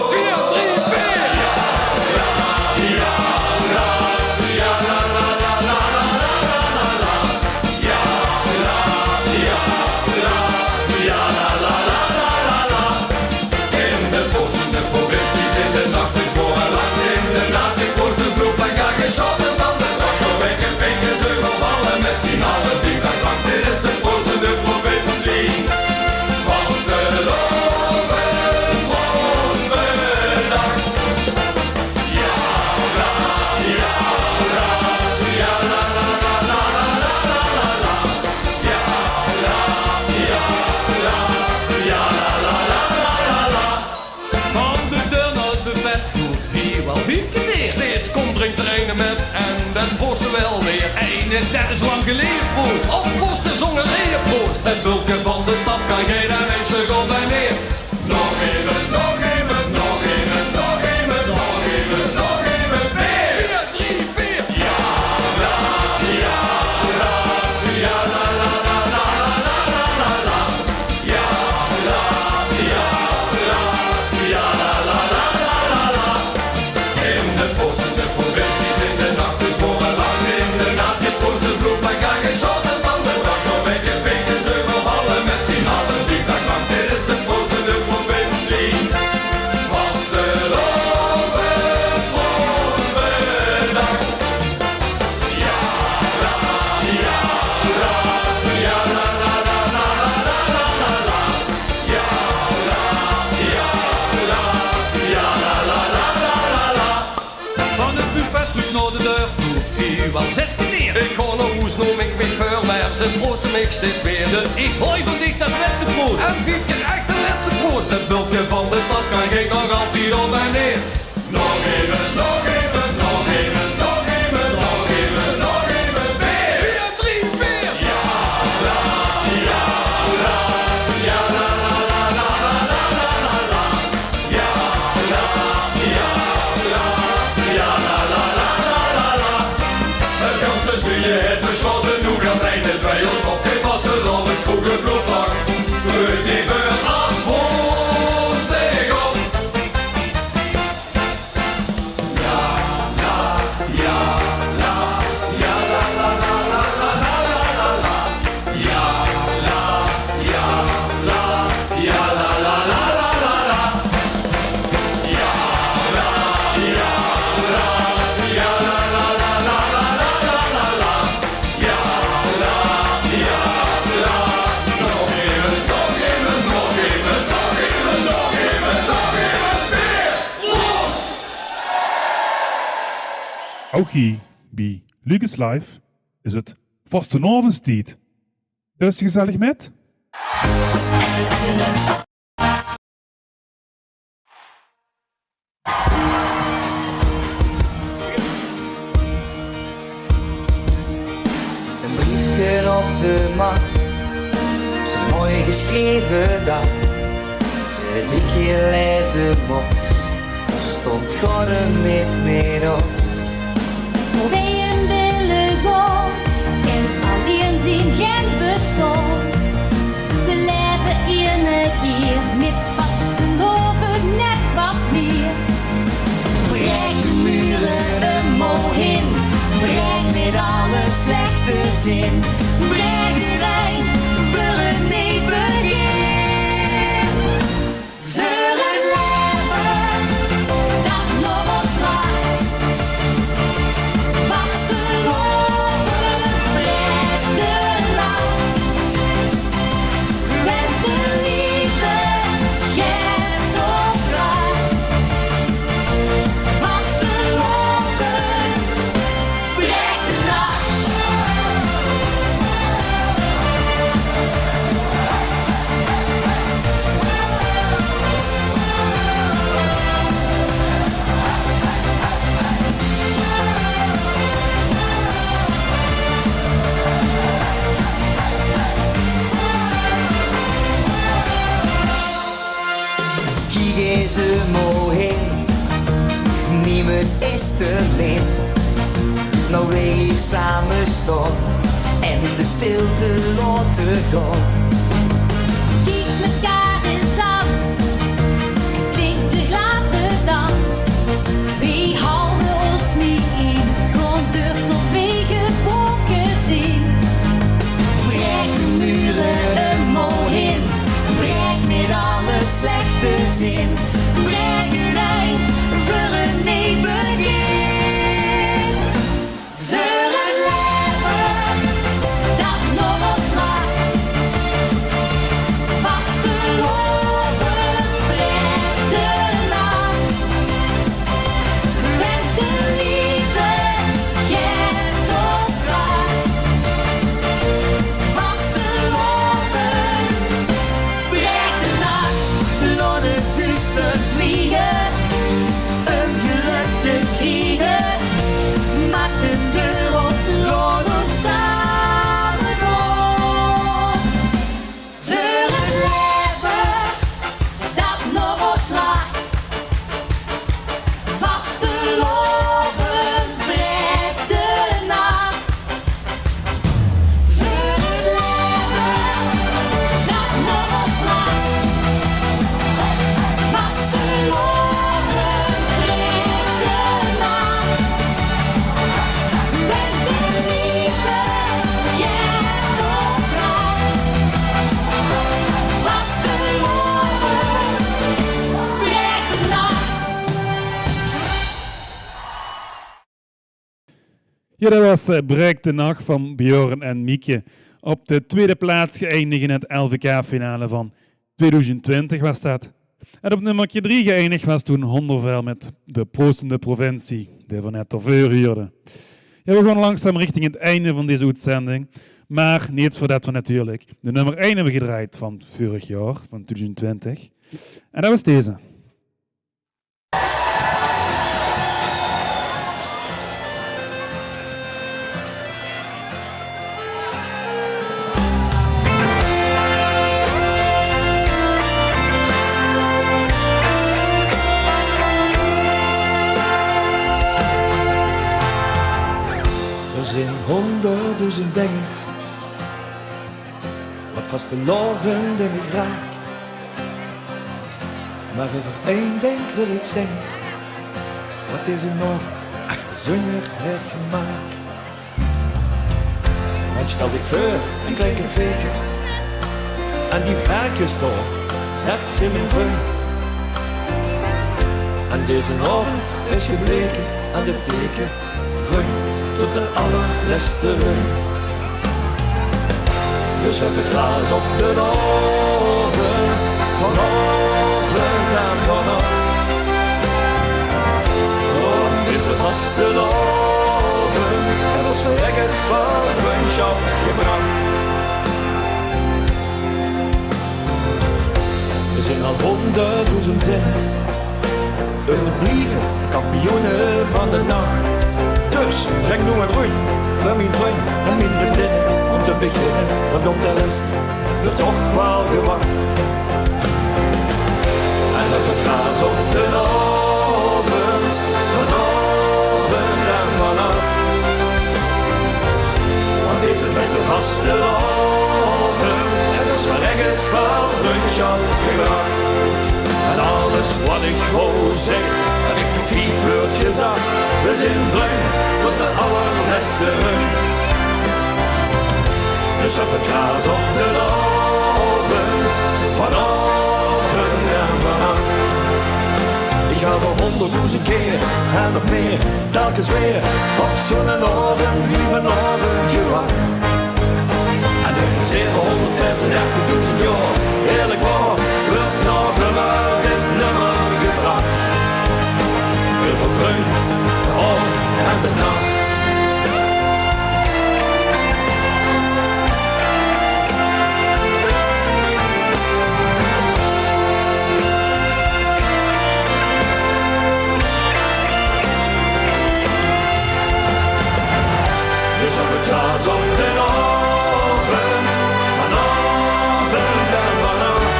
2, 3, 4! Ja, la, ja, la, la, la, la, la, la, la, la. Ja, la, ja, la, ja, la, la, la, la, la, la. In de oostende provincies in de nacht is hoog en lang, zijn de nachtgeprooste vloerplank aangeschoten van de drank. Door weken vingen ze gevallen met z'n allen die dag lang. Dit is de oostende provincie. Met en dat posten wel weer. En dat is lang geleden post. Of posten zonder reden post. Het bulken van de tap kan geen en een stuk op en neer. Nog even, nog even, nog even, nog even, nog even, nog even, 4, 3, 4. Ja, la, ja, la, ja, la, la, la, la, la, la, la, la. Ja, la, ja, la, ja, la, la, la, la, la, la. In de posten de provincies in de nacht is voor een lang in de nacht je post de vloerplank aangeschoten van de drank. Door weken vingen ze gevallen met z'n allen die dag lang. Dit is de posten de provincie. Vasteloven Proostbedag. Ja, la, ja, la, ja, la, la, la, la, la, la, la, la. Ja, la, ja, la, ja, la, la, la, la, la, la. Van het buffet tot naar de deur toe, hier wel 16 keer. Ik ga naar huis, noem ik met vuur, maar ze proosten mij steeds weer. Ik gooi van dicht dat beste proost. En 5 keer echt de laatste proost. Het bultje van de stad kan ik nog altijd op en neer. Nog even, nog even, nog even, nog even, nog even, nog even, 4, 3, 4. Ja, la, ja, la, ja, la, la, la, la, la, la, la, la. Ja, la, ja, la, ja, la, la, la, la, la, la. Het ganse zie je het beschoten, nu gaan rijden het bij ons op. Dit was een lange vroege vloedpak. Het even als voor zich op. Ja, la, ja, la, ja, la, la, la, la, la, la, la, la. Ja, la, ja, la, ja, la, la, la, la, la, la. Ja, la, ja, la, ja, la, la, la, la, la, la, la, la. Ja, la, ja, la. Nog even, nog even, nog even, nog even, nog even, nog even, 4. Los! Ook hier bij Lucas Live is het vastenavondstijd. Dus gezellig met? Een briefje op de mat, zo mooi geschreven dat ze 3 keer lezen mocht. Er stond God met ons. Hoe wij een willen gaan en alleen zien geen bestaan. We leven in een keer met vaste loven net wat meer. slechte zin. Breng het eind voor een nieuw begin. Voor het leven dat nog ons lacht. Vastelovend brengt de nacht. Met de liefde geeft ons raad. Vastelovend brengt de nacht. Kijk eens mooi heen, niemand is te min. Nou wij hier samen staan en de stilte laten gaan. Kijk mekaar eens aan, klinkt de glazen dan. Wie houden ons niet in, gewoon deur tot wij gebroken zien. Breek de muren omheen, breek met alle slechte zin. Breek het eind voor een nieuw begin. Voor het leven dat nog ons lacht. Vastelovend brengt de nacht. Met de liefde geeft ons kracht. Vastelovend brengt de nacht. Laat het duister zwiegen, een geluk te krijgen. Maak de deur op, laat ons samen gaan. Voor het leven dat nog ons lacht. Vastelovend brengt de nacht. Voor het leven dat nog ons lacht. Vastelovend brengt de nacht. Met de liefde geeft ons kracht. Vastelovend brengt de nacht. Ja, dat was Breek de Nacht van Björn en Mieke. Op de tweede plaats geëindigd in het LVK-finale van 2020 was dat. En op nummer 3 geëindigd was toen Hondervel met de proostende provincie, die we net over huurden. Ja, we gaan langzaam richting het einde van deze uitzending. Maar niet voordat we natuurlijk de nummer 1 hebben gedraaid van vorig jaar, van 2020. En dat was deze. Er zijn 100.000 dingen wat vastelovend in me raakt. Maar over één ding wil ik zingen, wat is een nacht achter zonder het gemaakt. Want stel ik voor een klein caféke en die varkens daar, dat zijn mijn vriend. En deze avond is gebleken aan de teken, vriend, tot de allerlaatste run. Dus we hebben glaas op de avond, vanavond en vanaf. Want het is een vastelovend, en ons verrekkers van vriendschap gebracht. We zijn al 100.000 zinnen, overbleven kampioenen van de nacht. Dus breng nu een roei voor mijn vriend en mijn vriendin om te beginnen, want op de rest wordt toch wel gewacht. En als het gras op de avond, vanavond en vanaf. Want deze is met de vastelovend en dus van ergens van vriendschap gebracht. En alles wat ik wou zeggen, dat ik met 5 woordjes zag. We zijn vreemd tot de allerlaatste run. Dus op het gras op de avond, vanavond en vannacht. Ik ga wel 100.000 keer en nog meer, telkens weer op zo'n avond die vanavond gewacht. En er is 736.000 jaar, eerlijk waar, wordt nog maar dit nummer gebracht. Heel veel vreugd, de avond en de nacht. Dus op het gras op de avond, vanavond en vannacht.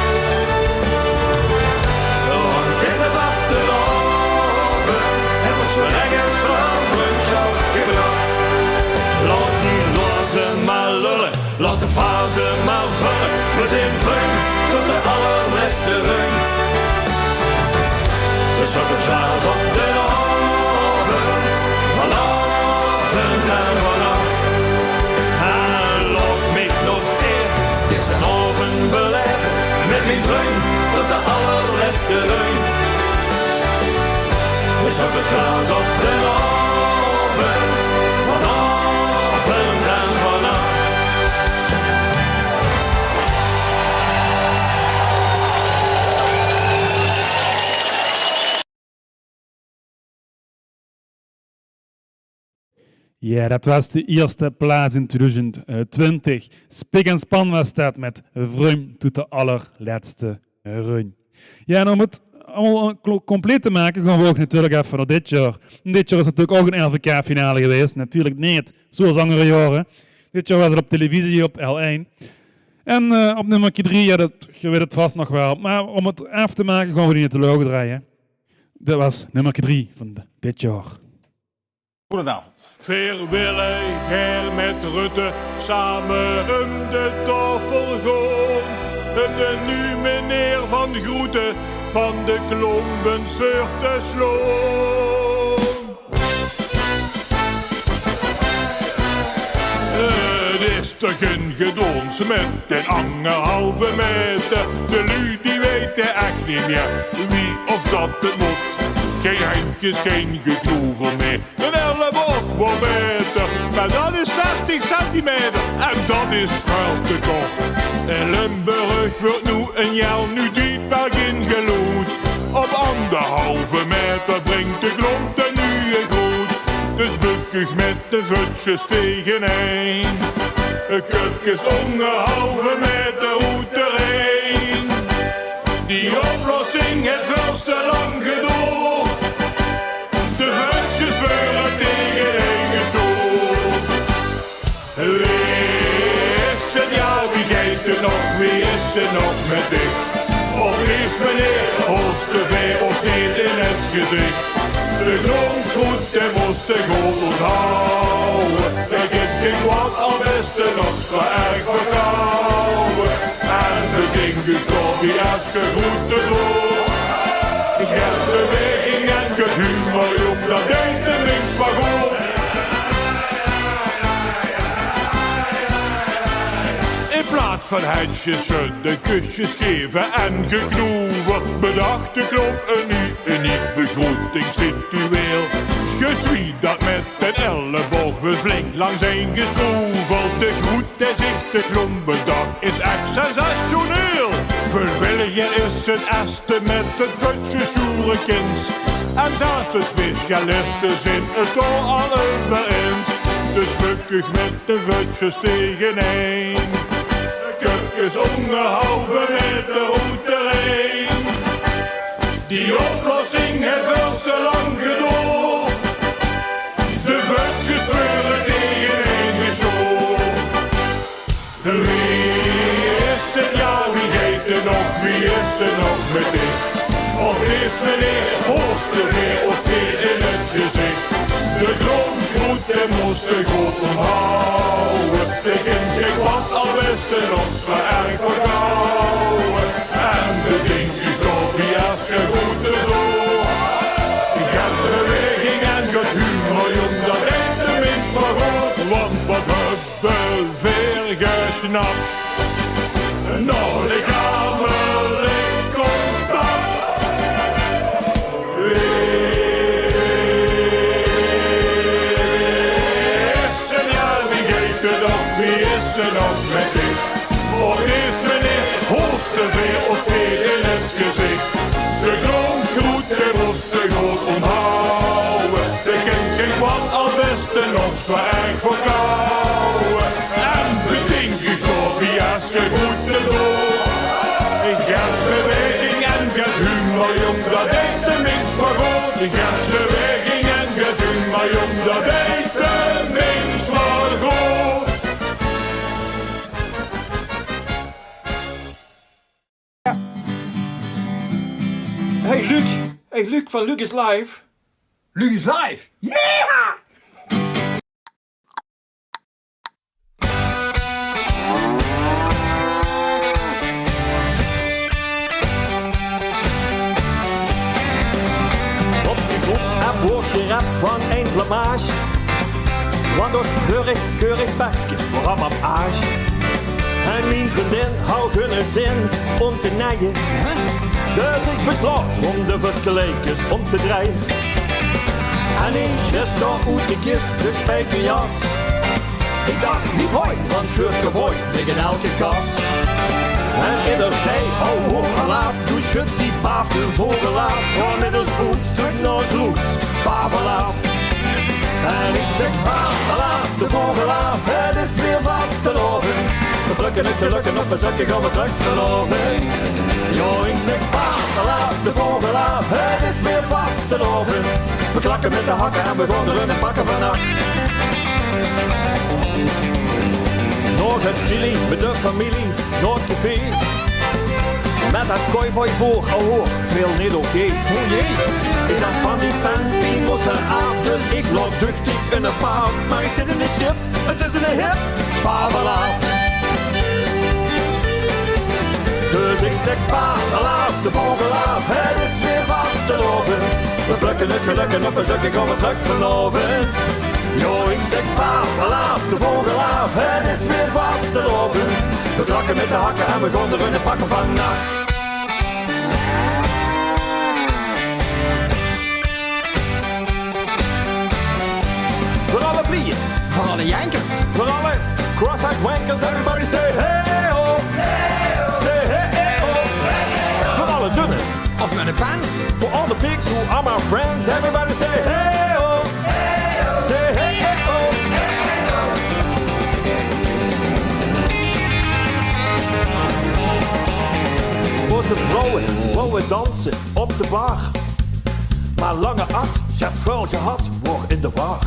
Want het is de vaste avond, het wordt voor ergens van vriendschap gebracht. Laat die lozen maar lullen, laat de fase maar vullen. We zijn vriend tot de allerlaatste rung. Dus op het gras op de avond, vanavond en vannacht. Een avond beleven met mijn vriend tot de allerlaatste reun. Dus op het gras op de avond, vanavond en vannacht. Ja, dat was de eerste plaats in 2020. Spik en span was dat met Vroom tot de allerlaatste run. Ja, en om het allemaal compleet te maken, gaan we ook natuurlijk even naar dit jaar. En dit jaar is natuurlijk ook een LVK-finale geweest. Natuurlijk niet zoals andere jaren. Dit jaar was het op televisie op L1. En op nummer 3, ja, je weet het vast nog wel. Maar om het af te maken, gaan we die natuurlijk draaien. Dat was nummer 3 van dit jaar. Goedenavond. Vrijwilliger met Rutte samen om de tafel gaan. En de nu meneer van Groeten van de klompen zeur te slaan. Het is toch een gedons met een anderhalve meter. De lui die weten echt niet meer wie of dat het moet. Geen handjes, geen geknoevel meer. Een elleboog wordt beter. Maar dat is 60 centimeter. En dat is veel te kort. In Limburg wordt nu een jaar nu diep ingelood. Op anderhalve meter brengt de grond er nu een goed. Dus bukkig met de voetjes tegeneen. Een kutjes anderhalve meter hoed erheen. Die oplossing heeft veel te lang gedood. De voetjes willen tegeneen gestoord. Wie is het jou, wie geeft er nog, wie is er nog met dich? Of is meneer Oosterveen of niet in het gezicht? De grond goed, de moest de goed onthouden. Er is geen wat, al is er nog zo erg verkouden. En de ding komt die als goed te doen. Ik heb beweging en het humor, jong, dat deed de niks maar goed. In plaats van handjes de kusjes geven en geknoeven, bedacht de klomp een uniek begroetingsritueel. Je suis dat met een elleboog we flink lang zijn geschroefeld. De groet der zich de klompendag is echt sensationeel. Vrijwilliger is het eerste met het voetje soerenkins. En zelfs de specialisten zijn het al over eens. Dus bukkig met de voetjes tegeneen. Kukjes onderhalve met de hoed erheen. Die oplossing heeft veel te lang gedoord. De voetjes willen tegeneen geschoord. Wie is het ja, wie geeft er nog, wie is er nog met dit? Of is meneer Oosterveer of niet in het gezicht? De grondgroet en moest de goed omhouden. De kind ging wat al wist er nog zo erg verkouden. En de ding is toch die als je goed te doen. Ik heb beweging en het humor, jong, dat deed de minst maar goed. Want wat hebben veerges snap. Nou, lichamelijk contact. Wie is er nou, wie geeft het op, wie is er nog met ik? Voor is meneer Holsterveer ons in het gezicht. De grondgroet, de moest de groot onthouden. De kind geen kwam al beste nog zwaar erg voor kouwen. En beding je door wie als je goed te door. Ik heb beweging en get humor, jong, dat deed de minst maar goed. Ik heb beweging en get humor, jong, dat deed de minst maar goed. Hey Luc van Luc is Live. Luc is live. Yeah! Op de groeps en wordt gerapt van een blamage. Want door vurig, keurig bakje voor allemaal aas. En mijn vriendin hou hun zin om te nijen. Dus ik besloot om de verkleekjes om te draaien. En ik gisteren uit de kist de spijkerjas. Ik dacht niet hoi, want voor cowboy liggen elke kas. En ieder zei, oh hoor alaaf, doe schutsie, paaf de vogelaaf. Gewoon middels goed, stuk naar zoets, pavelaaf. En ik zeg, pavelaaf, de vogelaaf, het is weer vast te loven. We plukken het gelukken op, we zakken gaan we terug verloven. Jo, ik zeg, pavelaaf, de vogelaaf, het is weer vast te loven. We klakken met de hakken en we gaan erin en pakken vannacht. Nog het chili met de familie, nog het café. Met dat cowboy voor, oh hoor, veel niet oké. Oh jee, ik dacht van die pants, die moest eraf. Dus ik loop duchtig in een paal. Maar ik zit in de shit, het is in de hit, pavelaaf. Dus ik zeg pavelaaf, de vogelaaf, het is weer vast te loven. We plukken het gelukken op en zakken gaan we terug verloven. Jo, ik zeg pavelaaf, de vogelaaf, het is weer vast te loven. We klakken met de hakken en we gaan er in pakken vannacht. Voor alle blieën, voor alle jankers, voor alle cross-eyed wankers, everybody say hey oh, say hey oh. Voor alle dunne, of met een pants, for all the pigs who are my friends, everybody say hey oh, say hey oh. Boze vrouwen dansen op de bar. Maar lange at, zet vuil gehad, wordt in de war.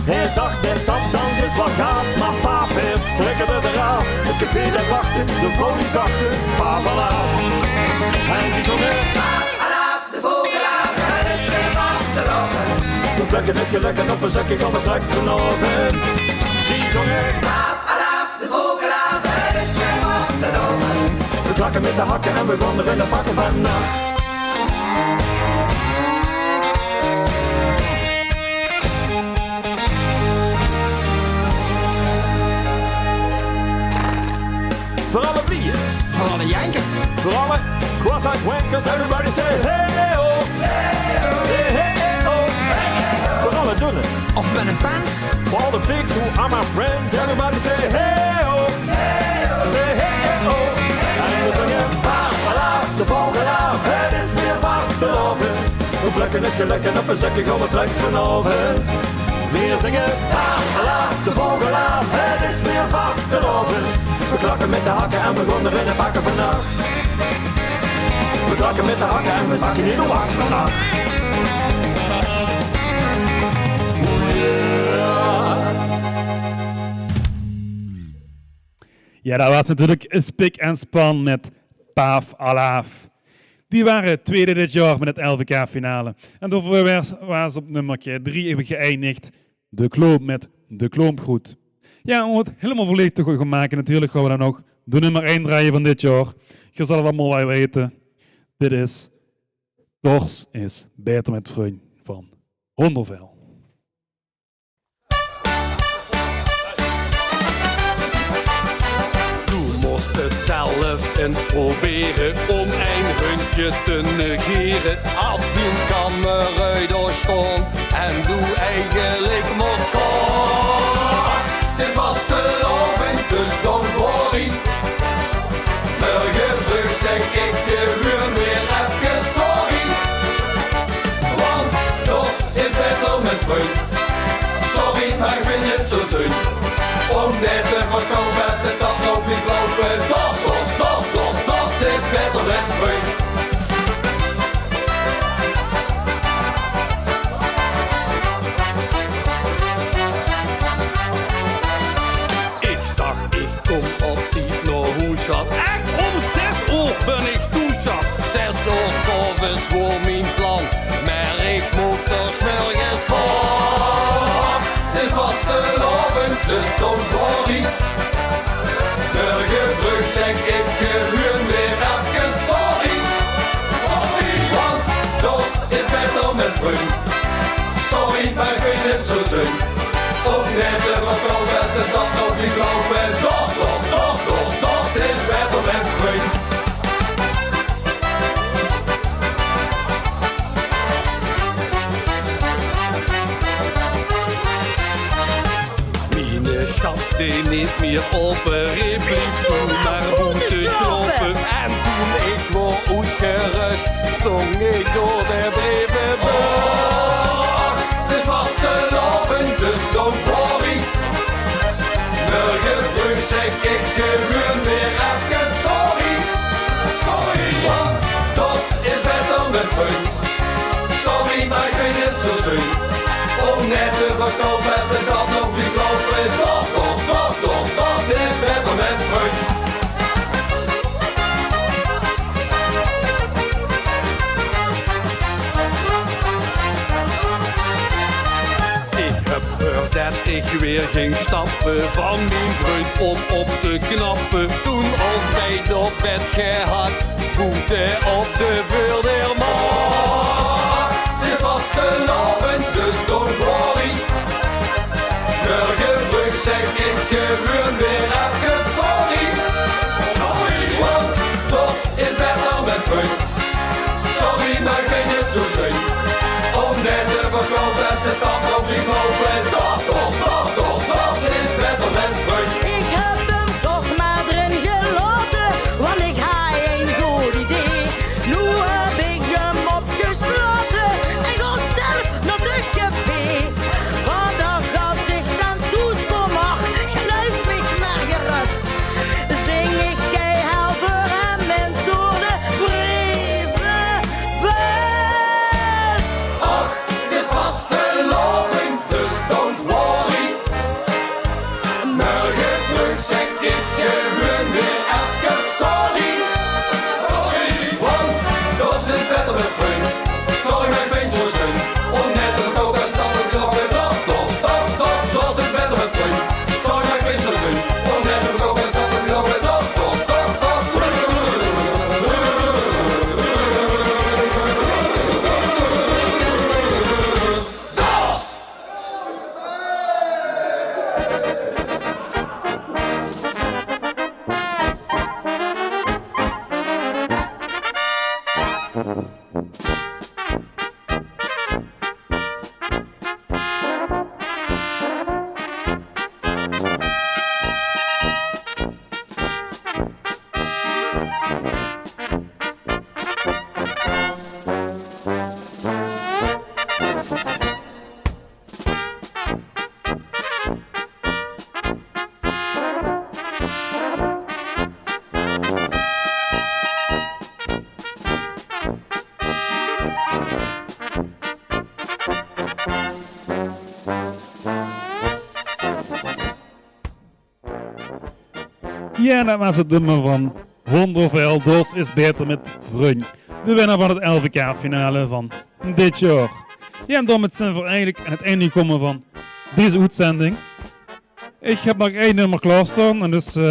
Hij zag net dat dans is wat gaaf, maar paap heeft flikkerde eraf. Het café daar wachtte, de vrouw die zachte, pavelaaf. En ze zongen, pavelaaf, de vogelaaf, het is weer vast te lopen. We plukken het gelukken op een zakje van het trekt vanavond. Ze zongen, pavelaaf, de vogelaaf, het is weer vast te lopen. We klakken met de hakken en we gaan er in de pakken vannacht. Voor alle blieën, voor alle jankers, voor alle cross-eyed wankers, everybody say hey oh, say hey oh. Voor alle dunne, of met een pants, for all the pigs who are my friends, everybody say hey oh, say hey oh. En we zingen pavelaaf, de vogelaaf, het is weer vast te lovend. We plukken het gelukken op een zakje gaan we terug vanavond. We zingen pavelaaf, de vogelaaf, het is weer vast te lovend. We klakken met de hakken en we gaan erin en pakken vannacht. We klakken met de hakken en we zakken in de wax vannacht. Ja, dat was natuurlijk Spik en Span met Paaf Alaaf. Die waren tweede dit jaar met het LVK-finale. En daarvoor waren ze op nummer 3 geëindigd. De Kloop met De Kloomgroet. Ja, om het helemaal volledig te gaan maken, natuurlijk gaan we dan nog de nummer 1 draaien van dit jaar. Je zal het allemaal wel weten. Dit is Dors is beter met vriend van Hondervel. het zelf eens proberen om een rundje te negeren. Als die kamer doorstond en doe eigenlijk maar gaan. Het was te lovend, dus don't worry. Morgen vroeg zeg ik gewoon weer even sorry. Want dat is beter met vriend. Sorry, maar ik vind het zo zin. Om net te verkopen is het dat nog niet lopen. Dat is beter met vriend. Ik zag, ik kom op die naar huis had. Echt om 6 uur ben ik toezat. 6 uur s'avonds voor mijn plan. Maar ik moet er 's morgens voor. Dit was te loven, dus don't worry. Morgen vroeg zeg ik gewoon weer even sorry. Sorry, want dat is beter met vriend. Sorry, maar ik vind het zo zin. Om net te verkopen is het dat nog niet lopen. Dat is beter met vriend. Mine schat die niet meer open, blief toen naar boete slopen. En toen ik word uitgerust, zong ik door de brievenbus. Het was te lopen, dus don't worry. Morgen vroeg zeg ik gewoon weer even sorry. Sorry, want dat is beter met vriend. Sorry, maar ik vind het zo zin. Om net te verkopen is het dat nog niet lopen. Dat is beter met vriend. Ik heb gehoord dat ik weer ging stappen van mijn vriend om op te knappen. Toen ontbijt op bed gehad, boete op de Wildermarkt. Dit was te lopen, dus don't worry. Morgen vroeg zeg ik gewoon weer even sorry. Sorry, want dat is beter met vriend. Sorry, maar ik vind het zo zin. Om net te verkopen is het dan nog niet lopen. Dat is beter met vriend. Ik heb hem toch maar erin gelaten, want ik had een goed idee. Nu heb ik hem opgesloten en ga zelf naar de café. Want als ik dan toeskom, geluid mich maar gerust. Zing ik keihard voor hem en door de brievenbus. Ach, dit was te loving, dus don't worry. Morgen vroeg zeg ik gewoon weer even sorry. Sorry, want dat is beter met vriend. Sorry, mijn vriend zo zin. Om net te verkopen is dat nog lopen. Dat is beter met vriend. Sorry, mijn vriend zo zin. Om net te verkopen is dat nog lopen. Ja, dat was het nummer van Wondervel, dus is beter met vriend. De winnaar van het LVK-finale van dit jaar. Ja, en daarmee zijn we eigenlijk aan het einde gekomen van deze uitzending. Ik heb nog één nummer klaarstaan. En dus, dat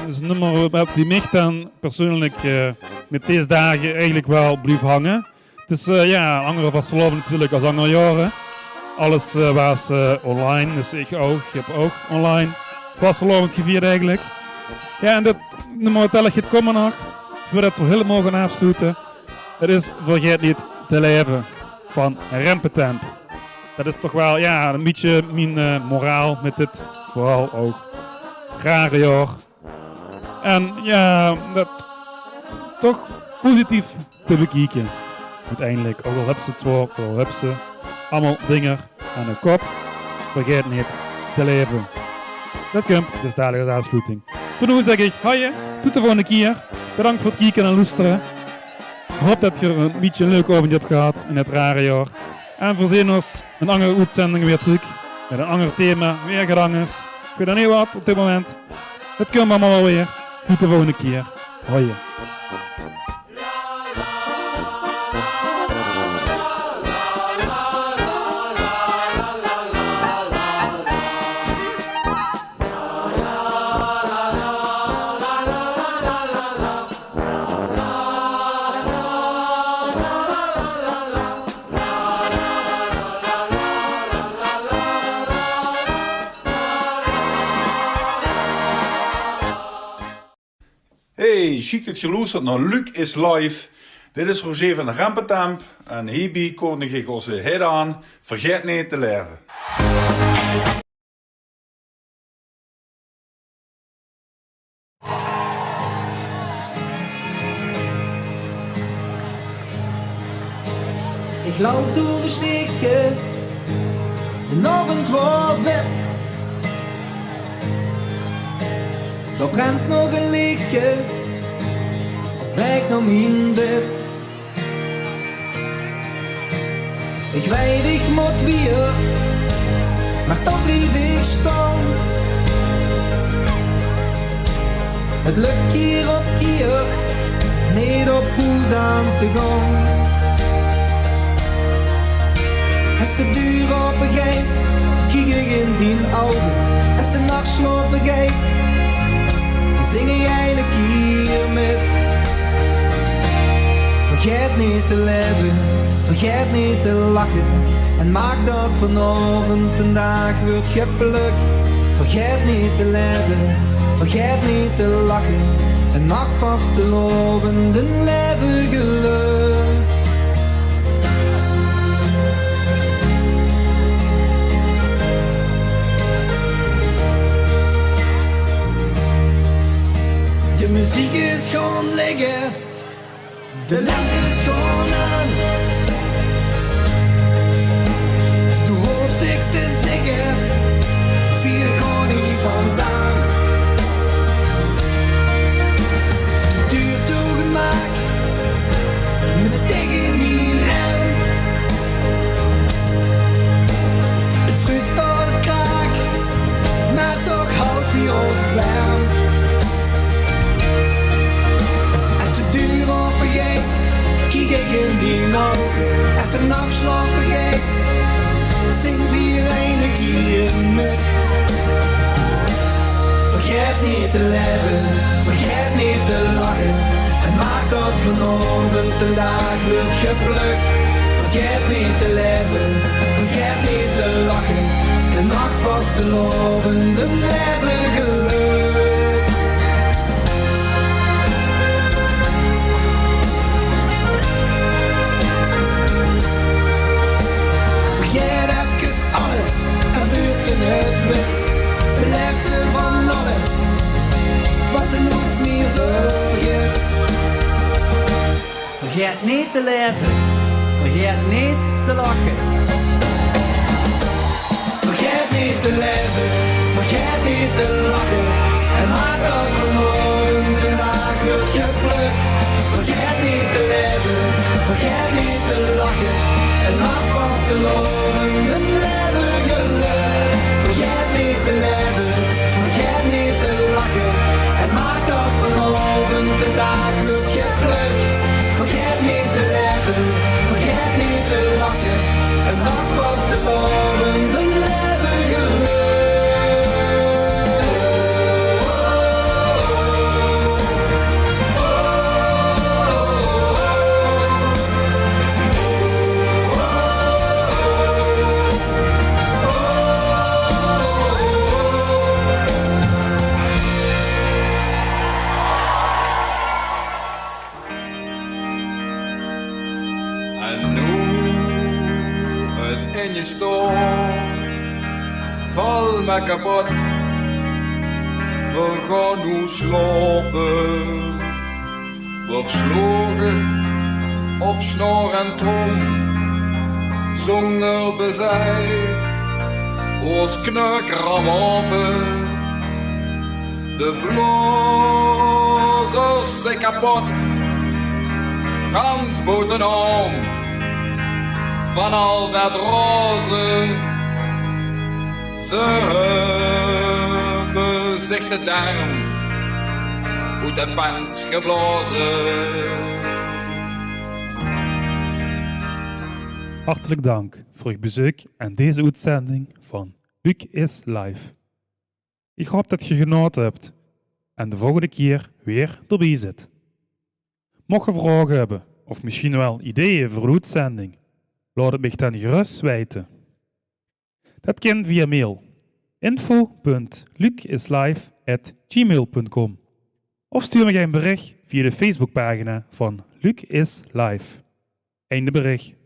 is een nummer die mij dan persoonlijk met deze dagen eigenlijk wel blijft hangen. Het is langer vastgelopen natuurlijk als andere jaren. Alles was online, dus ik heb ook online vastgelopen gevierd eigenlijk. Ja, en dit nummer tel ik het komen nog. We dat we helemaal gaan afsluiten. Het is Vergeet niet te leven van Rempetemp. Dat is toch wel ja, een beetje mijn moraal met dit vooral ook rare jaar. En ja, dat toch positief te bekijken. Uiteindelijk, ook al hebben ze het zwaar, ook al hebben ze allemaal dingen aan de kop. Vergeet niet te leven. Dat komt, dus dadelijk als afsluiting. Voor nu zeg ik, hoi, tot de volgende keer. Bedankt voor het kijken en luisteren. Ik hoop dat je er een beetje een leuk avondje hebt gehad in het rare jaar. En voorzien ons een andere uitzending weer terug. Met een ander thema, weer gedaan is. Ik weet er niet wat op dit moment. Het komt allemaal wel weer. Tot de volgende keer. Hoi. Hey, chic dat je luistert naar Luc is live. Dit is Roger van de Rempetemp. En hierbij kondig ik onze hit aan. Vergeet niet te leven. Ik loop door een steekje, de avond wordt vet. Er brandt nog een leekje, op weg naar mijn bed. Ik weet ik moet weer, maar toch blijf ik staan. Het lukt keer op keer, niet op huis aan te gaan. Als de deur open gaat, kijk ik in die ogen. Als de nacht slapen gaat, zing jij een keer met. Vergeet niet te leven, vergeet niet te lachen. En maak dat vanavond een dag wordt geplukt. Vergeet niet te leven, vergeet niet te lachen. Een nacht vast te loven, een leven geluk. De muziek is gewoon liggen, de lamp is gewoon aan. De hoofdstuk te zingen, vier gewoon niet vandaan. De deur toegemaakt, met tegen niet aan. Het fruit staat het kraak, maar toch houdt hij ons warm. Kijk ik in die nacht, als de nacht slapen gaat, zing weer een keer met. Vergeet niet te leven, vergeet niet te lachen. En maak dat vanavond een dag wordt geplukt. Vergeet niet te leven, vergeet niet te lachen. De nacht vast te loven, de leven geluk. Vergeet even alles en vuur ze het wit. Blijf ze van alles, wat ze nooit meer vergis. Vergeet niet te leven, vergeet niet te lachen. Vergeet niet te leven, vergeet niet te lachen. En maak dat vanavond de dag wordt geplukt. Vergeet niet te leven, vergeet niet te lachen. En maak vast te loven, een leven geluk. Vergeet niet te leven, vergeet niet te lachen. En maak dat vanavond de dag wordt geplukt. Vergeet niet te leven, vergeet niet te lachen. En maak vast te loven, een leven geluk. val me kapot. We gaan nu slapen. We sloegen op snor en trom. Zonder bezij, ons knukram open. De blazers zijn kapot. Gans botenom. Van al dat roze. Ze hebben zich de darm uit de pans geblazen. Hartelijk dank voor uw bezoek aan deze uitzending van Luc is Live. Ik hoop dat je genoten hebt en de volgende keer weer erbij zit. Mocht je vragen hebben of misschien wel ideeën voor een uitzending, laat het mij dan gerust weten. Dat kan via mail info.lucaslive@gmail.com of stuur me een bericht via de Facebookpagina van Luc is Live. Einde bericht.